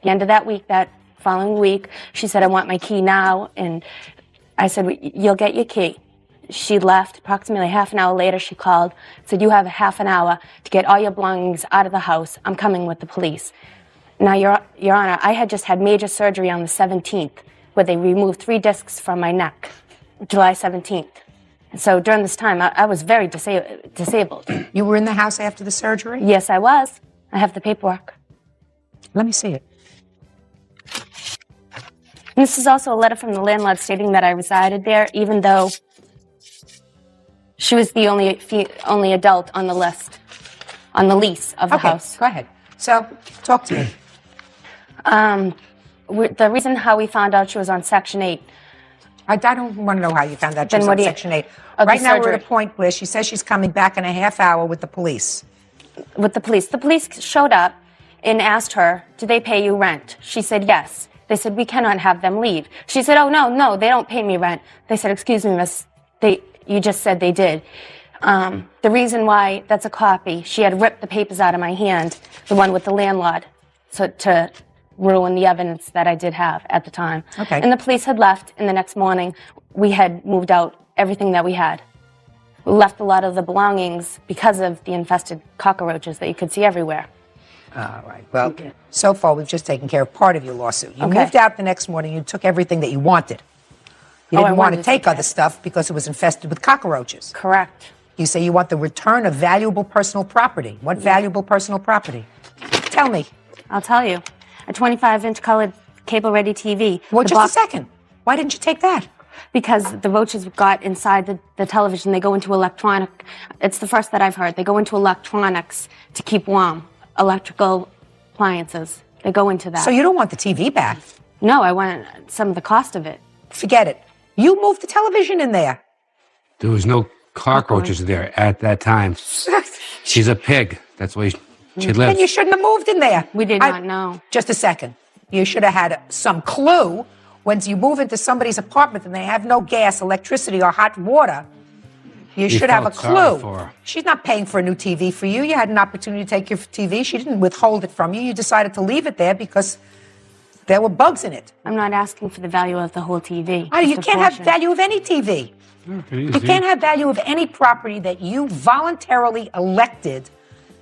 The end of that week, that following week. She said, I want my key now. And I said, you'll get your key. She left. Approximately half an hour later, she called, said, you have a half an hour to get all your belongings out of the house. I'm coming with the police. Now, Your Honor, I had just had major surgery on the 17th, where they removed 3 discs from my neck, July 17th. And so during this time, I was very disabled. You were in the house after the surgery? Yes, I was. I have the paperwork. Let me see it. And this is also a letter from the landlord stating that I resided there, even though she was the only adult on the list, on the lease of the house. Go ahead. So, talk to me. The reason how we found out she was on Section 8. I don't want to know how you found out she was Then on Section 8. Of the Right now, we're surgery. at a point where she says she's coming back in a half hour with the police. With the police. The police showed up and asked her, do they pay you rent? She said, yes. They said, we cannot have them leave. She said, oh, no, they don't pay me rent. They said, excuse me, miss, you just said they did. The reason why, that's a copy. She had ripped the papers out of my hand, the one with the landlord, so to ruin the evidence that I did have at the time. Okay. And the police had left, and the next morning, we had moved out everything that we had. We left a lot of the belongings because of the infested cockroaches that you could see everywhere. All right. Well, so far, we've just taken care of part of your lawsuit. You Okay. moved out the next morning. You took everything that you wanted. You Oh, I didn't want wanted to to take take other stuff because it was infested with cockroaches. Correct. You say you want the return of valuable personal property. What valuable personal property? Tell me. I'll tell you. A 25-inch colored cable-ready TV. Well, The just box- a second. Why didn't you take that? Because the roaches got inside the television. They go into electronic. It's the first that I've heard. They go into electronics to keep warm. Electrical appliances. They go into that. So you don't want the TV back? No, I want some of the cost of it. Forget it. You moved the television in there. There was no cockroaches there at that time. She's a pig. That's why she lives. Then you shouldn't have moved in there. We did not know. Just a second. You should have had some clue when you move into somebody's apartment and they have no gas, electricity, or hot water. You should have a clue. She's not paying for a new TV for you. You had an opportunity to take your TV. She didn't withhold it from you. You decided to leave it there because there were bugs in it. I'm not asking for the value of the whole TV. You can't have value of any TV. You can't have value of any property that you voluntarily elected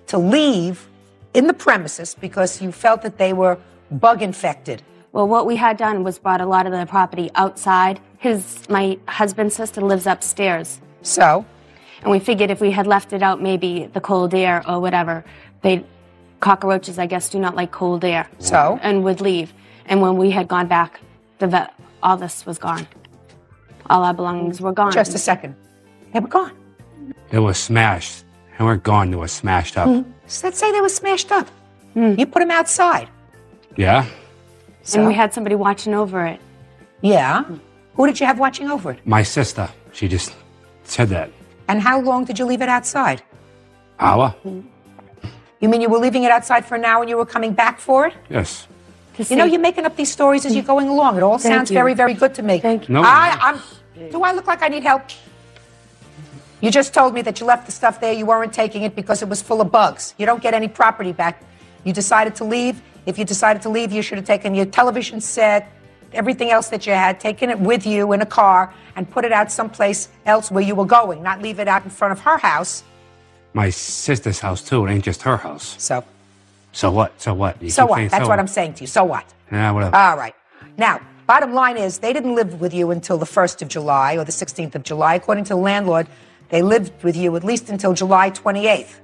to leave in the premises because you felt that they were bug infected. Well, what we had done was brought a lot of the property outside. My husband's sister lives upstairs. So? And we figured if we had left it out, maybe the cold air or whatever, cockroaches, I guess, do not like cold air. So? And would leave. And when we had gone back, all this was gone. All our belongings were gone. Just a second. They were gone. They were smashed. They weren't gone, they were smashed up. So let's say they were smashed up. You put them outside. Yeah? So? And we had somebody watching over it. Yeah? Who did you have watching over it? My sister. She just said that. And how long did you leave it outside? Hour? You mean you were leaving it outside for an hour and you were coming back for it? Yes. You know, you're making up these stories as you're going along. It all sounds very, very good to me. Thank you. No. Do I look like I need help? You just told me that you left the stuff there. You weren't taking it because it was full of bugs. You don't get any property back. You decided to leave. If you decided to leave, you should have taken your television set, everything else that you had, taken it with you in a car and put it out someplace else where you were going, not leave it out in front of her house. My sister's house, too. It ain't just her house. So? So what? So what? So what? That's what I'm saying to you. So what? Yeah, whatever. All right. Now, bottom line is they didn't live with you until the 1st of July or the 16th of July. According to the landlord, they lived with you at least until July 28th.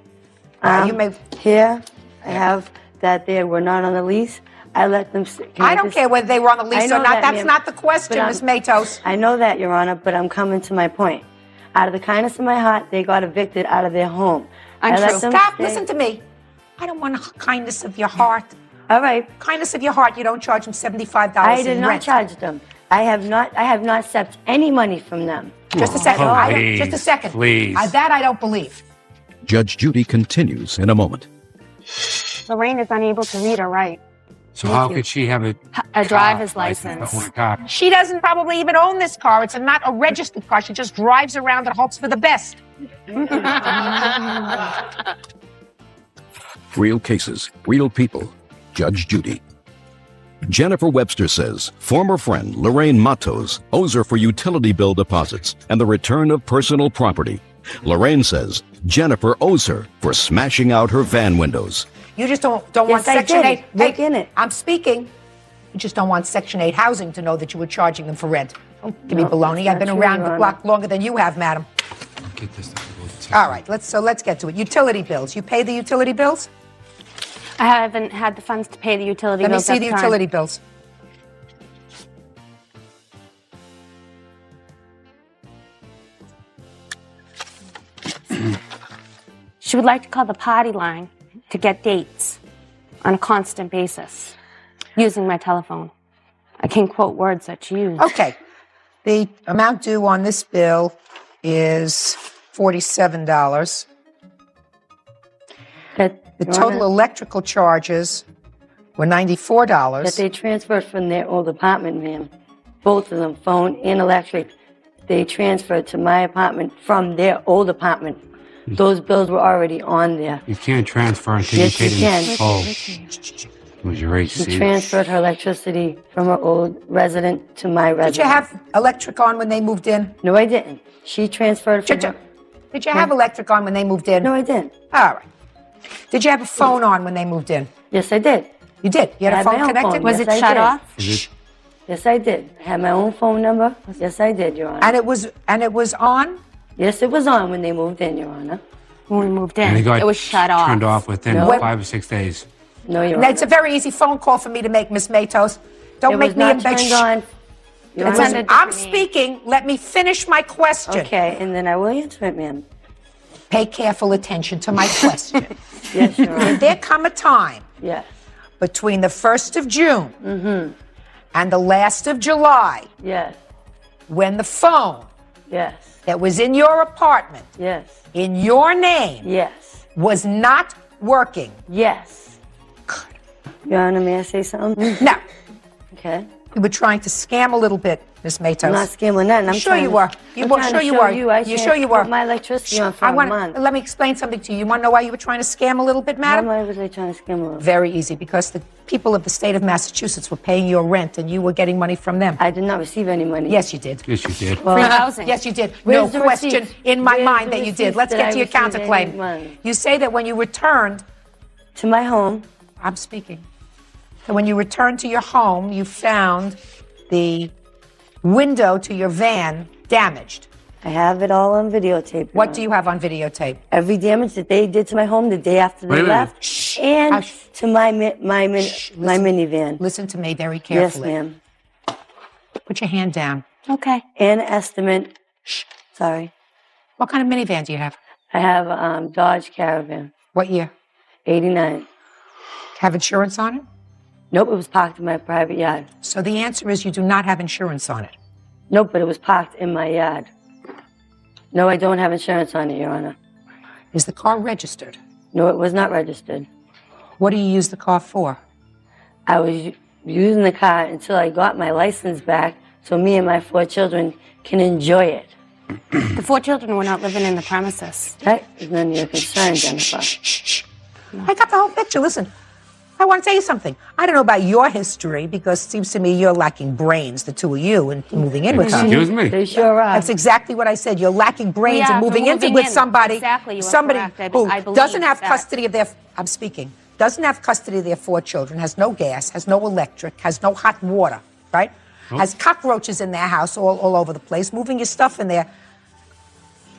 Here, I have that they were not on the lease. I let them... I don't care whether they were on the lease or not. That's not the question, Ms. Matos. I know that, Your Honor, but I'm coming to my point. Out of the kindness of my heart, they got evicted out of their home. Stop. Listen to me. I don't want the kindness of your heart. All right. Kindness of your heart, you don't charge them $75 in rent. I did not charge them. I have not accepted any money from them. Just a second. Just a second. Please. That I don't believe. Judge Judy continues in a moment. Lorraine is unable to read or write. So how could she have a driver's license? She doesn't probably even own this car. It's not a registered car. She just drives around and hopes for the best. Real cases, real people. Judge Judy. Jennifer Webster says former friend Lorraine Matos owes her for utility bill deposits and the return of personal property. Lorraine says Jennifer owes her for smashing out her van windows. You just don't want Section 8. Look in it. I'm speaking. You just don't want Section 8 housing to know that you were charging them for rent. Don't give me baloney. I've been around the block longer than you have, madam. Get this. All right, let's get to it. Utility bills. You pay the utility bills? I haven't had the funds to pay the utility bills. Let me see the utility bills. She would like to call the party line to get dates on a constant basis using my telephone. I can quote words that she used. Okay. The amount due on this bill is $47. The total electrical charges were $94. That they transferred from their old apartment, ma'am. Both of them, phone and electric. They transferred to my apartment from their old apartment. Those bills were already on there. You can't transfer until Yes, you you pay can. It was your AC. She transferred her electricity from her old resident to my resident. Did you have electric on when they moved in? No, I didn't. She transferred from Did you have electric on when they moved in? No, I didn't. All right. Did you have a phone on when they moved in? Yes, I did. You did? You had a phone connected? Was it shut off? Yes, I did. I had my own phone number. Yes, I did, Your Honor. And it was on? Yes, it was on when they moved in, Your Honor. When we moved And in, it got it was shut off. turned off within No. 5 or 6 days. No, Your It's a very easy phone call for me to make, Miss Matos. Don't It make was me not embarrassed. turned on. Listen, I'm speaking. Let me finish my question. Okay, and then I will answer it, ma'am. Pay careful attention to my question. Yes, Your Honor. Did there come a time Yes. between the 1st of June and the last of July Yes. when the phone Yes. that was in your apartment Yes. in your name Yes. was not working? Yes. Your Honor, may I say something? No. Okay. You were trying to scam a little bit, Ms. Matos. I'm not scamming nothing. I'm sure trying you to- were. I'm trying to show you I You can't sure you were. put my electricity on for a month. Let me explain something to you. You want to know why you were trying to scam a little bit, madam? Why was I trying to scam a little? Very easy, because the people of the state of Massachusetts were paying your rent and you were getting money from them. I did not receive any money. Yes, you did. Yes, you did. Well, Yes, you did. Where's No the question receipts? in my Where's mind the that you did. receipts Let's that get I to your received any counterclaim. money? You say that when you returned to my home, I'm speaking. So when you returned to your home, you found the window to your van damaged. I have it all on videotape. What do you have on videotape? Every damage that they did to my home the day after they Wait a minute. left, and to my minivan. Listen to me very Yes, carefully. ma'am. Put your hand down. Okay. And estimate. Sorry. What kind of minivan do you have? I have a Dodge Caravan. What year? 89. Have insurance on it? Nope, it was parked in my private yard. So the answer is you do not have insurance on it. Nope, but it was parked in my yard. No, I don't have insurance on it, Your Honor. Is the car registered? No, it was not registered. What do you use the car for? I was using the car until I got my license back so me and my 4 children can enjoy it. The 4 children were not living in the premises. That is none of your concern, Jennifer. I got the whole picture. Listen, I want to tell you something. I don't know about your history because it seems to me you're lacking brains, the two of you, and moving in with her. Excuse me. They sure are. That's exactly what I said. You're lacking brains We are. and moving We're into moving with in. somebody, Exactly, you are somebody correct. who I believe doesn't have that. custody of their. I'm speaking. Doesn't have custody of their 4 children. Has no gas. Has no electric. Has no hot water. Right? Has cockroaches in their house all over the place. Moving your stuff in there.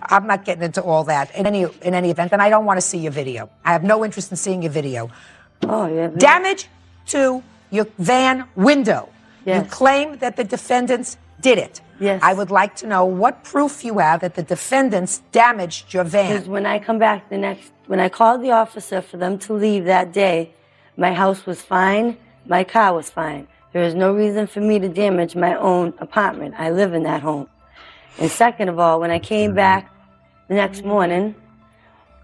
I'm not getting into all that in any event, and I don't want to see your video. I have no interest in seeing your video. Oh, yeah. Damage to your van window. Yes. You claim that the defendants did it. Yes. I would like to know what proof you have that the defendants damaged your Because van. when I come back when I called the officer for them to leave that day, my house was fine, my car was fine. There is no reason for me to damage my own apartment. I live in that home. And second of all, when I came back the next morning,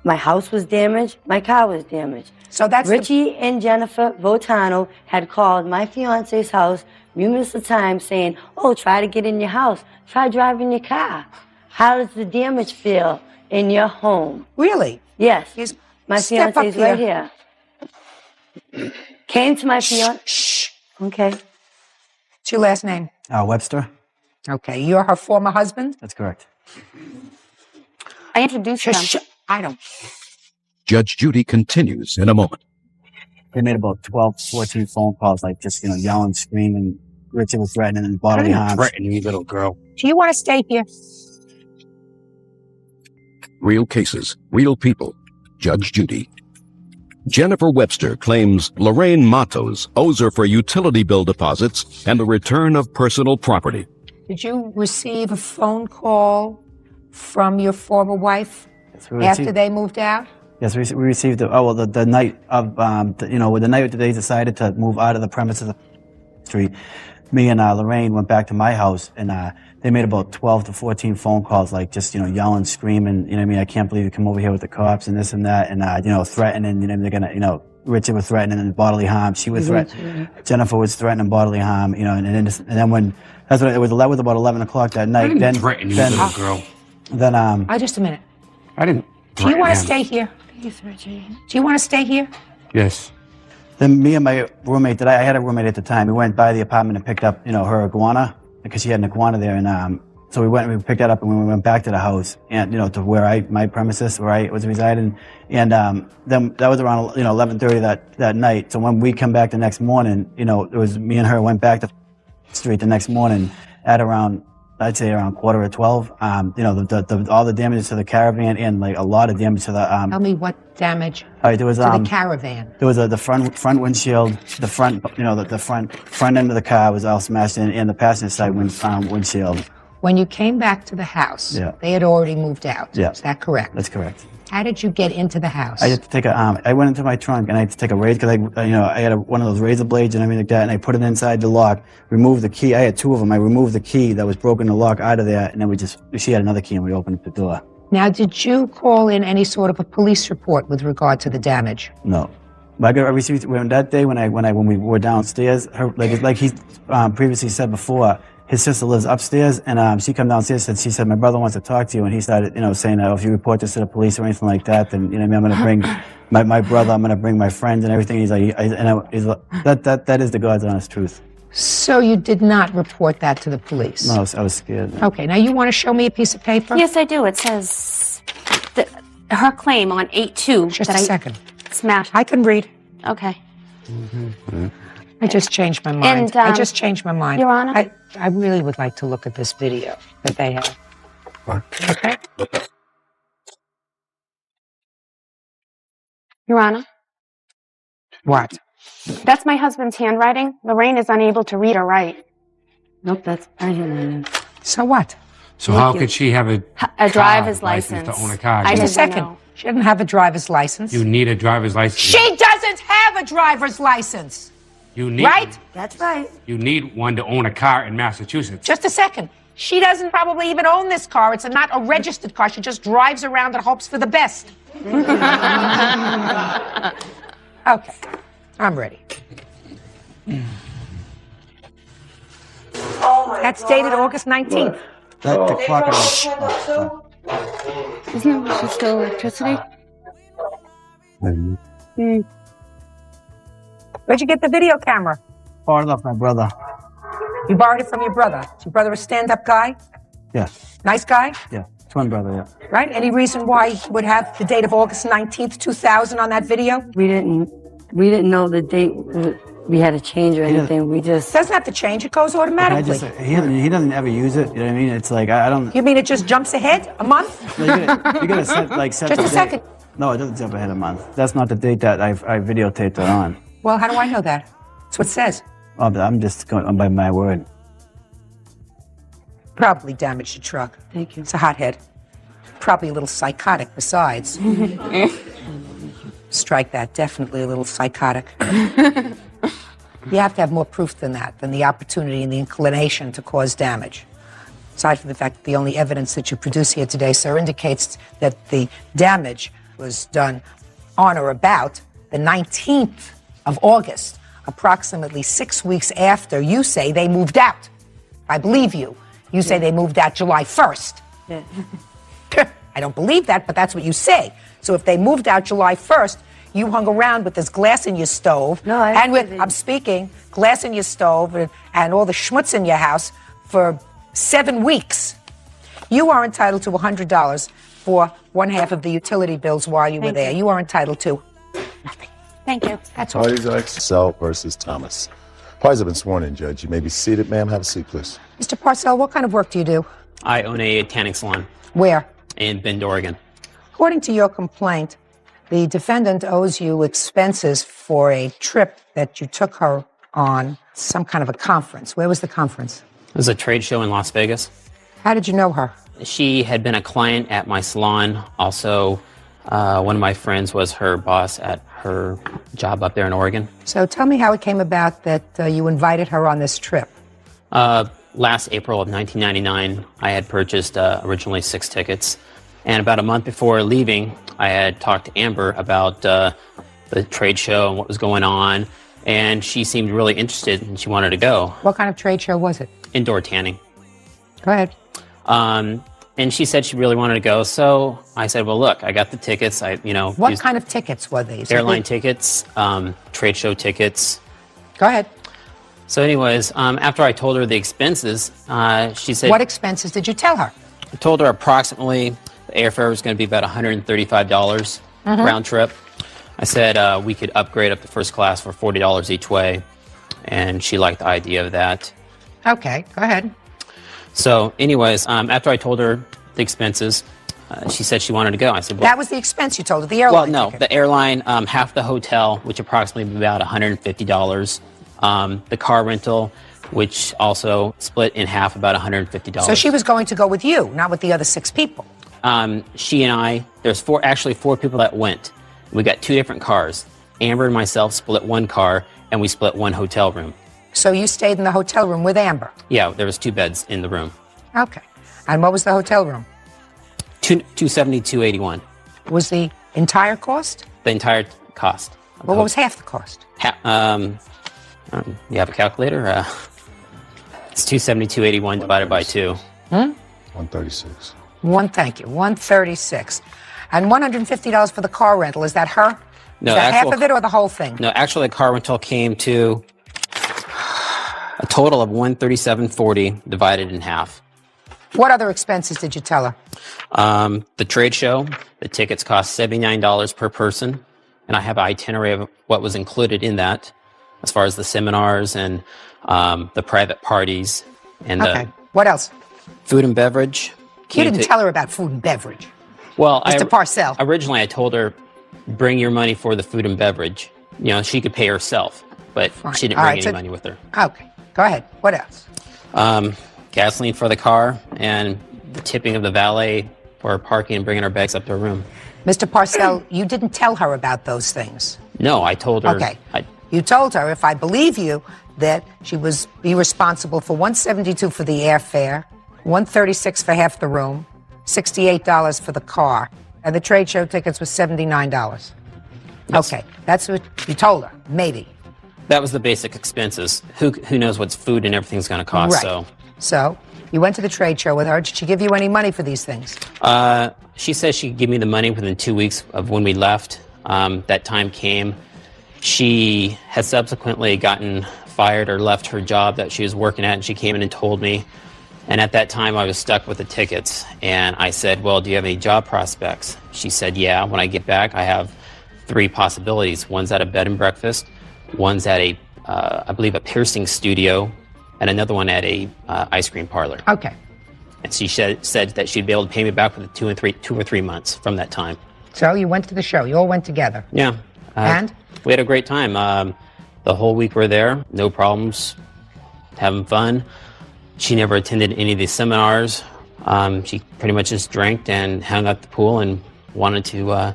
my house was damaged, my car was damaged. So that's Richie and Jennifer Votano had called my fiance's house numerous times saying, oh, try to get in your house. Try driving your car. How does the damage feel in your home? Really? Yes. My Step up fiance's right here. Came to my fiance. Okay. What's your last name? Webster. Okay. You're her former husband? That's correct. I introduced them. I don't. Judge Judy continues in a moment. They made about 12, 14 phone calls, like just, yelling, screaming. Richard was threatening and bodily harm. Threaten me, little girl. Do you want to stay here? Real cases, real people. Judge Judy. Jennifer Webster claims Lorraine Matos owes her for utility bill deposits and the return of personal property. Did you receive a phone call from your former wife after they moved out? Yes, we received the night of, the night that they decided to move out of the premises of the street. Me and Lorraine went back to my house, and they made about 12 to 14 phone calls, like just, yelling, screaming, I can't believe you come over here with the cops and this and that, and, threatening, they're gonna, Richard was threatening and bodily harm. She was threatening, Jennifer was threatening bodily harm, and then when, that was about 11 o'clock that night. I didn't threaten you, little girl. Then, Just a minute. I didn't Do you want to him. stay here? Do you want to stay here? Yes. Then me and my roommate, I had a roommate at the time, we went by the apartment and picked up, her iguana, because she had an iguana there, and so we picked that up and we went back to the house, and to where my premises, where I was residing, and then that was around 11:30 that night. So when we come back the next morning, it was me and her went back to the street the next morning at around I'd say around 11:45. You know, all the damages to the caravan and like a lot of damage to the. Tell me what damage All right, there was to the caravan. There was the front windshield, the front, you know, the front end of the car was all smashed in, and the passenger side windshield. When you came back to the house, Yeah. they had already moved out. Yeah. Is that correct? That's correct. How did you get into the house? I had to take I went into my trunk and I had to take a razor because I had one of those razor blades and everything like that, and I put it inside the lock, removed the key. I had two of them. I removed the key that was broken, the lock out of there, and then she had another key and we opened up the door. Now, did you call in any sort of a police report with regard to the damage? No. But I received that day when we were downstairs. Like he previously said before, his sister lives upstairs, and she come downstairs and she said, "My brother wants to talk to you." And he started, saying that if you report this to the police or anything like that, then I'm going to bring my brother, I'm going to bring my friends and everything. He's like, that is the God's honest truth. So you did not report that to the police? No, I was scared. Okay, now you want to show me a piece of paper? Yes, I do. It says her claim on 8/2. Just a second. Smashed. I can read. Okay. I just changed my mind. And, I just changed my mind. Your Honor? I really would like to look at this video that they have. Okay? Your Honor? What? That's my husband's handwriting. Lorraine is unable to read or write. Nope, that's my handwriting. So what? So how could she have A driver's license. to own a car? Just a second. She doesn't have a driver's license. You need a driver's license. She doesn't have a driver's license. You need Right? That's right. You need one to own a car in Massachusetts. Just a second. She doesn't probably even own this car. It's not a registered car. She just drives around and hopes for the best. Okay. I'm ready. That's dated August 19th. The clock Isn't there still electricity? Where'd you get the video camera? Borrowed off my brother. You borrowed it from your brother. Is your brother a stand-up guy? Yeah, Nice guy? yeah. Twin brother, yeah. Right? Any reason why he would have the date of August 19th, 2000 on that video? We didn't know the date we had to change or anything. We just Doesn't have to change. It goes automatically. He doesn't ever use it. You know what I mean? It's like I don't. You mean it just jumps ahead a month? You gotta set Just the a second. date. No, it doesn't jump ahead a month. That's not the date that I videotaped it on. Well, how do I know that? That's what it says. Oh, but I'm just going on by my word. Probably damaged the truck. Thank you. It's a hothead. Probably a little psychotic besides. Strike that. Definitely a little psychotic. You have to have more proof than that, than the opportunity and the inclination to cause damage. Aside from the fact that the only evidence that you produce here today, sir, indicates that the damage was done on or about the 19th of August, approximately 6 weeks after you say they moved out. I believe you. You say they moved out July 1st. Yeah. I don't believe that, but that's what you say. So if they moved out July 1st, you hung around with this glass in your stove, No, I and with, didn't. I'm speaking, glass in your stove and all the schmutz in your house for 7 weeks. You are entitled to $100 for one half of the utility bills while you were there. You are entitled to nothing. Thank you. That's all. Parties are Excel versus Thomas. Parties have been sworn in, Judge. You may be seated, ma'am. Have a seat, please. Mr. Parcell, what kind of work do you do? I own a tanning salon Where? in Bend, Oregon. According to your complaint, the defendant owes you expenses for a trip that you took her on, some kind of a conference. Where was the conference? It was a trade show in Las Vegas. How did you know her? She had been a client at my salon. Also, one of my friends was her boss at her job up there in Oregon. So tell me how it came about that you invited her on this trip. Last April of 1999, I had purchased originally 6 tickets. And about a month before leaving, I had talked to Amber about the trade show and what was going on. And she seemed really interested and she wanted to go. What kind of trade show was it? Indoor tanning. Go ahead. And she said she really wanted to go. So I said, well, look, I got the tickets. What kind of tickets were these? Airline tickets, trade show tickets. Go ahead. So anyways, after I told her the expenses, she said... What expenses did you tell her? I told her approximately the airfare was going to be about $135 round trip. I said we could upgrade up to first class for $40 each way, and she liked the idea of that. Okay, go ahead. So, anyways, after I told her the expenses, she said she wanted to go. I said, well, That was the expense you told her, the airline well, no, ticket. the airline, half the hotel, which approximately about $150. The car rental, which also split in half, about $150. So she was going to go with you, not with the other 6 people. She and I, there's actually four people that went. We got 2 different cars. Amber and myself split one car, and we split one hotel room. So you stayed in the hotel room with Amber? Yeah, there was 2 beds in the room. Okay. And what was the hotel room? $270, $281. Was the entire cost? The entire cost. Well, what was half the cost? You have a calculator? It's $270, $281 divided by 2. 136. Thank you. 136. And $150 for the car rental. Is that her? No, Is that half of it or the whole thing? No, actually, the car rental came to a total of $137.40 divided in half. What other expenses did you tell her? The trade show, the tickets cost $79 per person, and I have an itinerary of what was included in that, as far as the seminars and the private parties and Okay. What else? food and beverage. You didn't tell her about food and beverage. Well, Mr. Parcell. Originally, I told her, bring your money for the food and beverage. You know, she could pay herself, but she didn't All bring right, any so- money with her. Okay. Go ahead. What else? Gasoline for the car and the tipping of the valet for parking and bringing our bags up to her room. Mr. Parcell, you didn't tell her about those things. No, I told her. Okay. You told her, if I believe you, that she was be responsible for $172 for the airfare, $136 for half the room, $68 for the car, and the trade show tickets was $79. Yes. Okay, that's what you told her. Maybe. That was the basic expenses. Who knows what food and everything's going to cost? Right. So you went to the trade show with her. Did she give you any money for these things? She says she could give me the money within 2 weeks of when we left. That time came. She had subsequently gotten fired or left her job that she was working at, and she came in and told me. And at that time, I was stuck with the tickets. And I said, well, do you have any job prospects? She said, yeah. When I get back, I have 3 possibilities. One's at a bed and breakfast. One's at a, I believe, a piercing studio. And another one at a ice cream parlor. Okay. And she said that she'd be able to pay me back within 2 or 3 months from that time. So you went to the show. You all went together. Yeah. And? We had a great time. The whole week we were there, no problems, having fun. She never attended any of these seminars. She pretty much just drank and hung out at the pool and wanted to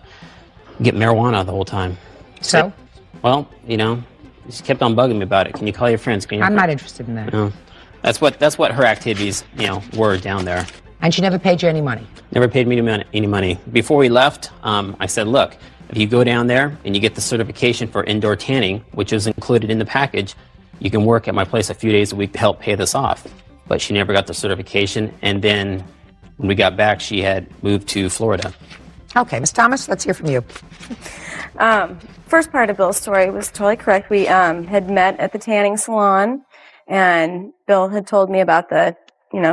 get marijuana the whole time. So? Well, you know, she kept on bugging me about it. Can you call your friends? Can you I'm not interested in that. No. That's what her activities, you know, were down there. And she never paid you any money? Never paid me any money. Before we left, I said, look, if you go down there and you get the certification for indoor tanning, which is included in the package, you can work at my place a few days a week to help pay this off. But she never got the certification. And then when we got back, she had moved to Florida. Okay, Ms. Thomas, let's hear from you. First part of Bill's story was totally correct. We had met at the tanning salon, and Bill had told me about the,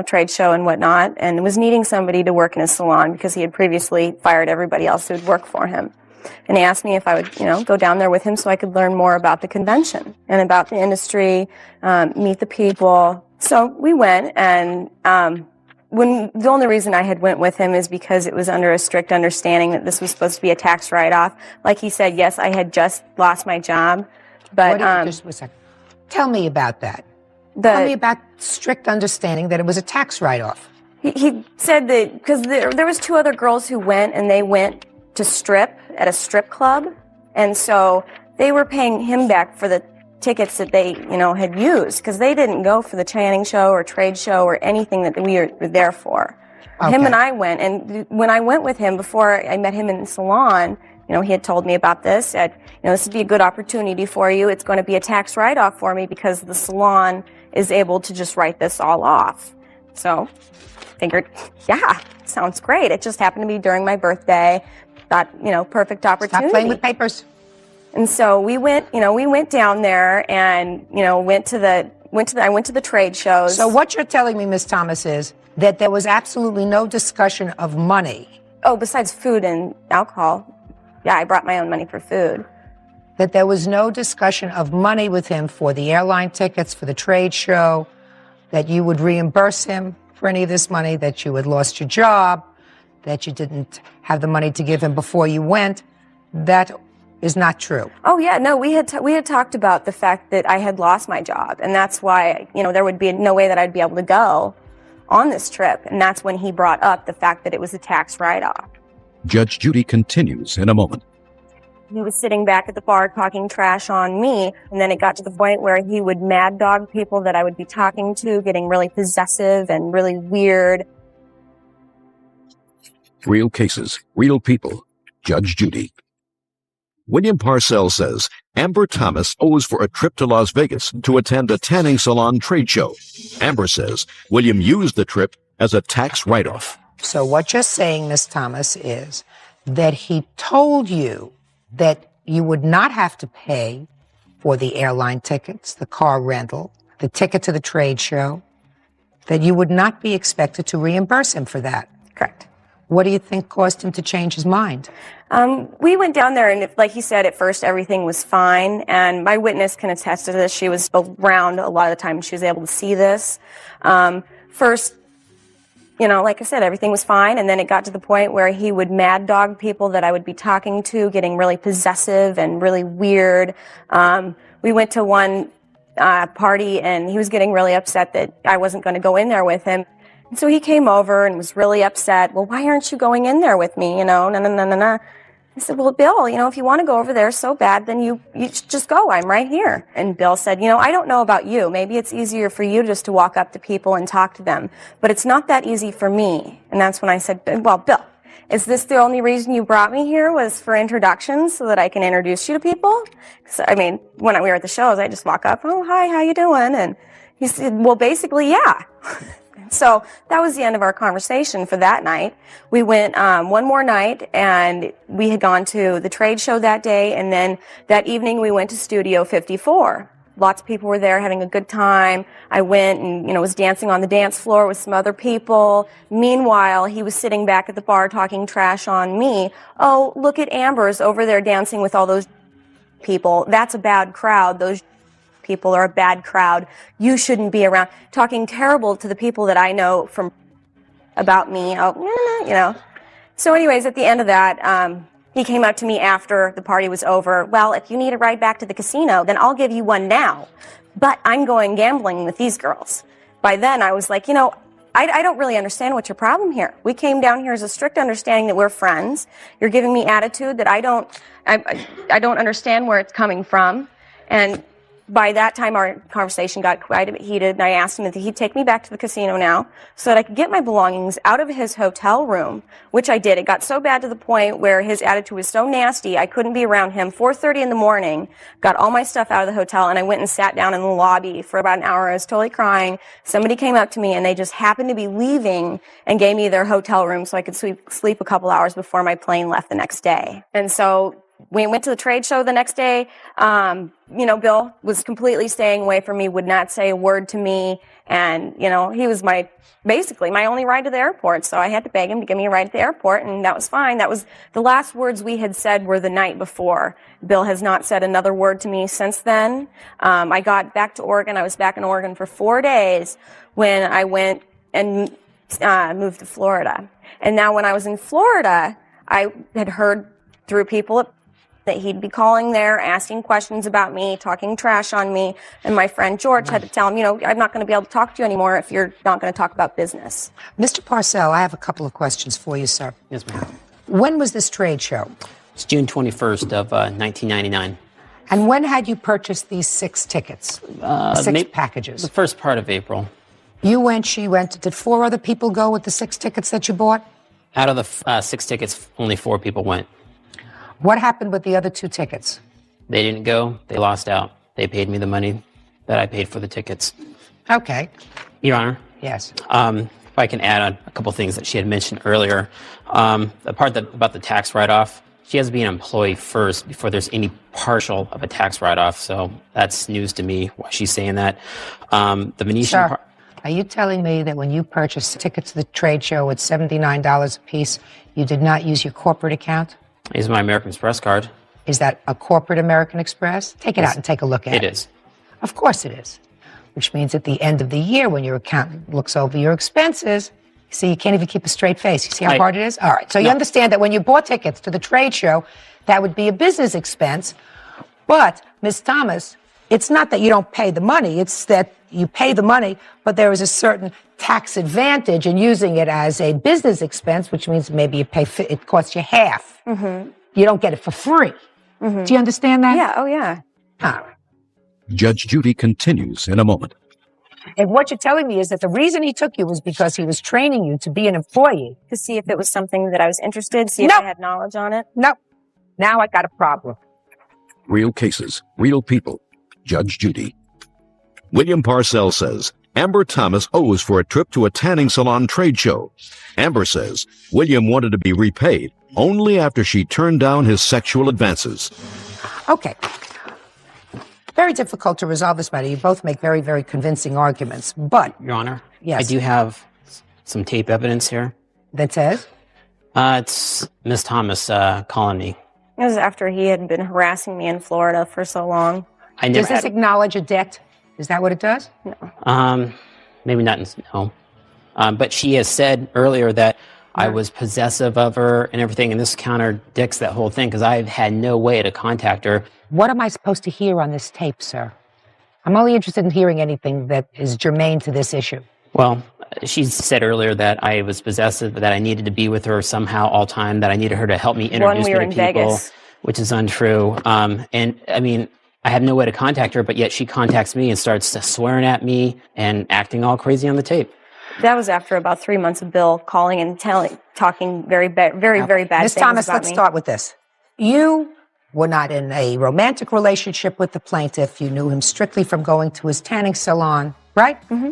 trade show and whatnot, and was needing somebody to work in his salon because he had previously fired everybody else who would work for him. And he asked me if I would, go down there with him so I could learn more about the convention and about the industry, meet the people. So we went, and the only reason I had went with him is because it was under a strict understanding that this was supposed to be a tax write-off. Like he said, yes, I had just lost my job, but just a second. Tell me about that. Tell me about strict understanding that it was a tax write-off. He said that because there was 2 other girls who went, and they went to strip at a strip club, and so they were paying him back for the tickets that they, had used, because they didn't go for the tanning show or trade show or anything that we were there for. Okay. Him and I went, and when I went with him, before I met him in the salon, he had told me about this, said, this would be a good opportunity for you. It's going to be a tax write-off for me because the salon is able to just write this all off. So, figured, yeah, sounds great. It just happened to be during my birthday. Thought, perfect opportunity. Stop playing with papers. And so we went down there and, I went to the trade shows. So what you're telling me, Ms. Thomas, is that there was absolutely no discussion of money. Oh, besides food and alcohol. Yeah, I brought my own money for food. That there was no discussion of money with him for the airline tickets, for the trade show, that you would reimburse him for any of this money, that you had lost your job, that you didn't have the money to give him before you went. That is not true. Oh yeah, no, we had talked about the fact that I had lost my job, and that's why, you know, there would be no way that I'd be able to go on this trip, and that's when he brought up the fact that it was a tax write-off. Judge Judy continues in a moment. He was sitting back at the bar talking trash on me, and then it got to the point where he would mad dog people that I would be talking to, getting really possessive and really weird. Real cases, real people. Judge Judy. William Parcell says Amber Thomas owes for a trip to Las Vegas to attend a tanning salon trade show. Amber says William used the trip as a tax write-off. So what you're saying, Miss Thomas, is that he told you that you would not have to pay for the airline tickets, the car rental, the ticket to the trade show, that you would not be expected to reimburse him for that. Correct. What do you think caused him to change his mind? We went down there, and like he said, at first everything was fine, and my witness can attest to this. She was around a lot of the time. She was able to see this. First, you know, like I said, everything was fine, and then it got to the point where he would mad dog people that I would be talking to, getting really possessive and really weird. We went to one party, and he was getting really upset that I wasn't going to go in there with him. And so he came over and was really upset. Well, why aren't you going in there with me? You know, na. I said, well, Bill, you know, if you want to go over there so bad, then you should just go. I'm right here. And Bill said, you know, I don't know about you. Maybe it's easier for you just to walk up to people and talk to them. But it's not that easy for me. And that's when I said, well, Bill, is this the only reason you brought me here, was for introductions so that I can introduce you to people? So, I mean, when we were at the shows, I just walk up, oh, hi, how you doing? And he said, well, basically, yeah. So that was the end of our conversation for that night. We went one more night, and we had gone to the trade show that day, and then that evening we went to Studio 54. Lots of people were there having a good time. I went and, you know, was dancing on the dance floor with some other people. Meanwhile, he was sitting back at the bar talking trash on me. Oh, look at Amber's over there dancing with all those people. That's a bad crowd. Those people are a bad crowd. You shouldn't be around. Talking terrible to the people that I know from about me. Oh, you know. So anyways, at the end of that, he came up to me after the party was over. Well, if you need a ride back to the casino, then I'll give you one now. But I'm going gambling with these girls. By then, I was like, you know, I don't really understand what's your problem here. We came down here as a strict understanding that we're friends. You're giving me attitude that I don't understand where it's coming from. And by that time, our conversation got quite a bit heated, and I asked him if he'd take me back to the casino now so that I could get my belongings out of his hotel room, which I did. It got so bad to the point where his attitude was so nasty, I couldn't be around him. 4:30 in the morning, got all my stuff out of the hotel, and I went and sat down in the lobby for about an hour. I was totally crying. Somebody came up to me, and they just happened to be leaving and gave me their hotel room so I could sleep a couple hours before my plane left the next day. And so we went to the trade show the next day. You know, Bill was completely staying away from me, would not say a word to me. And, you know, he was basically my only ride to the airport. So I had to beg him to give me a ride to the airport, and that was fine. That was the last words we had said were the night before. Bill has not said another word to me since then. I got back to Oregon. I was back in Oregon for 4 days when I went and moved to Florida. And now when I was in Florida, I had heard through people that he'd be calling there, asking questions about me, talking trash on me, and my friend George had to tell him, you know, I'm not going to be able to talk to you anymore if you're not going to talk about business. Mr. Parcell, I have a couple of questions for you, sir. Yes, ma'am. When was this trade show? It's June 21st of 1999. And when had you purchased these 6 tickets? 6 packages? The first part of April. You went, she went. Did 4 other people go with the 6 tickets that you bought? Out of the 6 tickets, only 4 people went. What happened with the other 2 tickets? They didn't go. They lost out. They paid me the money that I paid for the tickets. Okay. Your Honor? Yes. If I can add on a couple things that she had mentioned earlier. The part about the tax write-off, she has to be an employee first before there's any partial of a tax write-off. So that's news to me, why she's saying that. The Venetian Sir, are you telling me that when you purchased tickets to the trade show at $79 a piece, you did not use your corporate account? Is my American Express card. Is that a corporate American Express? Take it out and take a look at it. It is. Of course it is. which means at the end of the year, when your accountant looks over your expenses, see, you can't even keep a straight face. You see how hard it is? All right. So you understand that when you bought tickets to the trade show, that would be a business expense. But, Ms. Thomas, it's not that you don't pay the money. It's that you pay the money, but there is a certain tax advantage in using it as a business expense, which means maybe it costs you half. Mm-hmm. You don't get it for free. Mm-hmm. Do you understand that? Yeah, oh yeah. All right. Judge Judy continues in a moment. And what you're telling me is that the reason he took you was because he was training you to be an employee. To see if it was something that I was interested, see if I had knowledge on it. No. Now I got a problem. Real cases, real people. Judge Judy. William Parcell says Amber Thomas owes for a trip to a tanning salon trade show. Amber says William wanted to be repaid only after she turned down his sexual advances. Okay. Very difficult to resolve this matter. You both make very, very convincing arguments. But, Your Honor, yes. I do have some tape evidence here. That says? It's Miss Thomas calling me. It was after he had been harassing me in Florida for so long. Does this acknowledge a debt? Is that what it does? No. Maybe not. No. But she has said earlier that I was possessive of her and everything, and this contradicts that whole thing because I've had no way to contact her. What am I supposed to hear on this tape, sir? I'm only interested in hearing anything that is germane to this issue. Well, she said earlier that I was possessive, that I needed to be with her somehow all time, that I needed her to help me introduce me to people, Vegas. which is untrue. And I mean, I have no way to contact her, but yet she contacts me and starts swearing at me and acting all crazy on the tape. That was after about 3 months of Bill calling and talking very bad Ms. things Thomas, about let's me. start with this. You were not in a romantic relationship with the plaintiff. You knew him strictly from going to his tanning salon, right? Mm-hmm.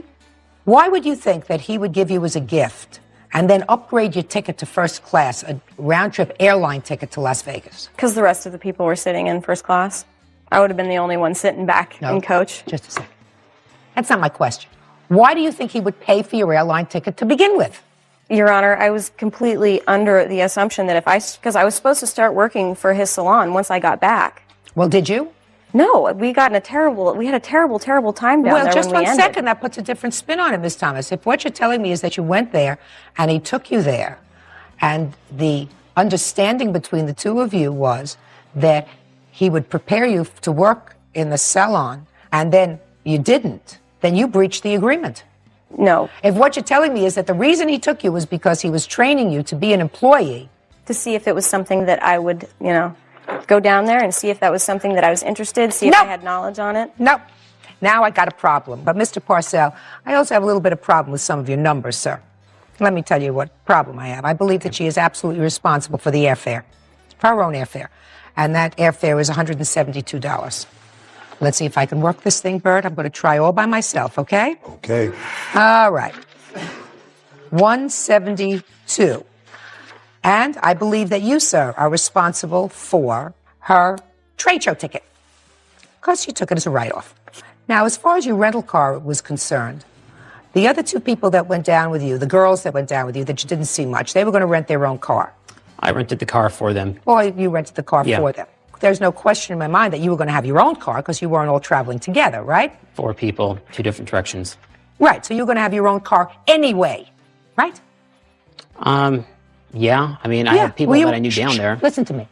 Why would you think that he would give you as a gift and then upgrade your ticket to first class, a round-trip airline ticket to Las Vegas? Because the rest of the people were sitting in first class. I would have been the only one sitting back in coach. Just a second. That's not my question. Why do you think he would pay for your airline ticket to begin with? Your Honor, I was completely under the assumption that because I was supposed to start working for his salon once I got back. Well, did you? No, we had a terrible time down there Well, just when we one ended. second, that puts a different spin on it, Ms. Thomas. If what you're telling me is that you went there and he took you there, and the understanding between the two of you was that he would prepare you to work in the salon, and then you didn't, then you breached the agreement. No. If what you're telling me is that the reason he took you was because he was training you to be an employee. To see if it was something that I would, go down there and see if that was something that I was interested, see if I had knowledge on it. No. Now I got a problem. But Mr. Parcell, I also have a little bit of problem with some of your numbers, sir. Let me tell you what problem I have. I believe that she is absolutely responsible for the airfare, for her own airfare. And that airfare is $172. Let's see if I can work this thing, Bert. I'm going to try all by myself, okay? Okay. All right. 172. And I believe that you, sir, are responsible for her trade show ticket, because you took it as a write-off. Now, as far as your rental car was concerned, the other two people that went down with you, the girls that went down with you that you didn't see much, they were going to rent their own car. I rented the car for them. Or you rented the car Yeah. for them. There's no question in my mind that you were going to have your own car because you weren't all traveling together, right? 4 people, 2 different directions. Right, so you're going to have your own car anyway, right? Yeah. I mean, I had people that I knew down there. Listen to me.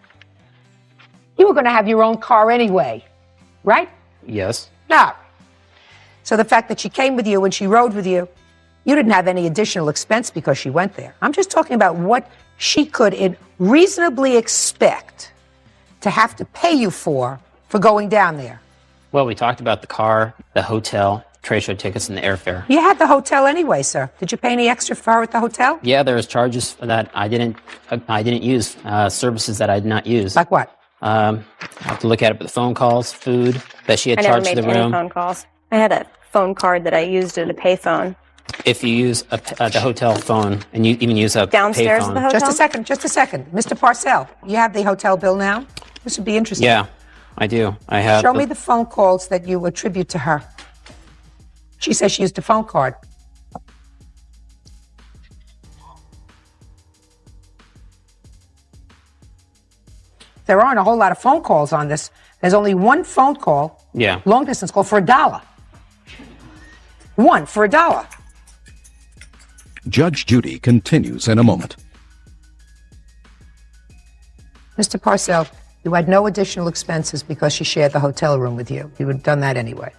You were going to have your own car anyway, right? Yes. No. So the fact that she came with you and she rode with you, you didn't have any additional expense because she went there. I'm just talking about what she could reasonably expect to have to pay you for going down there. Well, we talked about the car, the hotel, trade show tickets, and the airfare. You had the hotel anyway, sir. Did you pay any extra for her at the hotel? Yeah, there was charges for that I didn't use, services that I did not use. Like what? I have to look at it, but the phone calls, food that she had I never charged made the any room. phone calls. I had a phone card that I used at a payphone. If you use the hotel phone and you even use a Downstairs payphone. at the hotel? Just a second. Mr. Parcell, you have the hotel bill now? This would be interesting. Yeah, I do. I have. Show me the phone calls that you attribute to her. She says she used a phone card. There aren't a whole lot of phone calls on this. There's only one phone call, Yeah. long distance call, for $1. One for $1. Judge Judy continues in a moment. Mr. Parcell, you had no additional expenses because she shared the hotel room with you. You would have done that anyway.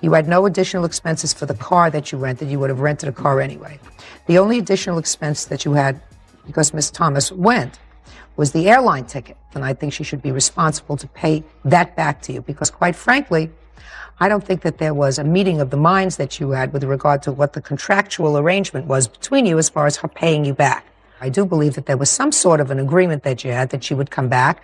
You had no additional expenses for the car that you rented. You would have rented a car anyway. The only additional expense that you had, because Ms. Thomas went, was the airline ticket. And I think she should be responsible to pay that back to you, because quite frankly, I don't think that there was a meeting of the minds that you had with regard to what the contractual arrangement was between you as far as her paying you back. I do believe that there was some sort of an agreement that you had that she would come back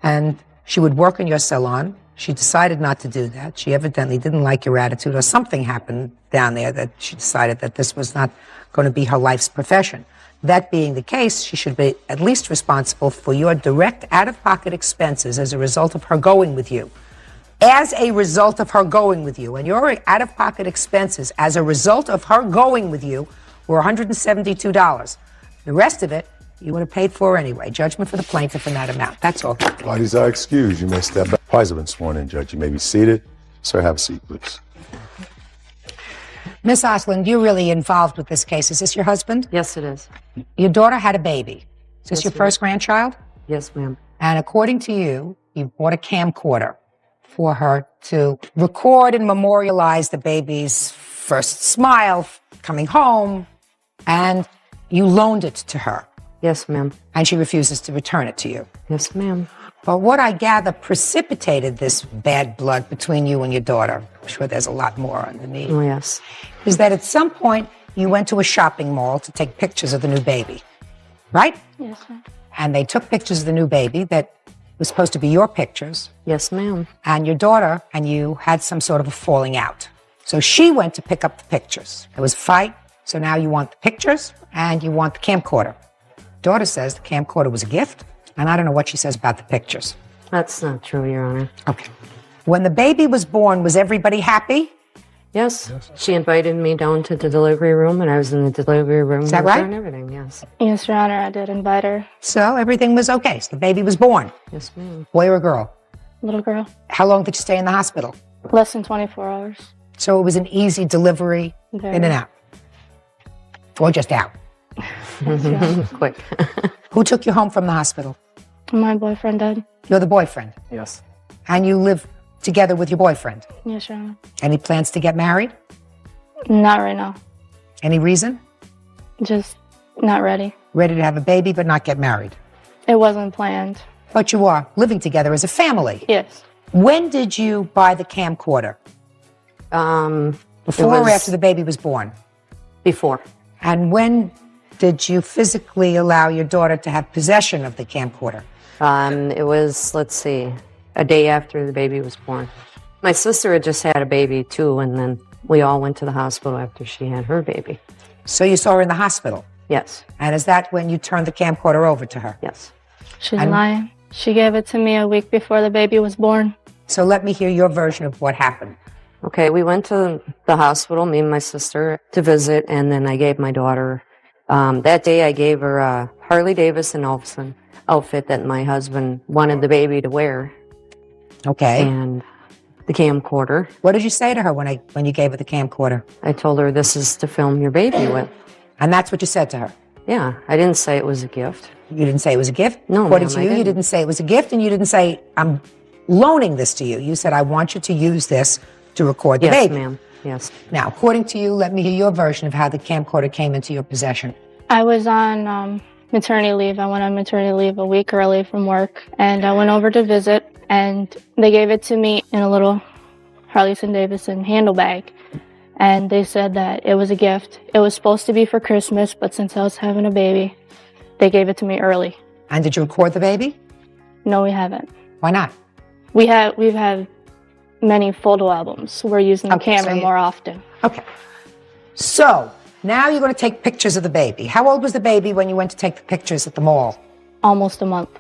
and she would work in your salon. She decided not to do that. She evidently didn't like your attitude, or something happened down there that she decided that this was not going to be her life's profession. That being the case, she should be at least responsible for your direct out-of-pocket expenses as a result of her going with you. As a result of her going with you. And your out-of-pocket expenses as a result of her going with you were $172. The rest of it, you would have paid for anyway. Judgment for the plaintiff in that amount. That's all. Parties are excused. You may step back. Parties have been sworn in, Judge. You may be seated. Sir, have a seat, please. Miss Osland, you're really involved with this case. Is this your husband? Yes, it is. Your daughter had a baby. Is this Yes, your ma'am. first grandchild? Yes, ma'am. And according to you, you bought a camcorder for her to record and memorialize the baby's first smile coming home, and you loaned it to her. Yes, ma'am. And she refuses to return it to you. Yes, ma'am. But what I gather precipitated this bad blood between you and your daughter, I'm sure there's a lot more underneath, Oh, yes. is that at some point you went to a shopping mall to take pictures of the new baby, right? Yes, ma'am. And they took pictures of the new baby that was supposed to be your pictures. Yes, ma'am. And your daughter and you had some sort of a falling out. So she went to pick up the pictures. There was a fight, so now you want the pictures and you want the camcorder. Daughter says the camcorder was a gift, and I don't know what she says about the pictures. That's not true, Your Honor. Okay. When the baby was born, was everybody happy? Yes. She invited me down to the delivery room, and I was in the delivery room. Is that with her right? And everything, yes. Yes, Your Honor, I did invite her. So everything was okay. So the baby was born. Yes, ma'am. Boy or girl? Little girl. How long did you stay in the hospital? Less than 24 hours. So it was an easy delivery, Very. in and out? Or just out? Quick. Who took you home from the hospital? My boyfriend did. You're the boyfriend. Yes. And you live together with your boyfriend. Yes, Your Honor. Any plans to get married? Not right now. Any reason? Just not ready. Ready to have a baby but not get married? It wasn't planned. But you are living together as a family. Yes. When did you buy the camcorder? Before or after the baby was born? Before. And when did you physically allow your daughter to have possession of the camcorder? It was, let's see, a day after the baby was born. My sister had just had a baby, too, and then we all went to the hospital after she had her baby. So you saw her in the hospital? Yes. And is that when you turned the camcorder over to her? Yes. She's lying. She gave it to me a week before the baby was born. So let me hear your version of what happened. Okay, we went to the hospital, me and my sister, to visit, and then I gave my daughter, that day I gave her a Harley Davidson outfit that my husband wanted the baby to wear. Okay. And the camcorder. What did you say to her when you gave her the camcorder? I told her this is to film your baby with. And that's what you said to her? Yeah, I didn't say it was a gift. You didn't say it was a gift? No, According ma'am, to I you, you didn't. didn't say it was a gift, and you didn't say, I'm loaning this to you. You said, I want you to use this to record the Yes, baby. ma'am. Yes. Now, according to you, let me hear your version of how the camcorder came into your possession. I was on maternity leave. I went on maternity leave a week early from work, and I went over to visit, and they gave it to me in a little Harley-Davidson handle bag. And they said that it was a gift. It was supposed to be for Christmas, but since I was having a baby, they gave it to me early. And did you record the baby? No, we haven't. Why not? We've had many photo albums. We're using the Okay, camera so you- more often. Okay. So, now you're going to take pictures of the baby. How old was the baby when you went to take the pictures at the mall? Almost a month.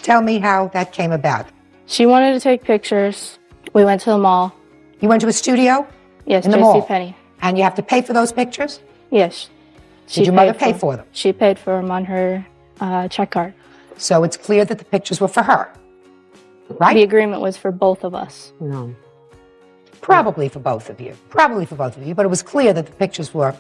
Tell me how that came about. She wanted to take pictures. We went to the mall. You went to a studio? Yes, in the mall. JCPenney. And you have to pay for those pictures? Yes. Did your mother pay for them? She paid for them on her check card. So it's clear that the pictures were for her, right? The agreement was for both of us. No. Probably for both of you. Probably for both of you. But it was clear that the pictures were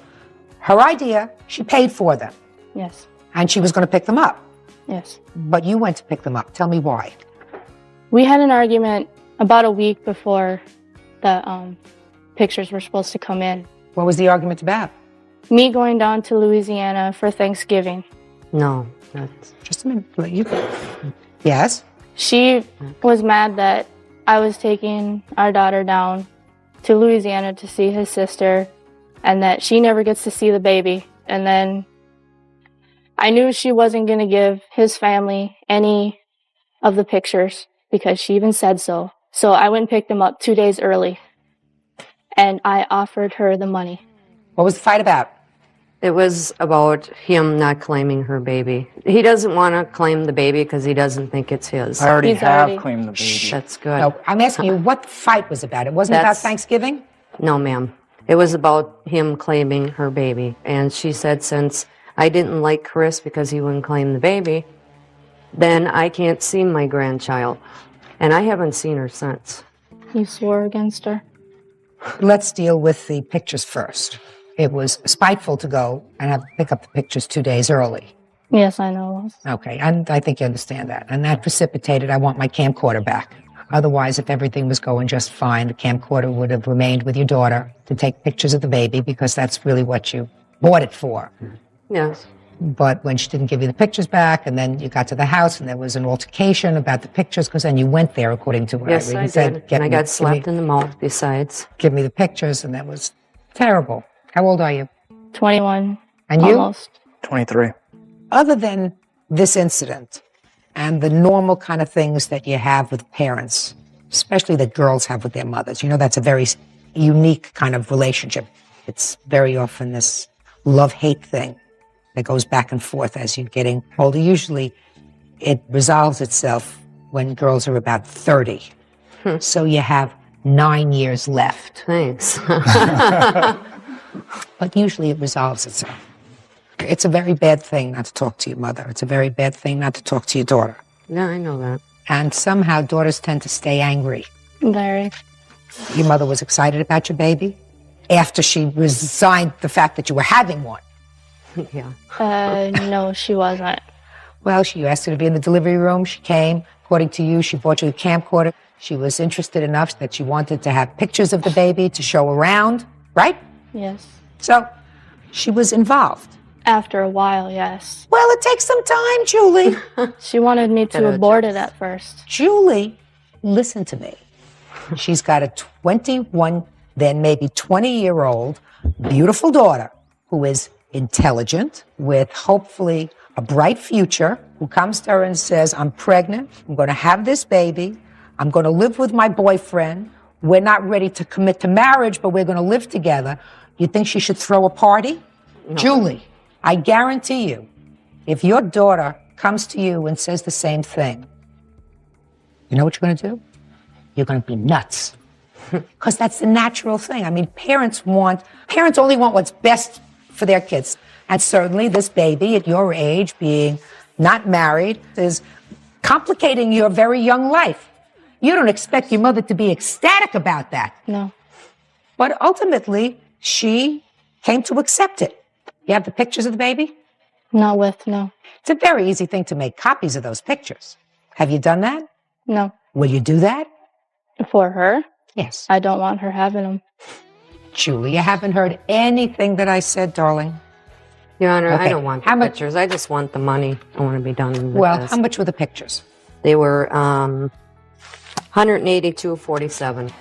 her idea. She paid for them. Yes. And she was going to pick them up. Yes. But you went to pick them up. Tell me why. We had an argument about a week before the pictures were supposed to come in. What was the argument about? Me going down to Louisiana for Thanksgiving. No, that's... Just a minute. Yes? She was mad that I was taking our daughter down to Louisiana to see his sister and that she never gets to see the baby. And then I knew she wasn't going to give his family any of the pictures because she even said so. So I went and picked them up 2 days early and I offered her the money. What was the fight about? It was about him not claiming her baby. He doesn't want to claim the baby because he doesn't think it's his. I already have claimed the baby. That's good. No, I'm asking you what the fight was about. It wasn't about Thanksgiving? No, ma'am. It was about him claiming her baby. And she said since I didn't like Chris because he wouldn't claim the baby, then I can't see my grandchild. And I haven't seen her since. You swore against her? Let's deal with the pictures first. It was spiteful to go and have to pick up the pictures 2 days early. Yes, I know it was. Okay, and I think you understand that. And that precipitated, I want my camcorder back. Otherwise, if everything was going just fine, the camcorder would have remained with your daughter to take pictures of the baby because that's really what you bought it for. Yes. But when she didn't give you the pictures back, and then you got to the house and there was an altercation about the pictures, because then you went there according to what Yes, I said. did. And I got slapped in the mouth besides. Give me the pictures, and that was terrible. How old are you? 21. And you? Almost. 23. Other than this incident and the normal kind of things that you have with parents, especially that girls have with their mothers, you know, that's a very unique kind of relationship. It's very often this love-hate thing that goes back and forth as you're getting older. Usually it resolves itself when girls are about 30. So you have 9 years left. Thanks. But usually it resolves itself. It's a very bad thing not to talk to your mother. It's a very bad thing not to talk to your daughter. Yeah, I know that. And somehow daughters tend to stay angry. Very. Your mother was excited about your baby after she resigned the fact that you were having one. Yeah. No, she wasn't. Well, you asked her to be in the delivery room. She came. According to you, she bought you a camcorder. She was interested enough that she wanted to have pictures of the baby to show around, right? Yes. So she was involved. After a while, yes. Well, it takes some time, Julie. She wanted me to abort it at first. Julie, listen to me. She's got a 21, then maybe 20-year-old, beautiful daughter who is intelligent, with hopefully a bright future, who comes to her and says, I'm pregnant, I'm going to have this baby, I'm going to live with my boyfriend, we're not ready to commit to marriage, but we're going to live together. You think she should throw a party? No. Julie, I guarantee you, if your daughter comes to you and says the same thing, you know what you're going to do? You're going to be nuts. Because that's the natural thing. I mean, parents only want what's best for their kids. And certainly this baby at your age, being not married, is complicating your very young life. You don't expect your mother to be ecstatic about that. No. But ultimately, she came to accept it. You have the pictures of the baby? No. It's a very easy thing to make copies of those pictures. Have you done that? No. Will you do that? For her? Yes. I don't want her having them. Julie, you haven't heard anything that I said, darling. Your Honor, Okay. I don't want the pictures. I just want the money. I want to be done with Well, this. how much were the pictures? They were $182.47.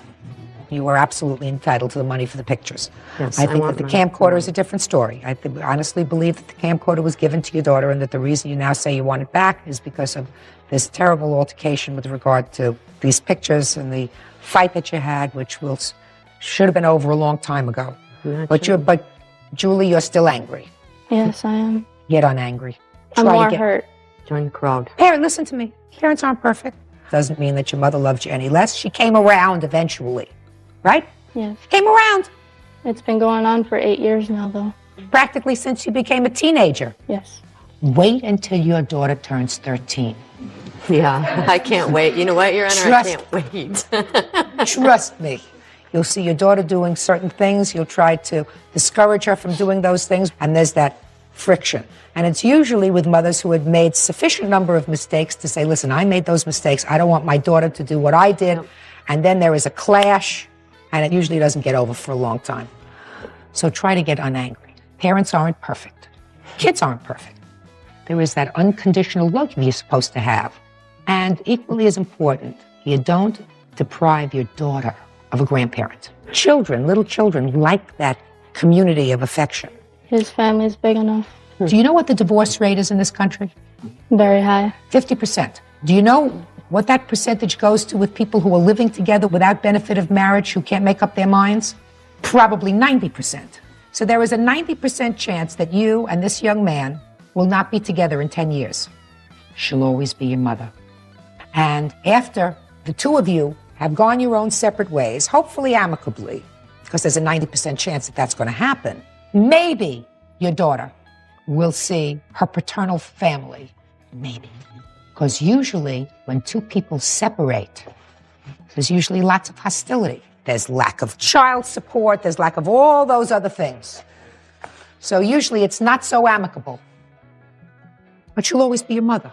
You were absolutely entitled to the money for the pictures. Yes, I I think that want the my camcorder is a different story. I honestly believe that the camcorder was given to your daughter, and that the reason you now say you want it back is because of this terrible altercation with regard to these pictures and the fight that you had, which should have been over a long time ago. But Julie, you're still angry. Yes, I am. Get unangry. I'm Try to more get- hurt. Join the crowd. Parent, listen to me. Parents aren't perfect. Doesn't mean that your mother loved you any less. She came around eventually, right? Yes. Came around. It's been going on for 8 years now, though. Practically since you became a teenager. Yes. Wait until your daughter turns 13. Yeah, I can't wait. You know what, Your Honor? Trust- I can't wait. Trust me. You'll see your daughter doing certain things. You'll try to discourage her from doing those things. And there's that friction. And it's usually with mothers who had made sufficient number of mistakes to say, listen, I made those mistakes. I don't want my daughter to do what I did. And then there is a clash, and it usually doesn't get over for a long time. So try to get unangry. Parents aren't perfect. Kids aren't perfect. There is that unconditional love you're supposed to have. And equally as important, you don't deprive your daughter of a grandparent. Children, little children, like that community of affection. His family is big enough. Do you know what the divorce rate is in this country? Very high. 50%. Do you know what that percentage goes to with people who are living together without benefit of marriage, who can't make up their minds? Probably 90%. So there is a 90% chance that you and this young man will not be together in 10 years. She'll always be your mother. And after the two of you have gone your own separate ways, hopefully amicably, because there's a 90% chance that that's going to happen, maybe your daughter will see her paternal family. Maybe. Because usually when two people separate, there's usually lots of hostility. There's lack of child support. There's lack of all those other things. So usually it's not so amicable. But she'll always be your mother.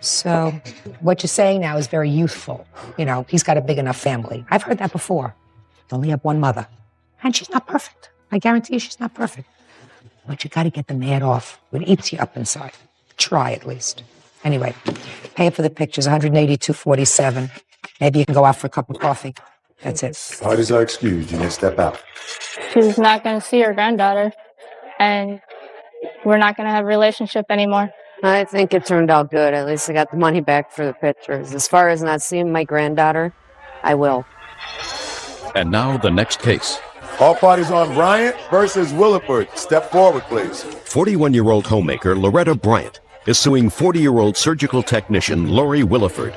So what you're saying now is very youthful. You know, he's got a big enough family. I've heard that before. They only have one mother. And she's not perfect. I guarantee you she's not perfect. But you got to get the mad off. It eats you up inside. Try at least. Anyway, pay for the pictures, $182.47. Maybe you can go out for a cup of coffee. That's it. Parties are excused. You can step out. She's not going to see her granddaughter, and we're not going to have a relationship anymore. I think it turned out good. At least I got the money back for the pictures. As far as not seeing my granddaughter, I will. And now the next case. All parties on Bryant versus Williford. Step forward, please. 41-year-old homemaker Loretta Bryant is suing 40-year-old surgical technician Lori Williford.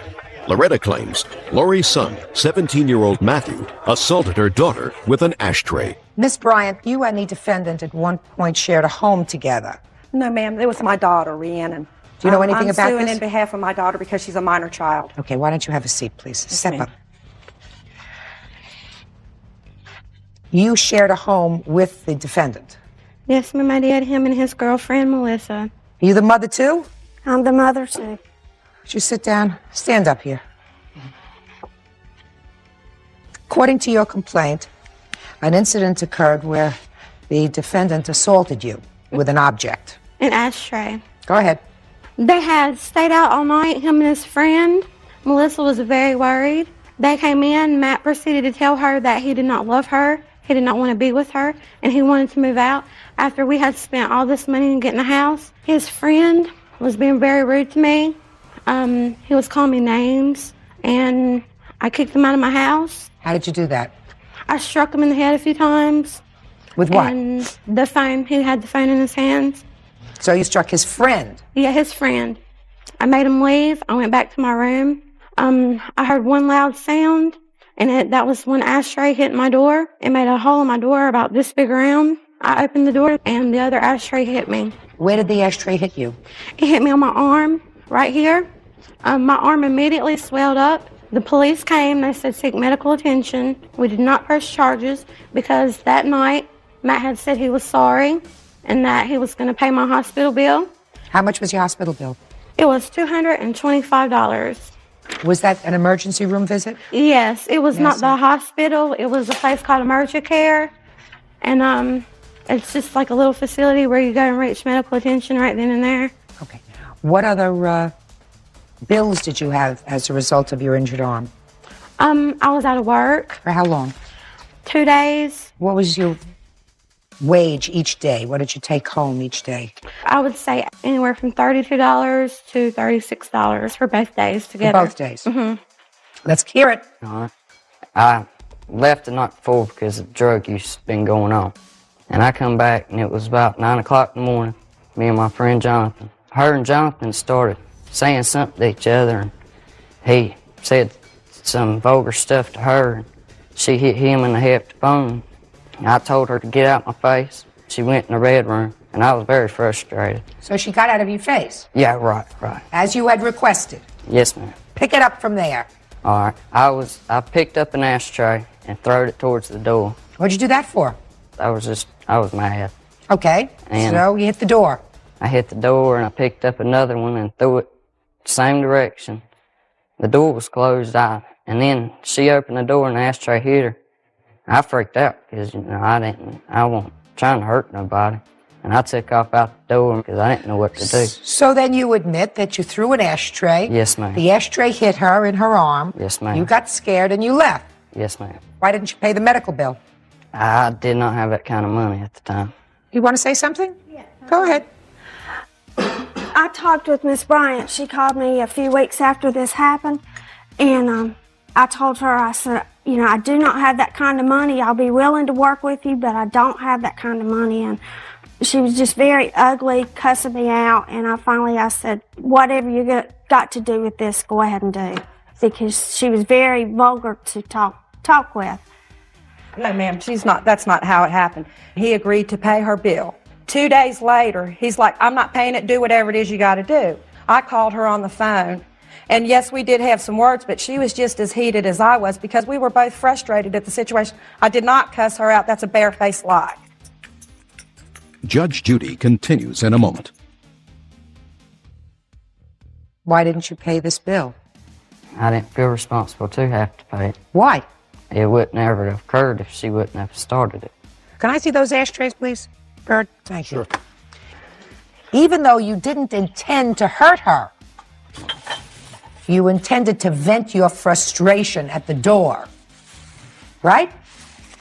Loretta claims Lori's son, 17-year-old Matthew, assaulted her daughter with an ashtray. Miss Bryant, you and the defendant at one point shared a home together. No, ma'am. It was my daughter, Rhiannon. Do you know anything about I'm suing this? in behalf of my daughter because she's a minor child. Okay, why don't you have a seat, please? Step up. You shared a home with the defendant. Yes, ma'am, I did. Him and his girlfriend, Melissa. Are you the mother, too? I'm the mother, too. Would you sit down? Stand up here. According to your complaint, an incident occurred where the defendant assaulted you with an object. An ashtray. Go ahead. They had stayed out all night, him and his friend. Melissa was very worried. They came in. Matt proceeded to tell her that he did not love her. He did not want to be with her, and he wanted to move out. After we had spent all this money in getting a house, his friend was being very rude to me. He was calling me names, and I kicked him out of my house. How did you do that? I struck him in the head a few times. With what? And the phone. He had the phone in his hands. So you struck his friend? Yeah, his friend. I made him leave. I went back to my room. I heard one loud sound, and that was when ashtray hit my door. It made a hole in my door about this big around. I opened the door, and the other ashtray hit me. Where did the ashtray hit you? It hit me on my arm, right here. My arm immediately swelled up. The police came. They said seek medical attention. We did not press charges because that night Matt had said he was sorry and that he was going to pay my hospital bill. How much was your hospital bill? It was $225. Was that an emergency room visit? Yes, it was not the hospital. It was a place called Emergent Care. And it's just like a little facility where you go and reach medical attention right then and there. Okay. What other bills did you have as a result of your injured arm? I was out of work. For how long? 2 days. What was your wage each day? What did you take home each day? I would say anywhere from $32 to $36 for both days together. For both days? Mm-hmm. Let's hear it. I left the night before because of drug use has been going on. And I come back and it was about 9 o'clock in the morning, me and my friend Jonathan. Her and Jonathan started saying something to each other, and he said some vulgar stuff to her. And she hit him in the head with the phone. I told her to get out my face. She went in the bedroom, and I was very frustrated. So she got out of your face? Yeah, right. As you had requested? Yes, ma'am. Pick it up from there. All right. I picked up an ashtray and threw it towards the door. What'd you do that for? I was mad. Okay, And so you hit the door. I hit the door and I picked up another one and threw it the same direction. The door was closed and then she opened the door and the ashtray hit her. I freaked out because, I wasn't trying to hurt nobody. And I took off out the door because I didn't know what to do. So then you admit that you threw an ashtray. Yes, ma'am. The ashtray hit her in her arm. Yes, ma'am. You got scared and you left. Yes, ma'am. Why didn't you pay the medical bill? I did not have that kind of money at the time. You want to say something? Yeah. Go ahead. I talked with Miss Bryant. She called me a few weeks after this happened, and I told her, I said, I do not have that kind of money. I'll be willing to work with you, but I don't have that kind of money. And she was just very ugly, cussing me out, and I said, whatever you got to do with this, go ahead and do, because she was very vulgar to talk with. No, ma'am, that's not how it happened. He agreed to pay her bill. 2 days later, he's like, I'm not paying it, do whatever it is you got to do. I called her on the phone, and yes, we did have some words, but she was just as heated as I was because we were both frustrated at the situation. I did not cuss her out. That's a barefaced lie. Judge Judy continues in a moment. Why didn't you pay this bill? I didn't feel responsible to have to pay it. Why? It wouldn't ever have occurred if she wouldn't have started it. Can I see those ashtrays, please? Bird, thank you. Even though you didn't intend to hurt her, you intended to vent your frustration at the door, right?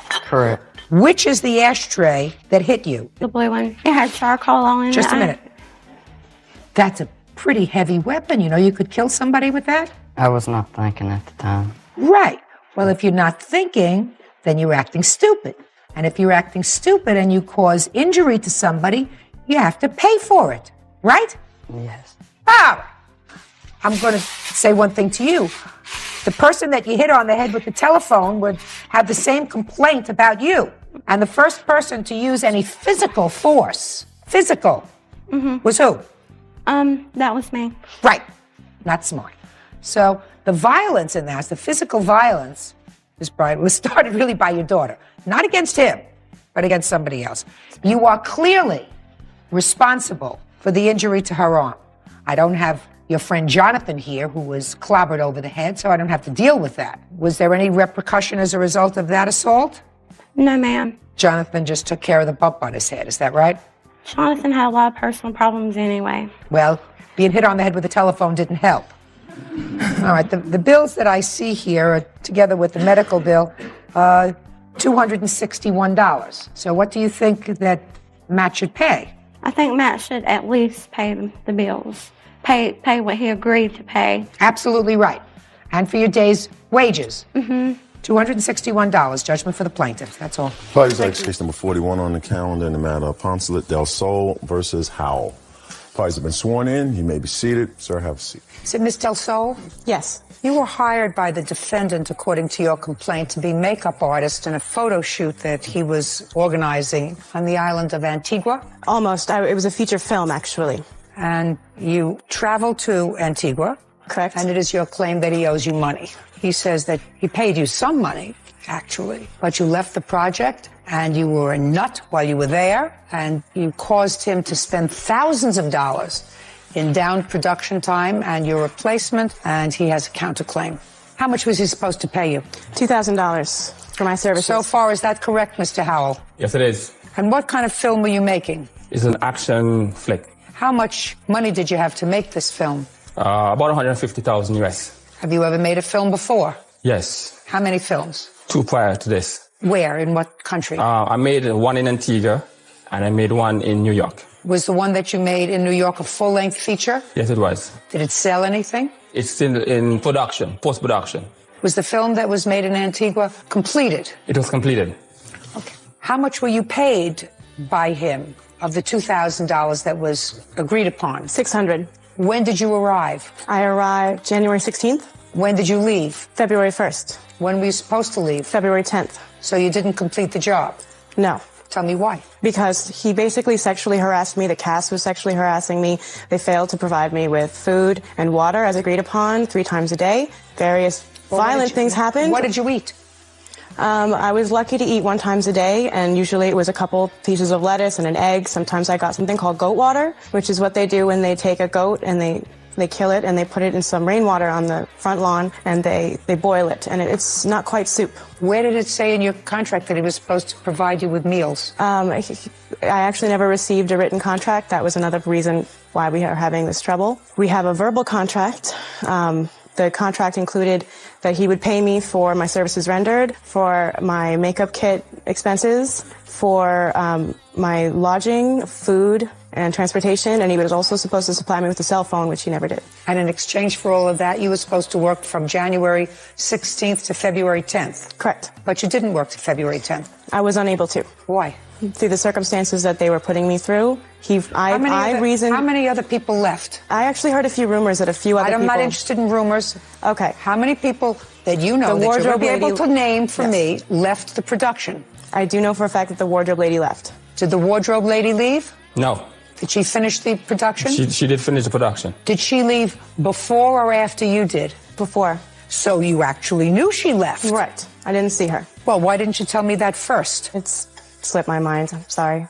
Correct. Which is the ashtray that hit you? The blue one. It had charcoal on it. Just a minute. That's a pretty heavy weapon. You could kill somebody with that? I was not thinking at the time. Right. Well, if you're not thinking, then you're acting stupid. And if you're acting stupid and you cause injury to somebody, you have to pay for it, right? Yes. I'm going to say one thing to you. The person that you hit on the head with the telephone would have the same complaint about you. And the first person to use any physical force, was who? That was me. Right. Not smart. So the violence in that, the physical violence, Ms. Bryant, was started really by your daughter. Not against him, but against somebody else. You are clearly responsible for the injury to her arm. I don't have your friend Jonathan here, who was clobbered over the head, so I don't have to deal with that. Was there any repercussion as a result of that assault? No, ma'am. Jonathan just took care of the bump on his head, is that right? Jonathan had a lot of personal problems anyway. Well, being hit on the head with a telephone didn't help. All right, the bills that I see here, are, together with the medical bill, $261. So what do you think that Matt should pay? I think Matt should at least pay the bills. Pay what he agreed to pay. Absolutely right. And for your day's wages. Mm-hmm. $261, judgment for the plaintiff. That's all. Parties like case number 41 on the calendar in the matter of Poncelet Del Sol versus Howell. Parties have been sworn in. You may be seated. Sir, have a seat. Is it Ms. Del Sol? Yes. You were hired by the defendant, according to your complaint, to be makeup artist in a photo shoot that he was organizing on the island of Antigua? Almost. It was a feature film, actually. And you traveled to Antigua? Correct. And it is your claim that he owes you money. He says that he paid you some money, actually, but you left the project and you were a nut while you were there, and you caused him to spend thousands of dollars in downed production time and your replacement, and he has a counterclaim. How much was he supposed to pay you? $2,000 for my services. So far, is that correct, Mr. Howell? Yes, it is. And what kind of film were you making? It's an action flick. How much money did you have to make this film? About 150,000 US. Have you ever made a film before? Yes. How many films? 2 prior to this. Where? In what country? I made one in Antigua, and I made one in New York. Was the one that you made in New York a full-length feature? Yes, it was. Did it sell anything? It's still in production, post-production. Was the film that was made in Antigua completed? It was completed. Okay. How much were you paid by him of the $2,000 that was agreed upon? $600. When did you arrive? I arrived January 16th. When did you leave? February 1st. When were you supposed to leave? February 10th. So you didn't complete the job? No. Tell me why. Because he basically sexually harassed me. The cast was sexually harassing me. They failed to provide me with food and water as agreed upon 3 times a day. Various violent things happened. What did you eat? I was lucky to eat 1 time a day, and usually it was a couple pieces of lettuce and an egg. Sometimes I got something called goat water, which is what they do when they take a goat and they kill it and they put it in some rainwater on the front lawn and they boil it, and it's not quite soup. Where did it say in your contract that he was supposed to provide you with meals? I actually never received a written contract. That was another reason why we are having this trouble. We have a verbal contract. The contract included that he would pay me for my services rendered, for my makeup kit expenses, for my lodging, food, and transportation, and he was also supposed to supply me with a cell phone, which he never did. And in exchange for all of that, you were supposed to work from January 16th to February 10th. Correct. But you didn't work to February 10th. I was unable to. Why? Through the circumstances that they were putting me through. How many other people left? I actually heard a few rumors that a few other people... I'm not interested in rumors. Okay. How many people that you know that you're going to be able to name for me left the production? I do know for a fact that the wardrobe lady left. Did the wardrobe lady leave? No. Did she finish the production? She did finish the production. Did she leave before or after you did? Before. So you actually knew she left? Right. I didn't see her. Well, why didn't you tell me that first? It's slipped my mind. I'm sorry.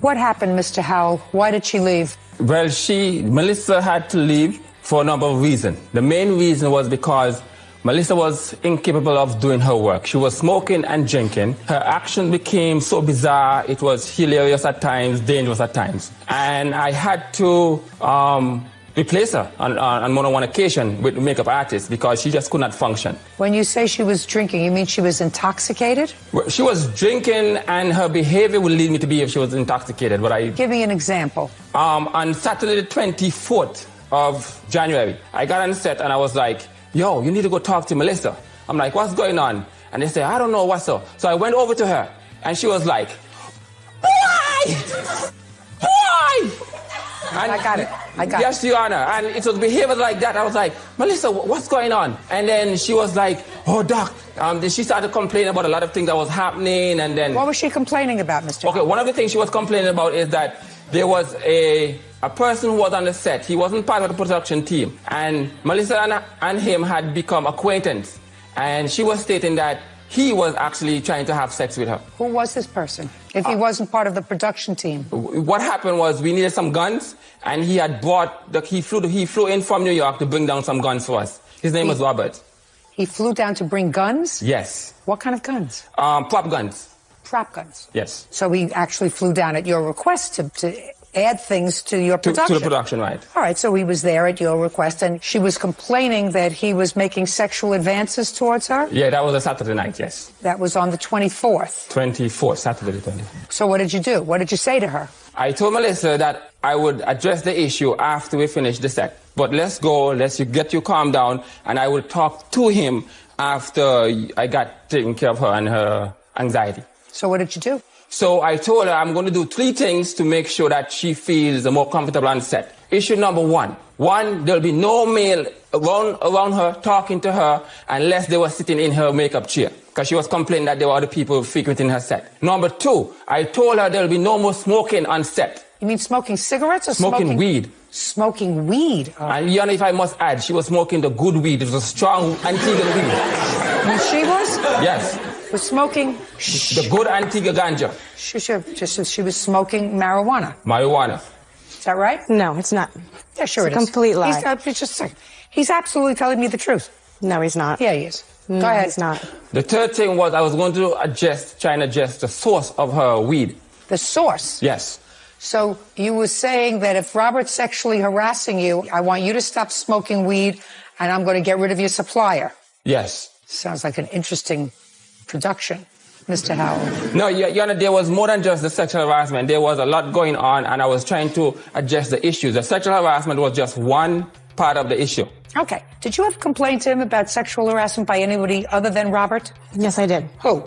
What happened, Mr. Howell? Why did she leave? Well, Melissa had to leave for a number of reasons. The main reason was because Melissa was incapable of doing her work. She was smoking and drinking. Her action became so bizarre. It was hilarious at times, dangerous at times. And I had to replace her on more than one occasion with makeup artists because she just could not function. When you say she was drinking, you mean she was intoxicated? Well, she was drinking and her behavior would lead me to believe she was intoxicated. But Give me an example. On Saturday the 24th of January, I got on set and I was like, yo, you need to go talk to Melissa. I'm like, what's going on? And they say, I don't know what's up. So I went over to her and she was like, why? Why? And I got it. Yes, Your Honor. And it was behavior like that. I was like, Melissa, what's going on? And then she was like, oh, Doc. She started complaining about a lot of things that was happening. And then... What was she complaining about, Mr. Okay, one of the things she was complaining about is that there was a person who was on the set. He wasn't part of the production team. And Melissa and him had become acquaintance. And she was stating that he was actually trying to have sex with her. Who was this person, if he wasn't part of the production team? What happened was we needed some guns, and he had he flew in from New York to bring down some guns for us. His name was Robert. He flew down to bring guns? Yes. What kind of guns? Prop guns. Prop guns? Yes. So he actually flew down at your request to add things to your production. To the production, right. All right, so he was there at your request, and she was complaining that he was making sexual advances towards her? Yeah, that was a Saturday night, yes. That was on the 24th? 24th, Saturday the 24th. So what did you do? What did you say to her? I told Melissa that I would address the issue after we finish the set. But let's go, let's get you calm down, and I will talk to him after I got taken care of her and her anxiety. So what did you do? So I told her I'm going to do 3 things to make sure that she feels more comfortable on set. Issue number 1. 1, there'll be no male around her, talking to her, unless they were sitting in her makeup chair, because she was complaining that there were other people frequenting her set. Number 2, I told her there'll be no more smoking on set. You mean smoking cigarettes or smoking weed? Smoking weed? Oh. And Yana, if I must add, she was smoking the good weed. It was a strong Antigua weed. And she was? Yes. Was smoking the good Antigua ganja. She was smoking marijuana. Marijuana. Is that right? No, it's not. Yeah, sure it's a complete lie. He's absolutely telling me the truth. No, he's not. Yeah, he is. No, Go ahead. He's not. The third thing was I was going to try and adjust the source of her weed. The source? Yes. So you were saying that if Robert's sexually harassing you, I want you to stop smoking weed, and I'm going to get rid of your supplier. Yes. Sounds like an interesting production, Mr. Howell. No, Yana, there was more than just the sexual harassment. There was a lot going on, and I was trying to address the issues. The sexual harassment was just one part of the issue. Okay. Did you ever complain to him about sexual harassment by anybody other than Robert? Yes, I did. Who?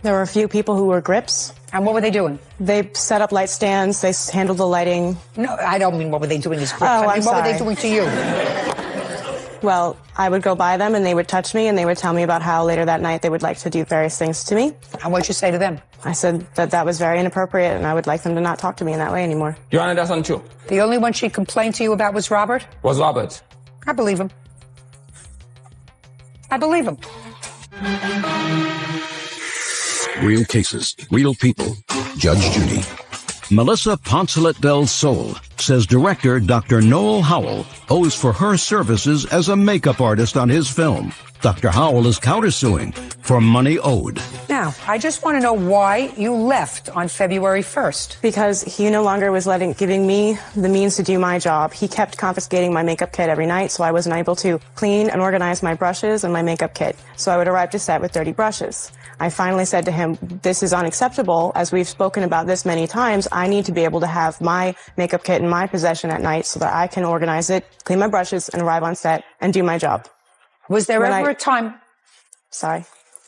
There were a few people who were grips. And what were they doing? They set up light stands. They handled the lighting. No, I don't mean what were they doing as grips. Oh, I mean, I'm what were sorry. they doing to you? Well, I would go by them and they would touch me and they would tell me about how later that night they would like to do various things to me. And what'd you say to them? I said that was very inappropriate and I would like them to not talk to me in that way anymore. Your Honor, that's untrue. The only one she complained to you about was Robert? Was Robert. I believe him. I believe him. Real cases, real people. Judge Judy. Melissa Poncelet del Sol says director Dr. Noel Howell owes for her services as a makeup artist on his film. Dr. Howell is countersuing for money owed. Now, I just want to know why you left on February 1st. Because he no longer was giving me the means to do my job. He kept confiscating my makeup kit every night, so I wasn't able to clean and organize my brushes and my makeup kit. So I would arrive to set with dirty brushes. I finally said to him, this is unacceptable. As we've spoken about this many times, I need to be able to have my makeup kit in my possession at night so that I can organize it, clean my brushes, and arrive on set and do my job. Was there ever a time... Sorry?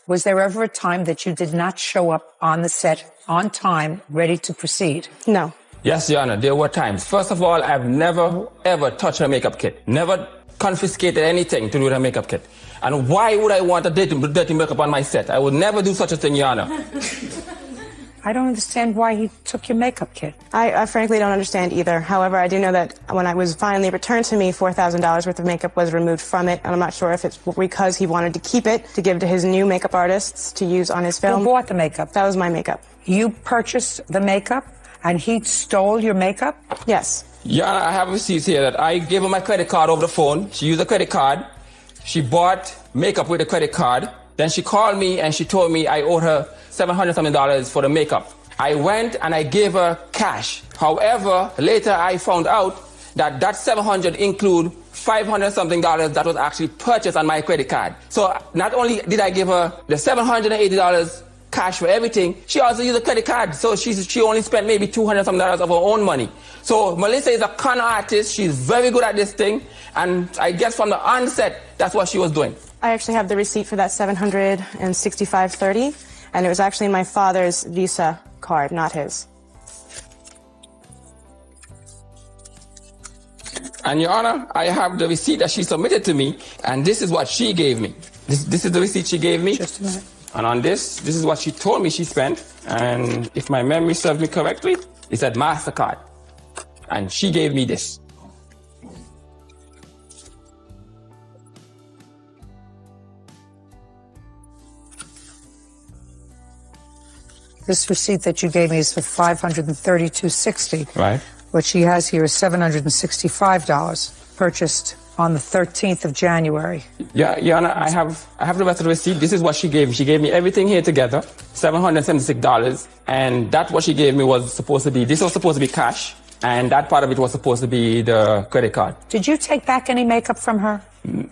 Was there ever a time that you did not show up on the set on time, ready to proceed? No. Yes, Your Honor, there were times. First of all, I've never, ever touched her makeup kit. Never confiscated anything to do with her makeup kit. And why would I want a dirty makeup on my set? I would never do such a thing, Your Honor. I don't understand why he took your makeup kit. I frankly don't understand either. However, I do know that when I was finally returned to me, $4,000 worth of makeup was removed from it, and I'm not sure if it's because he wanted to keep it to give to his new makeup artists to use on his film. Who bought the makeup? That was my makeup. You purchased the makeup, and he stole your makeup? Yes. Your Honor, I have receipts here that I gave her my credit card over the phone. She used a credit card. She bought makeup with a credit card. Then she called me and she told me I owed her $700 for the makeup. I went and I gave her cash. However, later I found out that $700 include $500 something that was actually purchased on my credit card. So not only did I give her the $780 cash for everything, she also used a credit card. So she only spent maybe $200 something of her own money. So Melissa is a con artist. She's very good at this thing. And I guess from the onset, that's what she was doing. I actually have the receipt for that $765.30, and it was actually in my father's Visa card, not his. And Your Honor, I have the receipt that she submitted to me, and this is what she gave me. This is the receipt she gave me. Just a minute. And on this is what she told me she spent. And if my memory serves me correctly, it said MasterCard. And she gave me this. This receipt that you gave me is for $532.60. Right. What she has here is $765 purchased on the 13th of January. Yeah, Your Honor, I have the rest of the receipt. This is what she gave me. She gave me everything here together, $776. And that's what she gave me was supposed to be, this was supposed to be cash. And that part of it was supposed to be the credit card. Did you take back any makeup from her?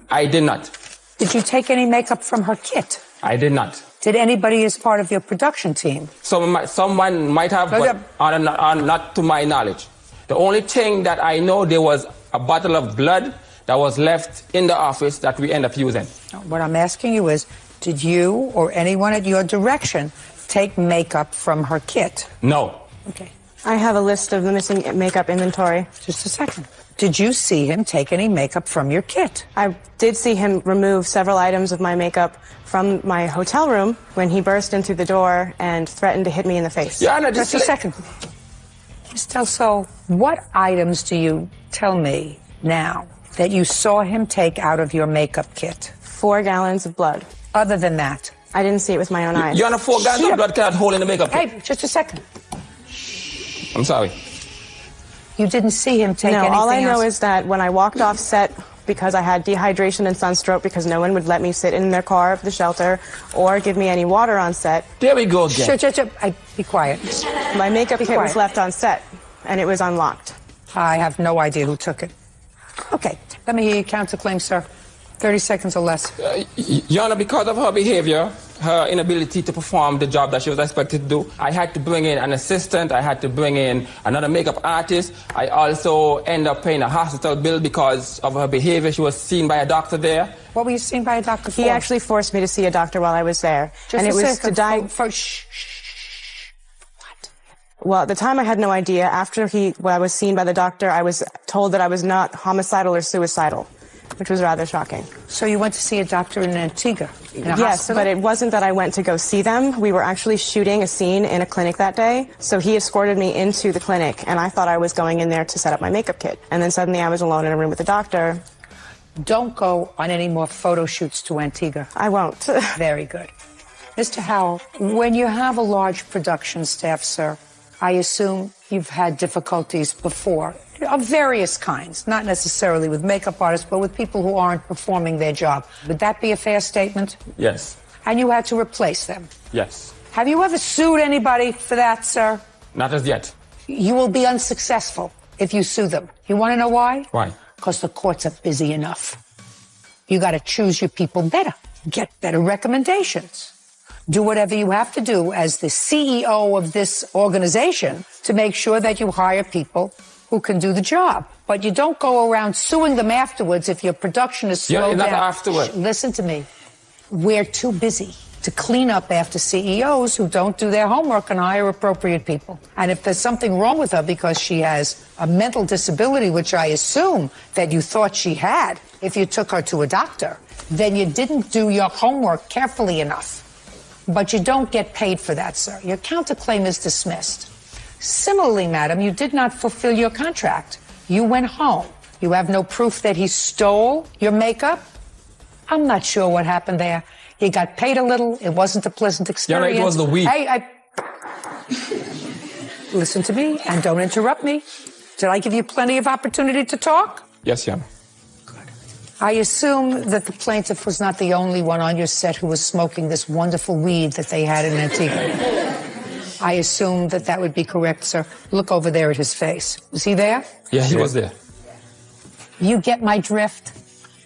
I did not. Did you take any makeup from her kit? I did not. Did anybody as part of your production team? Someone might have, but not to my knowledge. The only thing that I know, there was a bottle of blood that was left in the office that we end up using. What I'm asking you is, did you or anyone at your direction take makeup from her kit? No. Okay. I have a list of the missing makeup inventory. Just a second. Did you see him take any makeup from your kit? I did see him remove several items of my makeup from my hotel room when he burst in through the door and threatened to hit me in the face. Yeah, no, just a second. Ms. Del Sol, what items do you tell me now that you saw him take out of your makeup kit? 4 gallons of blood. Other than that? I didn't see it with my own eyes. You're on a 4 gallons of blood cannot hold in the makeup kit. Hey, just a second. I'm sorry. You didn't see him take anything all I know else? is that when I walked off set, because I had dehydration and sunstroke, because no one would let me sit in their car at the shelter or give me any water on set. There we go again. Be quiet. My makeup kit was left on set, and it was unlocked. I have no idea who took it. Okay, let me hear you counterclaim, sir. 30 seconds or less. Your Honor, because of her behavior, her inability to perform the job that she was expected to do, I had to bring in an assistant, I had to bring in another makeup artist. I also ended up paying a hospital bill because of her behavior. She was seen by a doctor there. What were you seen by a doctor for? He actually forced me to see a doctor while I was there. Just and it was to Well, at the time I had no idea. After I was seen by the doctor, I was told that I was not homicidal or suicidal, which was rather shocking. So you went to see a doctor in Antigua? Yes, but it wasn't that I went to go see them. We were actually shooting a scene in a clinic that day. So he escorted me into the clinic, and I thought I was going in there to set up my makeup kit. And then suddenly I was alone in a room with the doctor. Don't go on any more photo shoots to Antigua. I won't. Very good. Mr. Howell, when you have a large production staff, sir, I assume you've had difficulties before of various kinds, not necessarily with makeup artists, but with people who aren't performing their job. Would that be a fair statement? Yes. And you had to replace them? Yes. Have you ever sued anybody for that, sir? Not as yet. You will be unsuccessful if you sue them. You want to know why? Why? Because the courts are busy enough. You got to choose your people better. Get better recommendations. Do whatever you have to do as the CEO of this organization to make sure that you hire people who can do the job. But you don't go around suing them afterwards if your production is slowed down. Not afterwards. Listen to me. We're too busy to clean up after CEOs who don't do their homework and hire appropriate people. And if there's something wrong with her because she has a mental disability, which I assume that you thought she had if you took her to a doctor, then you didn't do your homework carefully enough. But you don't get paid for that, sir. Your counterclaim is dismissed. Similarly, madam, you did not fulfill your contract. You went home. You have no proof that he stole your makeup. I'm not sure what happened there. You got paid a little. It wasn't a pleasant experience. Yeah, it was the week. Hey, listen to me and don't interrupt me. Did I give you plenty of opportunity to talk? Yes, yeah. I assume that the plaintiff was not the only one on your set who was smoking this wonderful weed that they had in Antigua. I assume that that would be correct, sir. Look over there at his face. Was he there? Yeah, he was there. You get my drift?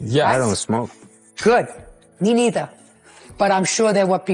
Yeah. I don't smoke. Good. Me neither. But I'm sure there were people